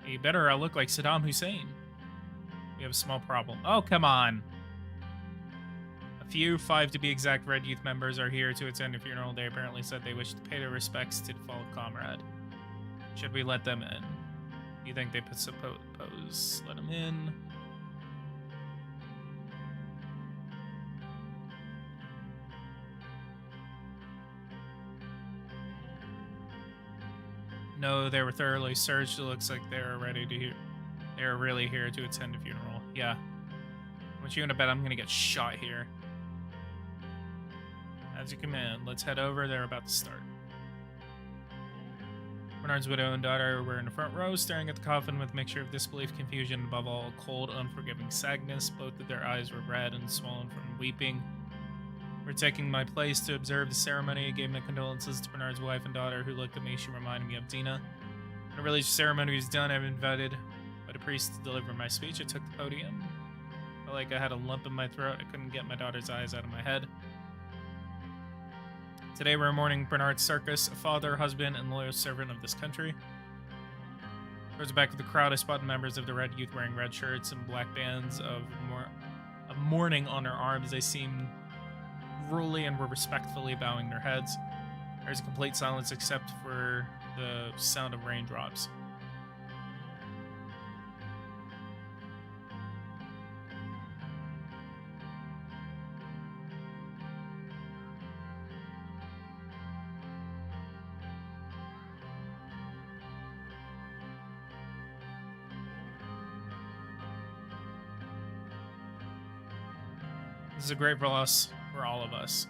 Hey, better I look like Saddam Hussein. We have a small problem. Oh, come on. A few, 5 to be exact, Red Youth members are here to attend a funeral. They apparently said they wish to pay their respects to the fallen comrade. Should we let them in? Do you think they suppose let them in? No, they were thoroughly searched. It looks like they're ready to hear. They're really here to attend a funeral. Yeah. I want you in a bet I'm gonna get shot here. As you command, let's head over. They're about to start. Bernard's widow and daughter were in the front row, staring at the coffin with a mixture of disbelief, confusion, and above all, a cold, unforgiving sadness. Both of their eyes were red and swollen from weeping. We're taking my place to observe the ceremony. I gave my condolences to Bernard's wife and daughter, who looked at me. She reminded me of Dina. When the religious ceremony was done, I was invited by the priest to deliver my speech. I took the podium. I felt like I had a lump in my throat. I couldn't get my daughter's eyes out of my head. Today we're mourning Bernard Circus, a father, husband, and loyal servant of this country. Towards the back of the crowd, I spotted members of the Red Youth wearing red shirts and black bands of mourning on their arms. They seemed ruefully and were respectfully bowing their heads. There's a complete silence except for the sound of raindrops. This is a great loss for all of us.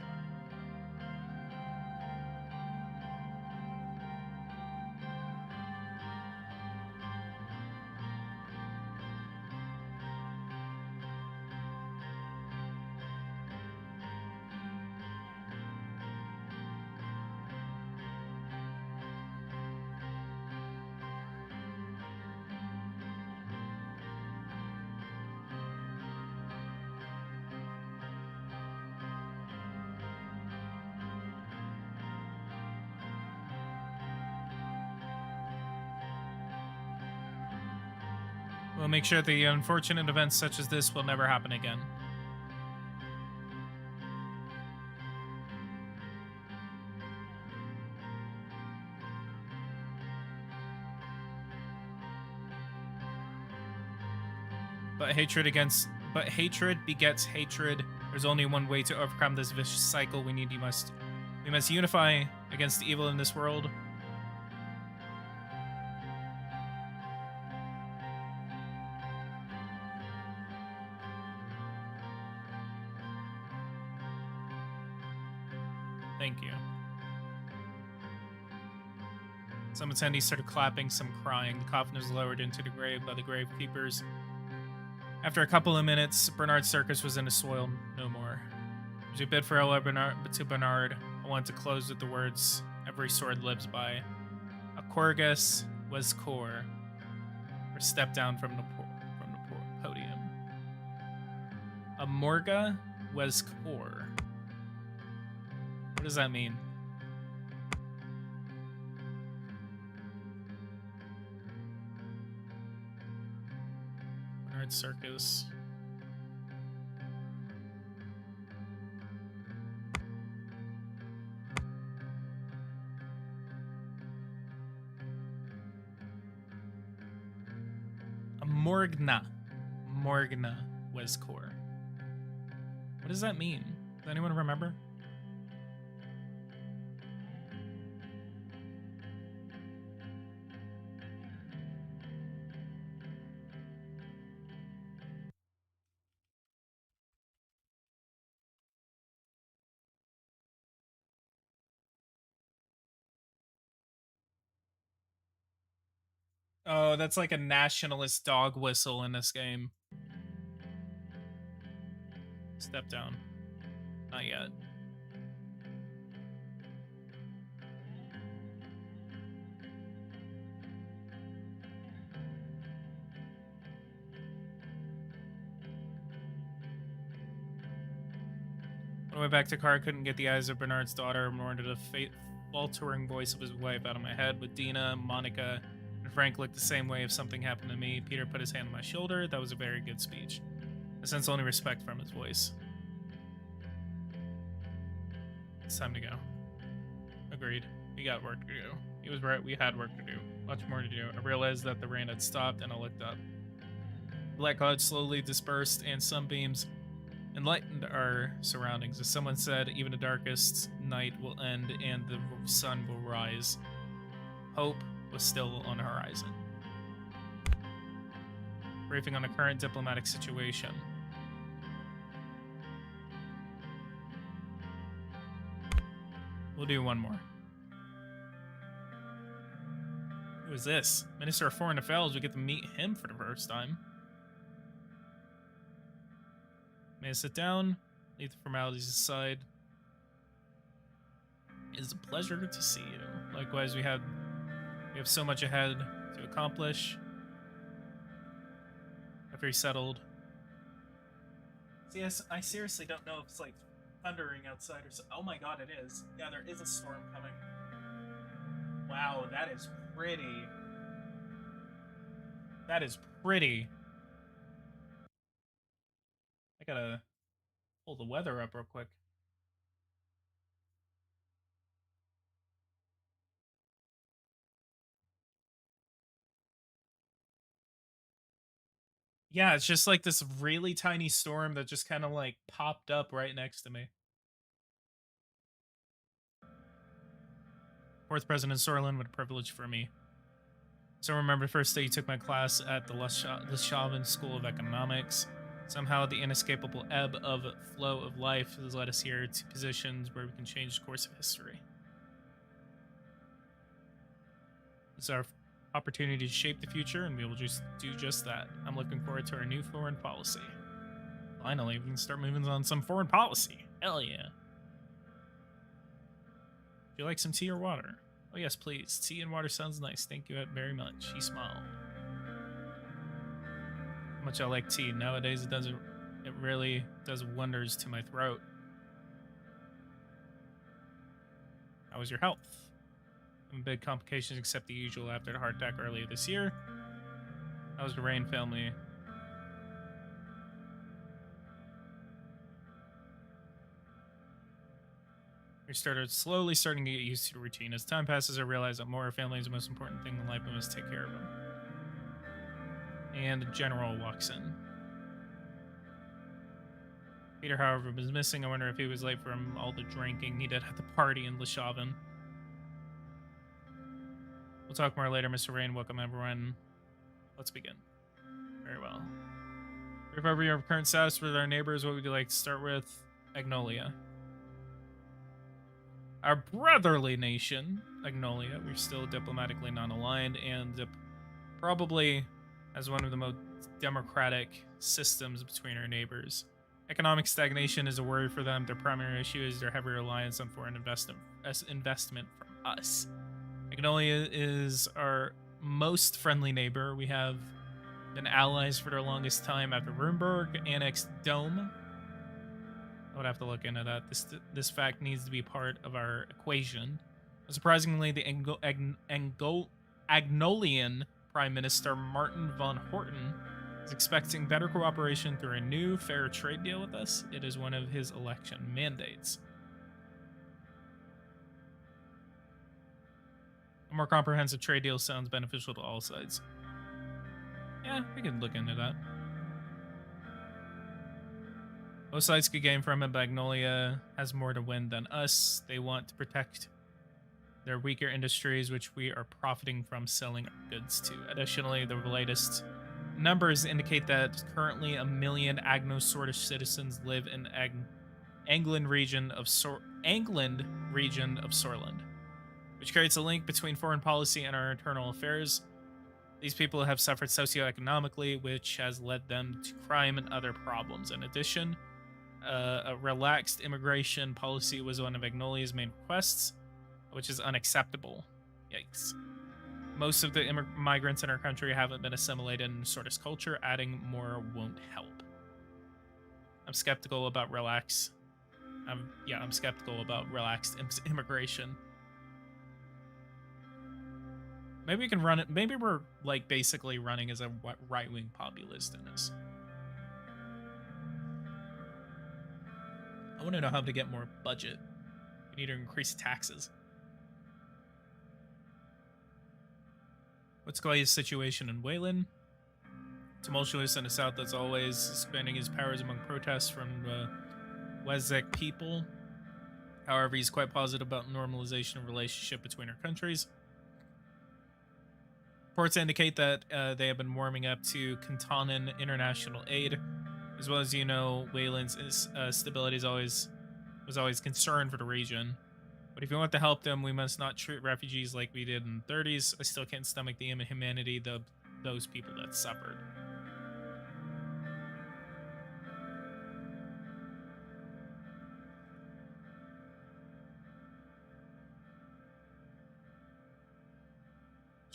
We'll make sure the unfortunate events such as this will never happen again. But hatred begets hatred. There's only one way to overcome this vicious cycle. We must unify against the evil in this world. Thank you. Some attendees started clapping, some crying. The coffin was lowered into the grave by the gravekeepers. After a couple of minutes, Bernard Circus was in the soil no more. As we bid farewell to Bernard, I wanted to close with the words every sword lives by. A Corgus was core, or step down from the podium. A Morga was core. What does that mean? Bernard Circus. A Morgna. Morgna was core. What does that mean? Does anyone remember? Oh, that's like a nationalist dog whistle in this game. Step down. Not yet. On the way back to car, I couldn't get the eyes of Bernard's daughter, nor did the faltering voice of his wife out of my head. With Dina, Monica, and Frank looked the same way if something happened to me. Peter put his hand on my shoulder. That was a very good speech. I sense only respect from his voice. It's time to go. Agreed. We got work to do. He was right, we had work to do. Much more to do. I realized that the rain had stopped and I looked up. Black clouds slowly dispersed and sunbeams enlightened our surroundings. As someone said, even the darkest night will end and the sun will rise. Hope was still on the horizon. Briefing on the current diplomatic situation. We'll do one more. Who is this? Minister of Foreign Affairs. We get to meet him for the first time. May I sit down? Leave the formalities aside. It is a pleasure to see you. Likewise, we have so much ahead to accomplish. Very settled. Yes, I seriously don't know if it's like thundering outside or so. Oh my god, it is. Yeah, there is a storm coming. Wow, that is pretty. That is pretty. I gotta pull the weather up real quick. Yeah, it's just like this really tiny storm that just kind of like popped up right next to me. Fourth President Sorlin, what a privilege for me. So remember the first day you took my class at the Leshavin School of Economics. Somehow the inescapable ebb of flow of life has led us here to positions where we can change the course of history. It's our opportunity to shape the future, and we will just do just that. I'm looking forward to our new foreign policy. Finally, we can start moving on some foreign policy. Hell yeah. Would you like some tea or water? Oh yes, please. Tea and water sounds nice. Thank you very much. He smiled. How much I like tea. Nowadays, it really does wonders to my throat. How was your health? No big complications except the usual after the heart attack earlier this year. How was the Rain family? We slowly starting to get used to the routine. As time passes, I realize that more family is the most important thing in life. We must take care of them. And the general walks in. Peter, however, was missing. I wonder if he was late from all the drinking he did at the party in Leshavin. We'll talk more later, Mr. Rain. Welcome, everyone. Let's begin. Very well. Brief overview of current status with our neighbors. What would you like to start with? Agnolia. Our brotherly nation, Agnolia, we're still diplomatically non-aligned and probably has one of the most democratic systems between our neighbors. Economic stagnation is a worry for them. Their primary issue is their heavy reliance on foreign investment from us. Agnolia is our most friendly neighbor. We have been allies for the longest time after Rumburg annexed Dome. I would have to look into that. This fact needs to be part of our equation. Surprisingly, the Agnolian Prime Minister Martin von Horten is expecting better cooperation through a new fair trade deal with us. It is one of his election mandates. A more comprehensive trade deal sounds beneficial to all sides. Yeah, we can look into that. Both sides could gain from it, but Magnolia has more to win than us. They want to protect their weaker industries, which we are profiting from selling our goods to. Additionally, the latest numbers indicate that currently 1 million Agno-Sortish citizens live in Angland region of Sorland, which creates a link between foreign policy and our internal affairs. These people have suffered socioeconomically, which has led them to crime and other problems. In addition, a relaxed immigration policy was one of Agnolia's main requests, which is unacceptable. Yikes. Most of the migrants in our country haven't been assimilated in Sortish culture. Adding more won't help. I'm skeptical about relaxed immigration. Maybe we can run it. Maybe we're like basically running as a right-wing populist in this. I want to know how to get more budget. We need to increase taxes. What's Galia's situation in Wayland? Tumultuous in the south as always, expanding his powers among protests from the Wezek people. However, he's quite positive about normalization of relationship between our countries. Reports indicate that they have been warming up to Kantanan international aid, as well as Wayland's stability was always concerned for the region. But if you want to help them, we must not treat refugees like we did in the 30s. I still can't stomach the inhumanity of those people that suffered.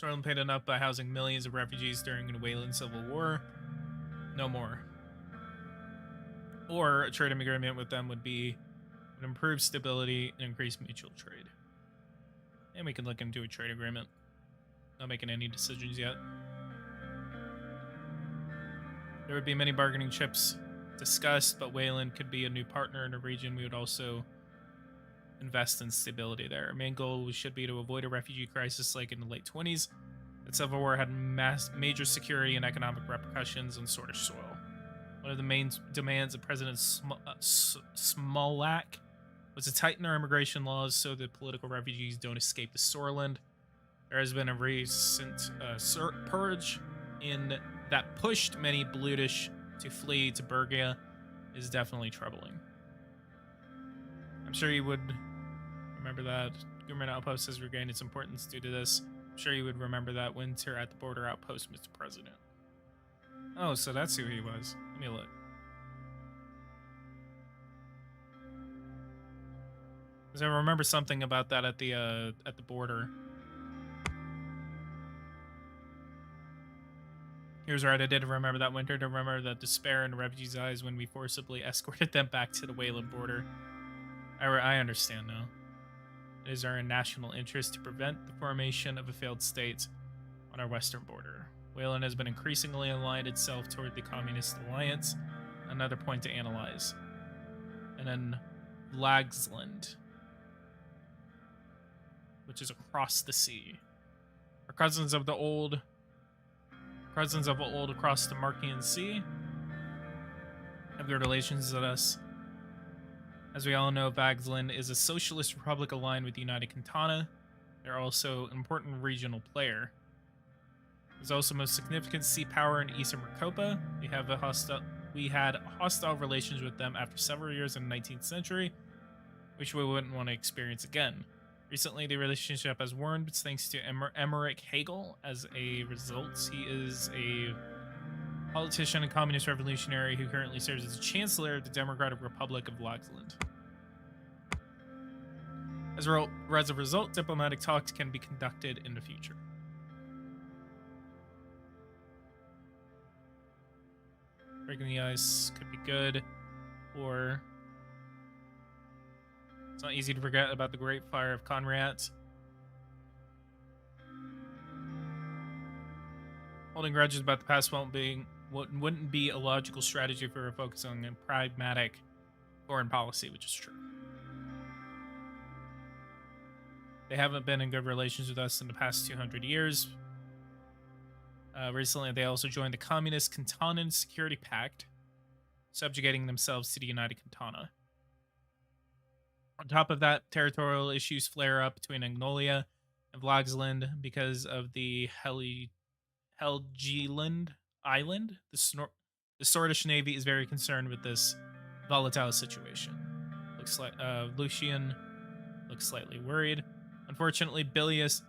Sorlin paid enough by housing millions of refugees during the Wayland Civil War. No more. Or a trade agreement with them would improve stability and increase mutual trade. And we can look into a trade agreement. Not making any decisions yet. There would be many bargaining chips discussed, but Wayland could be a new partner in the region. We would also invest in stability there. Our main goal should be to avoid a refugee crisis like in the late 20s. The Civil War had major security and economic repercussions on Sortish soil. One of the main demands of President Smolak was to tighten our immigration laws so that political refugees don't escape to Sorland. There has been a recent purge that pushed many Blutish to flee to Bergia. Is definitely troubling. I'm sure you would remember that. Government outpost has regained its importance due to this. I'm sure you would remember that winter at the border outpost, Mr. President. Oh, so that's who he was. Let me look. Because I remember something about that at the border. He was right. I did remember that winter. To remember the despair in the refugees' eyes when we forcibly escorted them back to the Wayland border. I understand now. It is our national interest to prevent the formation of a failed state on our western border. Wayland has been increasingly aligned itself toward the Communist Alliance. Another point to analyze. And then Lagsland, which is across the sea. Our cousins of old across the Markian Sea have good relations with us. As we all know, Vagsland is a socialist republic aligned with United Kantana. They're also an important regional player. There's also most significant sea power in Eastern Rakopa. We had hostile relations with them after several years in the 19th century, which we wouldn't want to experience again. Recently, the relationship has warmed thanks to Emmerich Hegel. As a result, he is a politician and communist revolutionary who currently serves as the Chancellor of the Democratic Republic of Lagsland. As a result, diplomatic talks can be conducted in the future. Breaking the ice could be good, or it's not easy to forget about the Great Fire of Conradt. Holding grudges about the past wouldn't be a logical strategy for focusing on pragmatic foreign policy, which is true. They haven't been in good relations with us in the past 200 years. Recently, they also joined the Communist Kantanan Security Pact, subjugating themselves to the United Kantana. On top of that, territorial issues flare up between Agnolia and Vlagsland because of the Helgeland Island. The Sortish Navy is very concerned with this volatile situation. Looks like Lucian looks slightly worried. Unfortunately, billions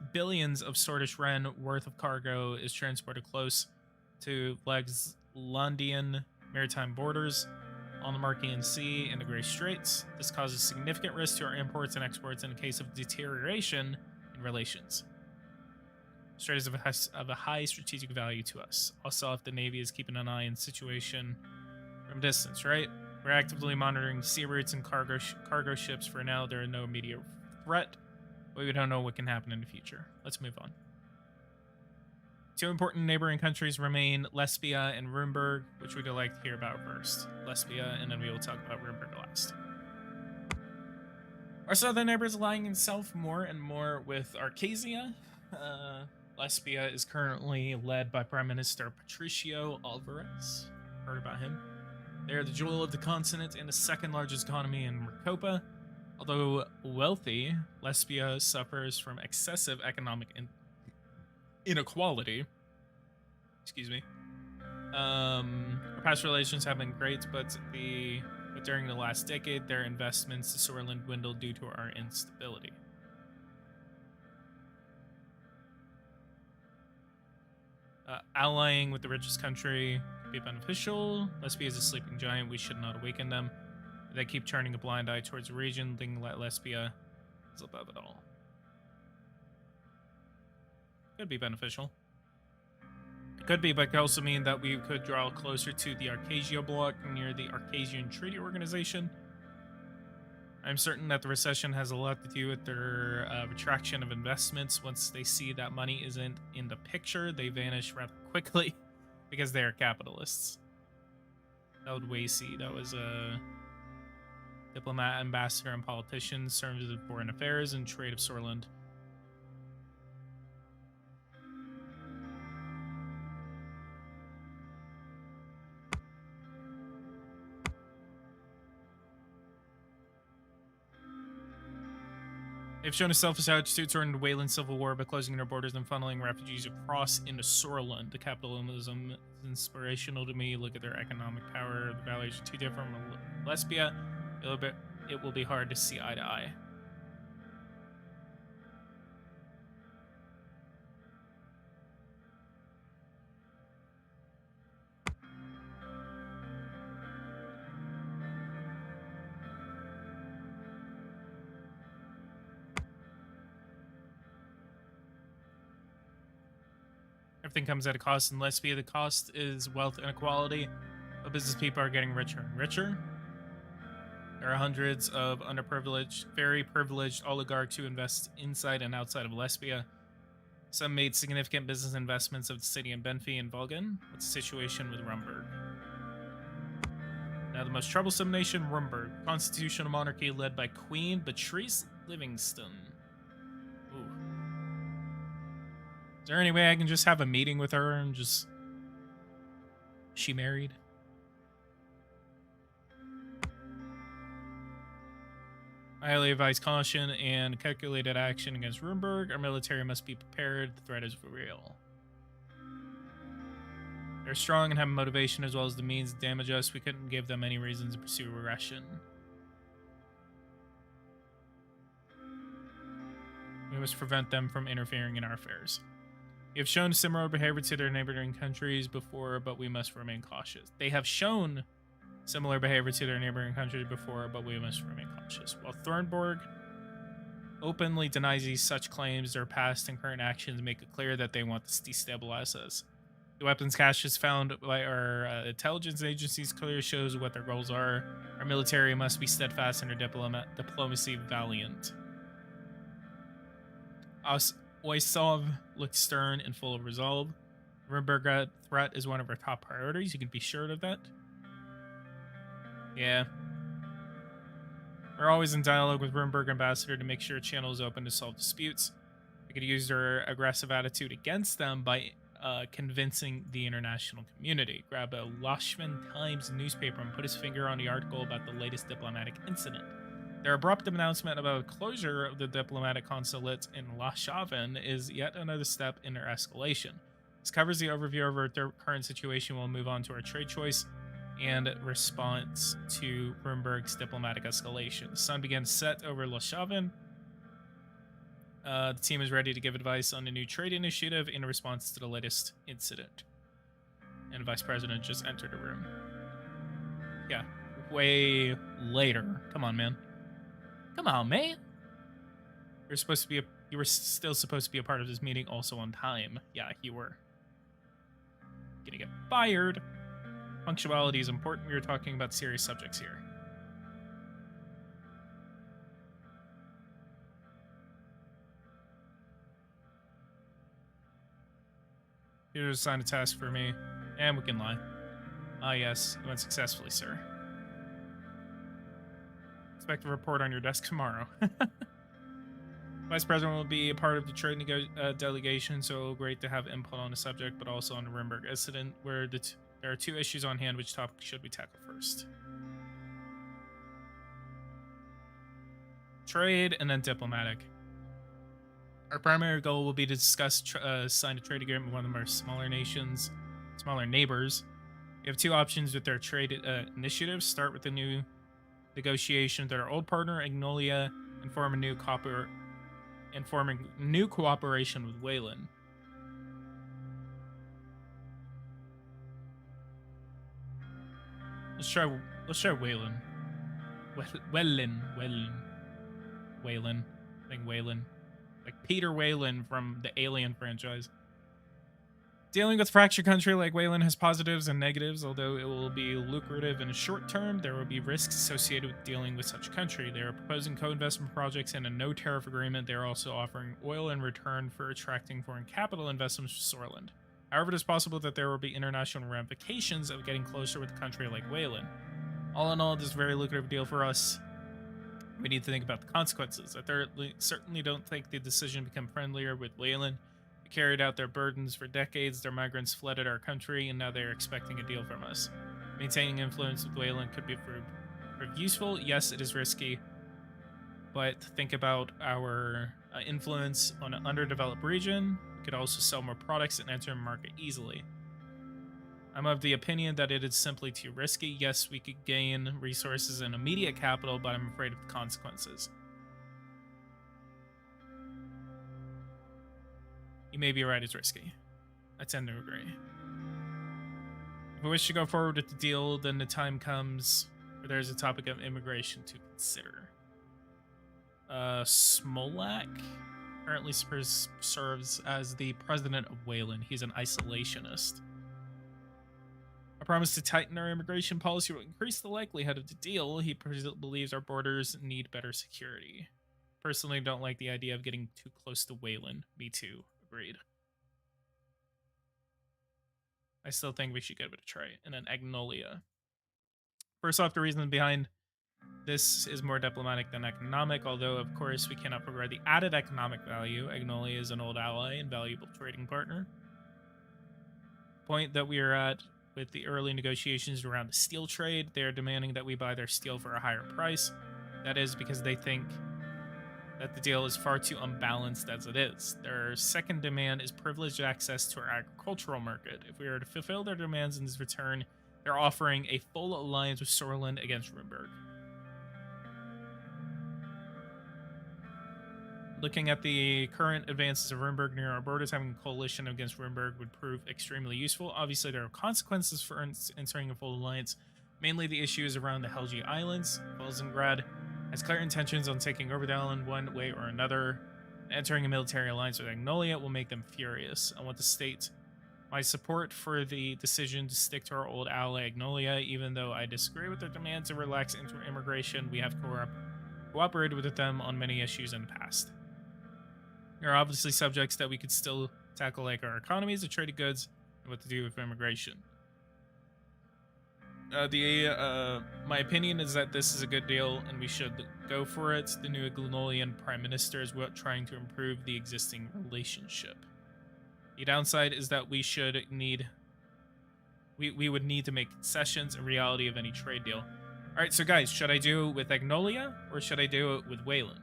of Sortish Ren worth of cargo is transported close to Vlagslandian maritime borders on the Markian Sea and the Grey Straits. This causes significant risk to our imports and exports in case of deterioration in relations. Strait is of a high strategic value to us. Also, if the Navy is keeping an eye on the situation from distance, right? We're actively monitoring sea routes and cargo ships. For now, there are no immediate threat. We don't know what can happen in the future. Let's move on. Two important neighboring countries remain Lesbia and Rumburg, which we'd like to hear about first. Lesbia, and then we will talk about Rumburg last. Our southern neighbor is aligning itself more and more with Arcasia. Lesbia is currently led by Prime Minister Patricio Alvarez. Heard about him? They are the jewel of the continent and the second largest economy in Recopa. Although wealthy, Lesbia suffers from excessive economic inequality. Excuse me. Our past relations have been great, but during the last decade, their investments to Sorland dwindled due to our instability. Allying with the richest country could be beneficial. Lesbia is a sleeping giant. We should not awaken them. They keep turning a blind eye towards the region, thinking that Lesbia is above it all. Could be beneficial. It could be, but it could also mean that we could draw closer to the Arcasia bloc near the Arcasian Treaty Organization. I'm certain that the recession has a lot to do with their retraction of investments. Once they see that money isn't in the picture, they vanish rather quickly because they are capitalists. Wacy, that was a diplomat, ambassador, and politician, served in foreign affairs and trade of Sorland. They've shown a selfish attitude toward the Wayland Civil War by closing their borders and funneling refugees across into Sorland. The capitalism is inspirational to me. Look at their economic power. The values are too different from Lesbia. It will be hard to see eye to eye. Everything comes at a cost in Lesbia. The cost is wealth inequality. But business people are getting richer and richer. There are hundreds of underprivileged, very privileged oligarchs who invest inside and outside of Lesbia. Some made significant business investments of the city in Benfi and Vulgan. What's the situation with Rumburg? Now the most troublesome nation, Rumburg. Constitutional monarchy led by Queen Beatrice Livingston. Ooh. Is there any way I can just have a meeting with her and just... Is she married? I highly advise caution and calculated action against Rumburg. Our military must be prepared. The threat is real. They're strong and have motivation as well as the means to damage us. We couldn't give them any reasons to pursue aggression. We must prevent them from interfering in our affairs. We have shown similar behavior to their neighboring countries before, but we must remain cautious. They have shown similar behavior to their neighboring countries before, but we must remain cautious. While Thornborg openly denies such claims, their past and current actions make it clear that they want to destabilize us. The weapons caches found by our intelligence agencies clearly shows what their goals are. Our military must be steadfast and our diplomacy valiant. Oysov looks stern and full of resolve. The Rumburg threat is one of our top priorities. You can be sure of that. Yeah. We're always in dialogue with Rumburg Ambassador to make sure a channel is open to solve disputes. We could use their aggressive attitude against them by convincing the international community. Grab a Lashman Times newspaper and put his finger on the article about the latest diplomatic incident. Their abrupt announcement about closure of the diplomatic consulate in Lashaven is yet another step in their escalation. This covers the overview of our current situation. We'll move on to our trade choice and response to Rumburg's diplomatic escalation. The sun begins to set over Lashaven. The team is ready to give advice on a new trade initiative in response to the latest incident. And the vice president just entered the room. Yeah, way later. Come on, man. Come on, man. You're supposed to be you were still supposed to be a part of this meeting also on time. Yeah, you were. Gonna get fired. Punctuality is important. We were talking about serious subjects here. Here's assign a task for me. And we can lie. Ah, yes. It went successfully, sir. Expect a report on your desk tomorrow. Vice President will be a part of the trade delegation, so great to have input on the subject, but also on the Rimberg incident, where there are two issues on hand. Which topic should we tackle first? Trade and then diplomatic. Our primary goal will be to discuss sign a trade agreement with one of our smaller neighbors. We have two options with their trade initiatives. Start with the new negotiation with our old partner, Agnolia, and forming new cooperation with Wayland. Let's try Wayland. Wayland. I think Wayland. Like Peter Wayland from the Alien franchise. Dealing with fractured country like Wayland has positives and negatives. Although it will be lucrative in the short term, there will be risks associated with dealing with such country. They are proposing co-investment projects and a no-tariff agreement. They are also offering oil in return for attracting foreign capital investments to Sorland. However, it is possible that there will be international ramifications of getting closer with a country like Wayland. All in all, this is a very lucrative deal for us. We need to think about the consequences. I certainly don't think the decision to become friendlier with Wayland. They carried out their burdens for decades. Their migrants flooded our country, and now they are expecting a deal from us. Maintaining influence with Wayland could be proved useful. Yes, it is risky, but think about our influence on an underdeveloped region. We could also sell more products and enter the market easily. I'm of the opinion that it is simply too risky. Yes, we could gain resources and immediate capital, but I'm afraid of the consequences. You may be right, it's risky. I tend to agree. If we wish to go forward with the deal, then the time comes where there's a topic of immigration to consider. Smolak currently serves as the president of Wayland. He's an isolationist. A promise to tighten our immigration policy will increase the likelihood of the deal. He believes our borders need better security. Personally, don't like the idea of getting too close to Wayland. Me too. Agreed. I still think we should give it a try. And then Agnolia. First off, the reason behind this is more diplomatic than economic, although, of course, we cannot forget the added economic value. Agnolia is an old ally and valuable trading partner. Point that we are at with the early negotiations around the steel trade, they are demanding that we buy their steel for a higher price. That is because they think that the deal is far too unbalanced as it is. Their second demand is privileged access to our agricultural market. If we are to fulfill their demands in this return, they're offering a full alliance with Sorland against Rimberg. Looking at the current advances of Rimberg near our borders, having a coalition against Rimberg would prove extremely useful. Obviously, there are consequences for entering a full alliance. Mainly the issues around the Helgi Islands. Felsengrad has clear intentions on taking over the island one way or another. Entering a military alliance with Agnolia will make them furious. I want to state my support for the decision to stick to our old ally Agnolia. Even though I disagree with their demand to relax immigration, we have cooperated with them on many issues in the past. There are obviously subjects that we could still tackle, like our economies, the trade of goods, and what to do with immigration. My opinion is that this is a good deal and we should go for it. The new Agnolian Prime Minister is trying to improve the existing relationship. The downside is that we would need to make concessions, a reality of any trade deal. All right, so guys, should I do it with Agnolia or should I do it with Wayland?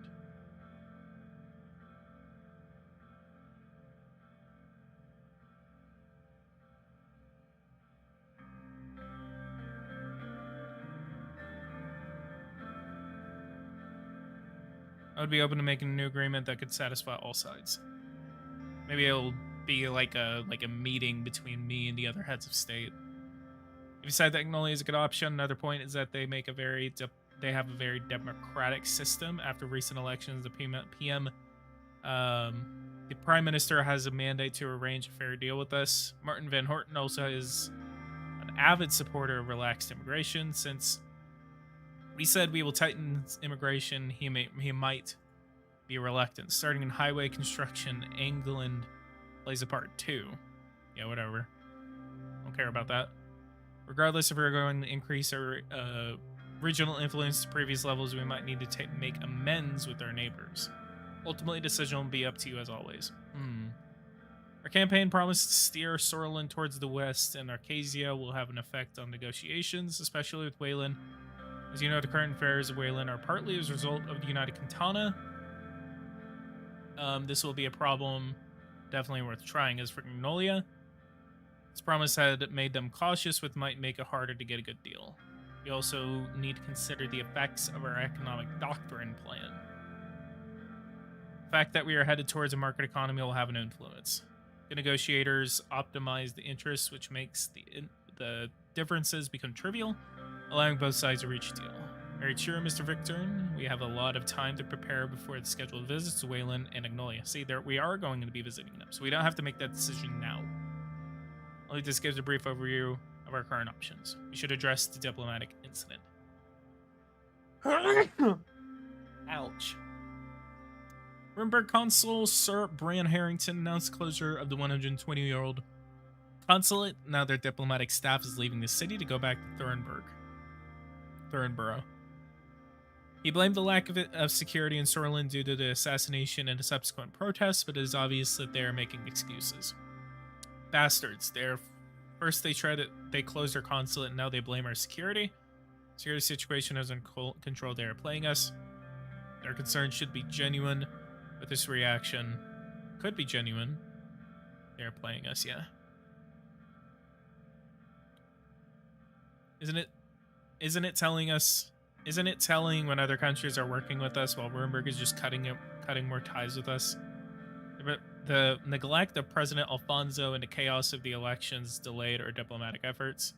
I would be open to making a new agreement that could satisfy all sides. Maybe it'll be like a meeting between me and the other heads of state. If you decide that Agnolia is a good option, another point is that they have a very democratic system. After recent elections, the Prime Minister has a mandate to arrange a fair deal with us. Martin Van Horten also is an avid supporter of relaxed immigration. Since we said we will tighten immigration, he might be reluctant. Starting in highway construction, England plays a part too. Yeah, whatever. Don't care about that. Regardless if we're going to increase our regional influence to previous levels, we might need to make amends with our neighbors. Ultimately, decision will be up to you as always. Our campaign promised to steer Sorlin towards the west, and Arcasia will have an effect on negotiations, especially with Wayland. As you know, the current affairs of Wayland are partly as a result of the United Quintana. This will be a problem definitely worth trying. As for Magnolia, its promise had made them cautious, which might make it harder to get a good deal. We also need to consider the effects of our economic doctrine plan. The fact that we are headed towards a market economy will have an influence. The negotiators optimize the interests, which makes the differences become trivial, allowing both sides to reach a deal. Very true, Mr. Victor. We have a lot of time to prepare before the scheduled visits to Wayland and Agnolia. See, we are going to be visiting them, so we don't have to make that decision now. Only this gives a brief overview of our current options. We should address the diplomatic incident. Ouch. Rumberg Consul Sir Bran Harrington announced the closure of the 120-year-old consulate. Now their diplomatic staff is leaving the city to go back to Thornborough. He blamed the lack of security in Sorlin due to the assassination and the subsequent protests, but it is obvious that they are making excuses. Bastards. First they closed their consulate, and now they blame our security. Security situation is in control. They are playing us. Their concerns should be genuine, but this reaction could be genuine. They are playing us, yeah. Isn't it telling when other countries are working with us while Rumberg is just cutting more ties with us? The neglect of President Alfonso and the chaos of the elections delayed our diplomatic efforts.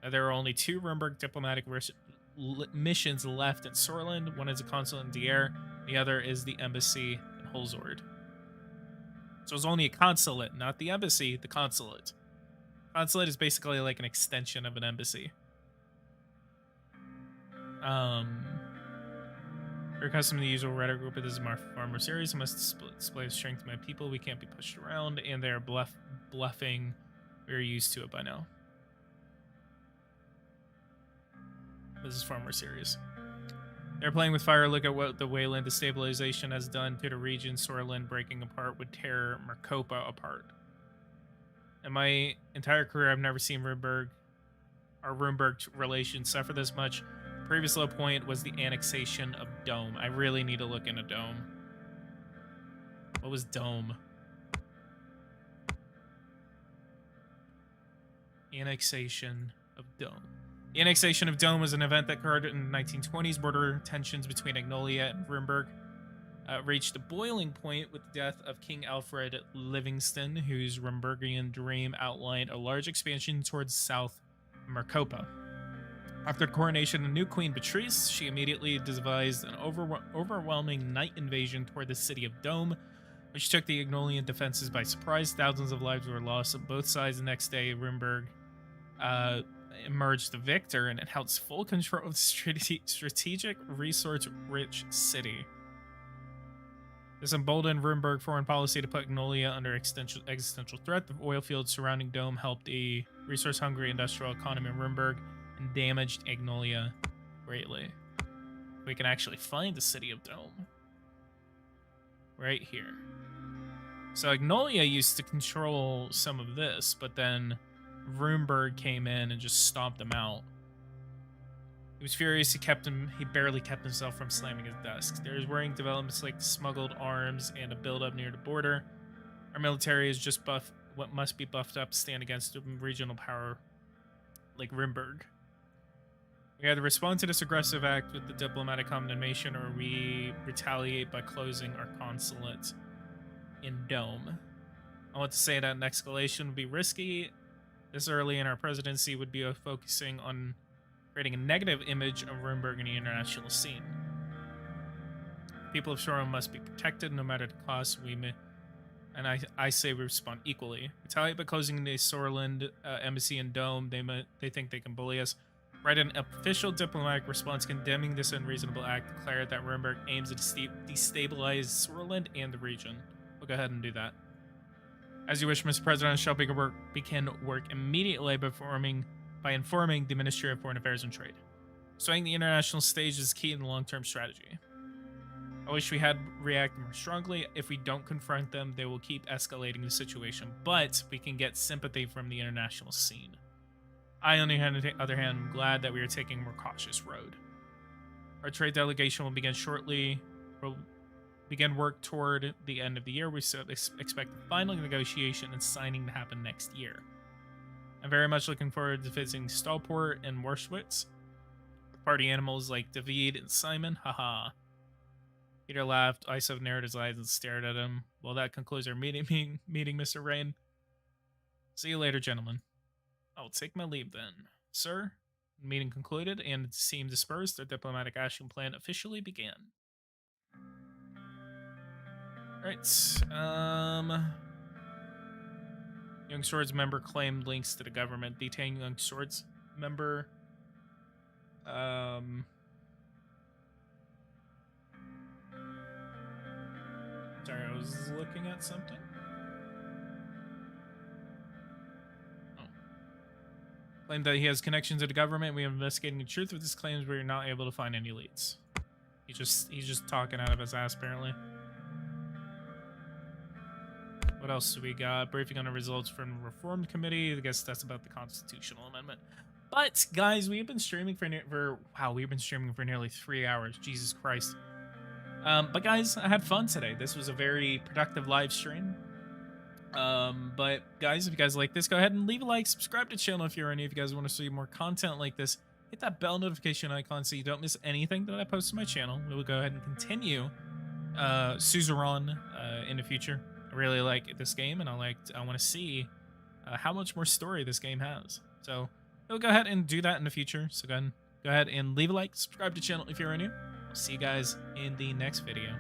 There are only 2 Rumberg diplomatic missions left in Sorland. One is a consulate in Dier, the other is the embassy in Holzord. So it's only a consulate, not the embassy, the consulate. Consulate is basically like an extension of an embassy. We're accustomed to the usual rhetoric, but this is far more serious. I must display strength to my people. We can't be pushed around, and they're bluffing. We're used to it by now. This is far more serious. They're playing with fire. Look at what the Wayland destabilization has done to the region. Sorlin breaking apart would tear Marcopa apart. In my entire career, I've never seen Rumberg relations suffer this much. The previous low point was the annexation of Dome. I really need to look into Dome. What was Dome? Annexation of Dome. The annexation of Dome was an event that occurred in the 1920s. Border tensions between Agnolia and Rumberg reached a boiling point with the death of King Alfred Livingston, whose Rumbergian dream outlined a large expansion towards South Marcopa. After the coronation of new Queen Beatrice, she immediately devised an overwhelming night invasion toward the city of Dome, which took the Agnolian defenses by surprise. Thousands of lives were lost on both sides. The next day, Rumberg emerged the victor, and it held full control of the strategic, resource-rich city. This emboldened Rumberg foreign policy to put Agnolia under existential threat. The oil fields surrounding Dome helped the resource-hungry industrial economy of Rumberg and damaged Agnolia greatly. We can actually find the city of Dome. Right here. So Agnolia used to control some of this, but then Rumberg came in and just stomped him out. He was furious. He barely kept himself from slamming his desk. There's worrying developments like smuggled arms and a buildup near the border. Our military is just what must be buffed up to stand against a regional power like Rumberg. We either respond to this aggressive act with the diplomatic condemnation, or we retaliate by closing our consulate in Dome. I want to say that an escalation would be risky. This early in our presidency would be focusing on creating a negative image of Rumberg in the international scene. People of Sorlin must be protected no matter the cost. I say we respond equally. Retaliate by closing the Sorlin embassy in Dome. They think they can bully us. Write an official diplomatic response condemning this unreasonable act. Declare that Rumberg aims to destabilize Sorlin and the region. We'll go ahead and do that. As you wish, Mr. President. Shall begin work immediately by informing the Ministry of Foreign Affairs and Trade. Swaying the international stage is key in the long-term strategy. I wish we had reacted more strongly. If we don't confront them, they will keep escalating the situation, but we can get sympathy from the international scene. I, on the other hand, am glad that we are taking a more cautious road. Our trade delegation will begin shortly. We'll begin work toward the end of the year. We expect the final negotiation and signing to happen next year. I'm very much looking forward to visiting Stallport and Warschwitz. Party animals like David and Simon, haha. Peter laughed. Iso narrowed his eyes and stared at him. Well, that concludes our meeting, Mr. Rain. See you later, gentlemen. I'll take my leave then. Sir, the meeting concluded and the team dispersed. Their diplomatic action plan officially began. Alright, Young Swords member claimed links to the government. Detaining Young Swords member. Sorry, I was looking at something. Oh. Claimed that he has connections to the government. We are investigating the truth of his claims. We are not able to find any leads. He's just talking out of his ass, apparently. What else do we got? Briefing on the results from the Reform Committee. I guess that's about the constitutional amendment. But guys, we've been streaming we've been streaming for nearly 3 hours. Jesus Christ. But guys, I had fun today. This was a very productive live stream. But guys, if you guys like this, go ahead and leave a like, subscribe to the channel if you're new. If you guys want to see more content like this, hit that bell notification icon so you don't miss anything that I post to my channel. We will go ahead and continue Suzerain in the future. I really like this game, and I want to see how much more story this game has. So we'll go ahead and do that in the future. So go ahead and leave a like, subscribe to the channel if you're new. I'll see you guys in the next video.